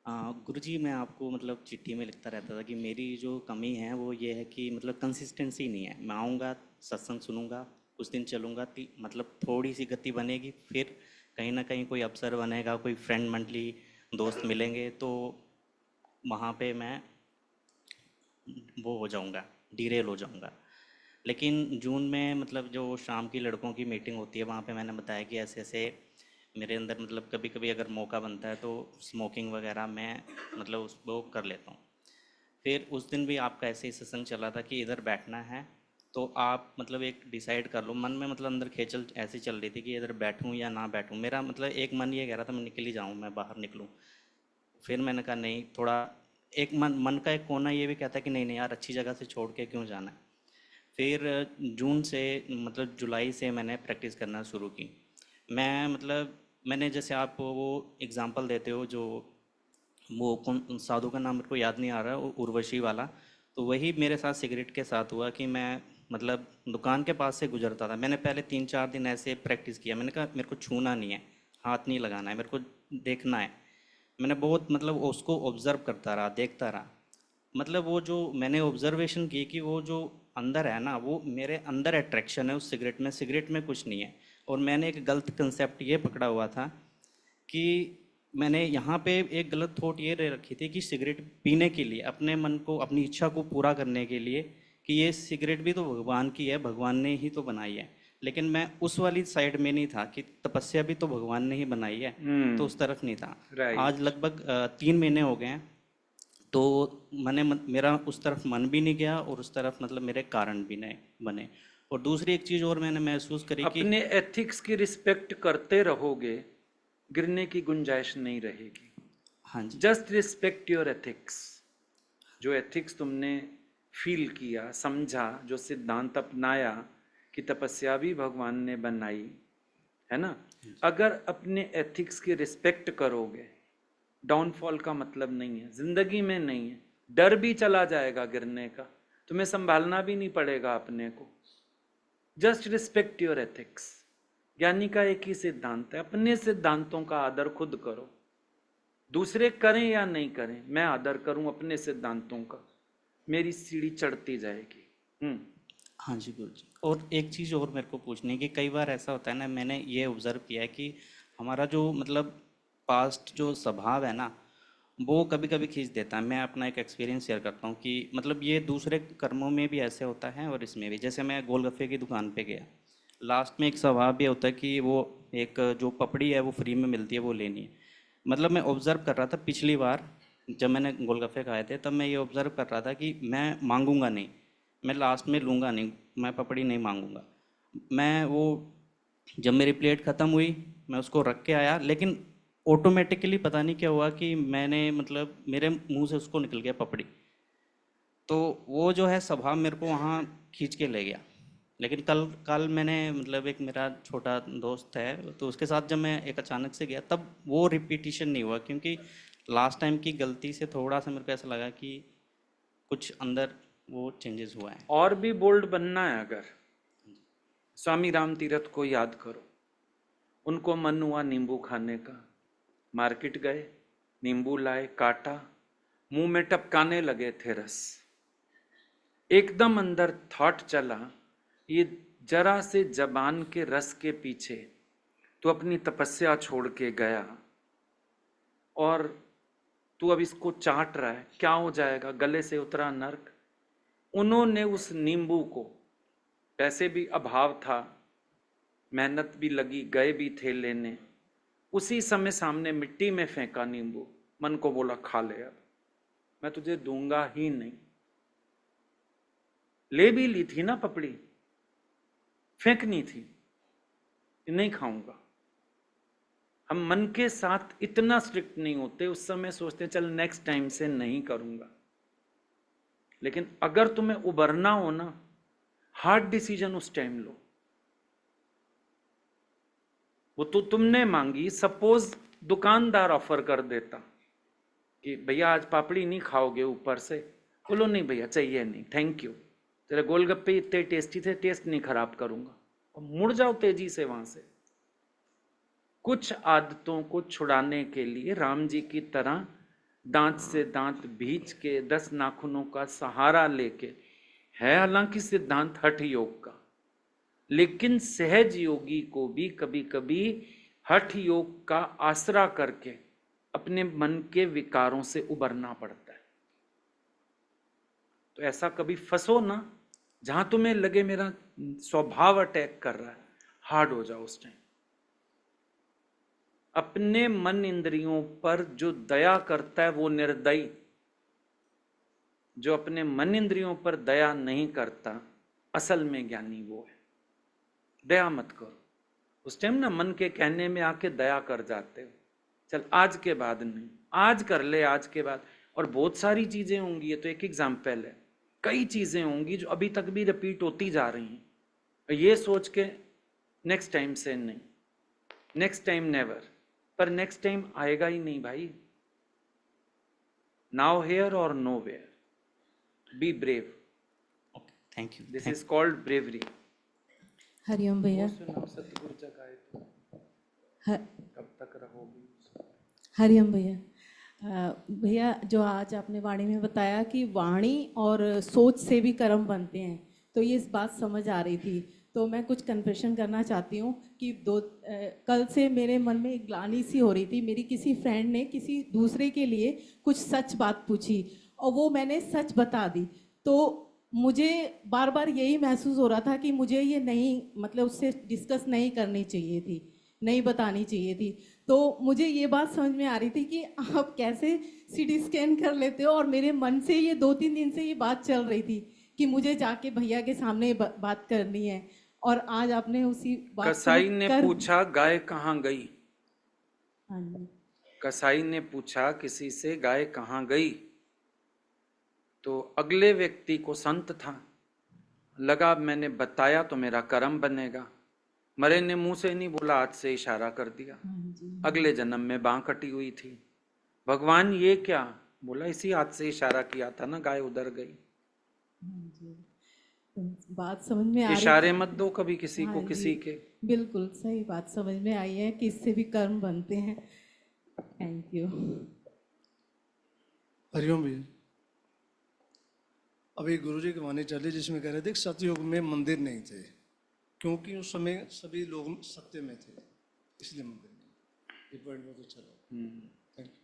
गुरुजी, मैं आपको मतलब चिट्ठी में लिखता रहता था कि मेरी जो कमी है वो ये है कि मतलब कंसिस्टेंसी नहीं है। मैं आऊँगा, सत्संग सुनूंगा, कुछ दिन चलूँगा, मतलब थोड़ी सी गति बनेगी, फिर कहीं ना कहीं कोई अवसर बनेगा, कोई फ्रेंड मंडली दोस्त मिलेंगे, तो वहाँ पे मैं वो हो जाऊँगा, डिरेल हो जाऊँगा। लेकिन जून में मतलब जो शाम की लड़कों की मीटिंग होती है, वहाँ पे मैंने बताया कि ऐसे ऐसे मेरे अंदर मतलब कभी कभी अगर मौका बनता है तो स्मोकिंग वगैरह मैं मतलब उसको कर लेता हूँ। फिर उस दिन भी आपका ऐसे ही सत्संग चला था कि इधर बैठना है तो आप मतलब एक डिसाइड कर लो। मन में मतलब अंदर खेचल ऐसी चल रही थी कि इधर बैठूँ या ना बैठूँ। मेरा मतलब एक मन ये कह रहा था मैं निकल ही जाऊँ, मैं बाहर निकलूँ। फिर मैंने कहा नहीं, थोड़ा एक मन का एक कोना ये भी कहता है कि नहीं नहीं यार, अच्छी जगह से छोड़ के क्यों जाना है। फिर जून से मतलब जुलाई से मैंने प्रैक्टिस करना शुरू की। मैं मतलब मैंने जैसे आप वो एग्ज़ाम्पल देते हो, जो वो कौन साधु का नाम मेरे को याद नहीं आ रहा, उर्वशी वाला, तो वही मेरे साथ सिगरेट के साथ हुआ कि मैं मतलब दुकान के पास से गुजरता था। मैंने पहले 3-4 दिन ऐसे प्रैक्टिस किया। मैंने कहा मेरे को छूना नहीं है, हाथ नहीं लगाना है, मेरे को देखना है। मैंने बहुत मतलब उसको ऑब्ज़र्व करता रहा, देखता रहा। मतलब वो जो मैंने ऑब्जर्वेशन की कि वो जो अंदर है ना, वो मेरे अंदर अट्रैक्शन है उस सिगरेट में कुछ नहीं है। और मैंने एक गलत कंसेप्ट ये पकड़ा हुआ था कि मैंने यहाँ पे एक गलत थॉट ये रखी थी कि सिगरेट पीने के लिए, अपने मन को, अपनी इच्छा को पूरा करने के लिए, कि ये सिगरेट भी तो भगवान की है, भगवान ने ही तो बनाई है। लेकिन मैं उस वाली साइड में नहीं था कि तपस्या भी तो भगवान ने ही बनाई है, तो उस तरफ नहीं था। आज लगभग 3 महीने हो गए हैं, तो मेरा उस तरफ मन भी नहीं गया और उस तरफ मतलब मेरे कारण भी नहीं बने। और दूसरी एक चीज़ और मैंने महसूस करी कि अपने एथिक्स की रिस्पेक्ट करते रहोगे, गिरने की गुंजाइश नहीं रहेगी। हाँ जी, जस्ट रिस्पेक्ट योर एथिक्स। जो एथिक्स तुमने फील किया, समझा, जो सिद्धांत अपनाया कि तपस्या भी भगवान ने बनाई है ना, अगर अपने एथिक्स की रिस्पेक्ट करोगे, डाउनफॉल का मतलब नहीं है, जिंदगी में नहीं है। डर भी चला जाएगा गिरने का, तुम्हें संभालना भी नहीं पड़ेगा अपने को। Just respect your ethics. ज्ञानी का एक ही सिद्धांत है, अपने सिद्धांतों का आदर खुद करो। दूसरे करें या नहीं करें, मैं आदर करूं अपने सिद्धांतों का, मेरी सीढ़ी चढ़ती जाएगी। हाँ जी गुरु जी। और एक चीज़ और मेरे को पूछनी है कि कई बार ऐसा होता है ना, मैंने ये ऑब्ज़र्व किया है कि हमारा जो मतलब पास्ट जो स्वभाव है ना, वो कभी कभी खींच देता है। मैं अपना एक एक्सपीरियंस शेयर करता हूँ कि मतलब ये दूसरे कर्मों में भी ऐसे होता है और इसमें भी। जैसे मैं गोलगप्पे की दुकान पे गया, लास्ट में एक स्वभाव भी होता है कि वो एक जो पपड़ी है वो फ्री में मिलती है, वो लेनी है। मतलब मैं ऑब्ज़र्व कर रहा था, पिछली बार जब मैंने गोलगप्पे खाए थे तब मैं ये ऑब्ज़र्व कर रहा था कि मैं मांगूंगा नहीं, मैं लास्ट में लूँगा नहीं, मैं पपड़ी नहीं मांगूंगा। मैं वो जब मेरी प्लेट ख़त्म हुई मैं उसको रख के आया, लेकिन ऑटोमेटिकली पता नहीं क्या हुआ कि मैंने मतलब मेरे मुंह से उसको निकल गया पपड़ी। तो वो जो है स्वभाव मेरे को वहाँ खींच के ले गया। लेकिन कल मैंने मतलब एक मेरा छोटा दोस्त है, तो उसके साथ जब मैं एक अचानक से गया तब वो रिपीटिशन नहीं हुआ, क्योंकि लास्ट टाइम की गलती से थोड़ा सा मेरे को ऐसा लगा कि कुछ अंदर वो चेंजेस हुआ है। और भी बोल्ड बनना है अगर, स्वामी राम तीरथ को याद करो। उनको मन हुआ नींबू खाने का, मार्केट गए, नींबू लाए, काटा, मुंह में टपकाने लगे थे रस। एकदम अंदर थॉट चला, ये जरा से जबान के रस के पीछे तू अपनी तपस्या छोड़ के गया और तू अब इसको चाट रहा है, क्या हो जाएगा, गले से उतरा नर्क। उन्होंने उस नींबू को, पैसे भी अभाव था, मेहनत भी लगी, गए भी थे लेने, उसी समय सामने मिट्टी में फेंका नींबू। मन को बोला खा ले, अब मैं तुझे दूंगा ही नहीं। ले भी ली थी ना पपड़ी, फेंकनी थी, नहीं खाऊंगा। हम मन के साथ इतना स्ट्रिक्ट नहीं होते, उस समय सोचते चल नेक्स्ट टाइम से नहीं करूंगा। लेकिन अगर तुम्हें उबरना हो ना, हार्ड डिसीजन उस टाइम लो। वो तो तुमने मांगी, सपोज दुकानदार ऑफर कर देता कि भैया आज पापड़ी नहीं खाओगे ऊपर से, बोलो नहीं भैया चाहिए नहीं, थैंक यू, तेरे गोलगप्पे इतने टेस्टी थे, टेस्ट नहीं खराब करूंगा, और मुड़ जाओ तेजी से वहां से। कुछ आदतों को छुड़ाने के लिए राम जी की तरह दांत से दांत भींच के 10 नाखूनों का सहारा लेके, है हालांकि सिद्धांत हठ योग का, लेकिन सहज योगी को भी कभी कभी हठ योग का आसरा करके अपने मन के विकारों से उबरना पड़ता है। तो ऐसा कभी फंसो ना, जहां तुम्हें लगे मेरा स्वभाव अटैक कर रहा है, हार्ड हो जाओ उस टाइम। अपने मन इंद्रियों पर जो दया करता है वो निर्दयी, जो अपने मन इंद्रियों पर दया नहीं करता असल में ज्ञानी वो है। दया मत करो उस टाइम ना, मन के कहने में आके दया कर जाते हो, चल आज के बाद नहीं, आज कर ले आज के बाद। और बहुत सारी चीजें होंगी, ये तो एक एग्जाम्पल है, कई चीजें होंगी जो अभी तक भी रिपीट होती जा रही हैं, ये सोच के नेक्स्ट टाइम से नहीं, नेक्स्ट टाइम नेवर, पर नेक्स्ट टाइम आएगा ही नहीं भाई। नाउ हियर और nowhere, be brave. Thank you. This is called bravery. Hariom भैया। सतगुरु जगाए तो कब तक रहोगी। हरिओम भैया। भैया जो आज आपने वाणी में बताया कि वाणी और सोच से भी कर्म बनते हैं, तो ये इस बात समझ आ रही थी। तो मैं कुछ कन्फेशन करना चाहती हूँ कि कल से मेरे मन में एक ग्लानि सी हो रही थी। मेरी किसी फ्रेंड ने किसी दूसरे के लिए कुछ सच बात पूछी और वो मैंने सच बता दी, तो मुझे बार बार यही महसूस हो रहा था कि मुझे ये नहीं, मतलब उससे डिस्कस नहीं करनी चाहिए थी, नहीं बतानी चाहिए थी। तो मुझे ये बात समझ में आ रही थी कि आप कैसे सीटी स्कैन कर लेते हो, और मेरे मन से ये 2-3 दिन से ये बात चल रही थी कि मुझे जाके भैया के सामने बात करनी है, और आज आपने उसी बात कसाई ने पूछा गाय कहाँ गई। हाँ जी। कसाई ने पूछा किसी से गाय कहाँ गई, तो अगले व्यक्ति को संत था, लगा मैंने बताया तो मेरा कर्म बनेगा। मरे ने मुंह से नहीं बोला, हाथ से इशारा कर दिया। अगले जन्म में बांह कटी हुई थी। भगवान ये क्या? बोला इसी हाथ से इशारा किया था ना, गाय उधर गई। बात समझ में आ रही। इशारे मत दो कभी किसी को, किसी के। बिल्कुल सही बात समझ में आई है कि इससे भी कर्म बनते हैं। Thank you. हरिओम भैया। अभी गुरुजी की वाणी चली जिसमें कह रहे थे कि सतयुग में मंदिर नहीं थे, क्योंकि उस समय सभी लोग सत्य में थे, इसलिए मंदिर नहीं। ये पॉइंट बहुत अच्छा लगा। Thank you.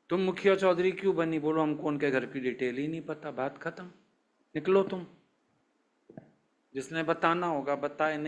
तुम मुखिया चौधरी क्यों बनी? बोलो हमको उनके घर की डिटेल ही नहीं पता, बात खत्म, निकलो तुम। जिसने बताना होगा बताए, नहीं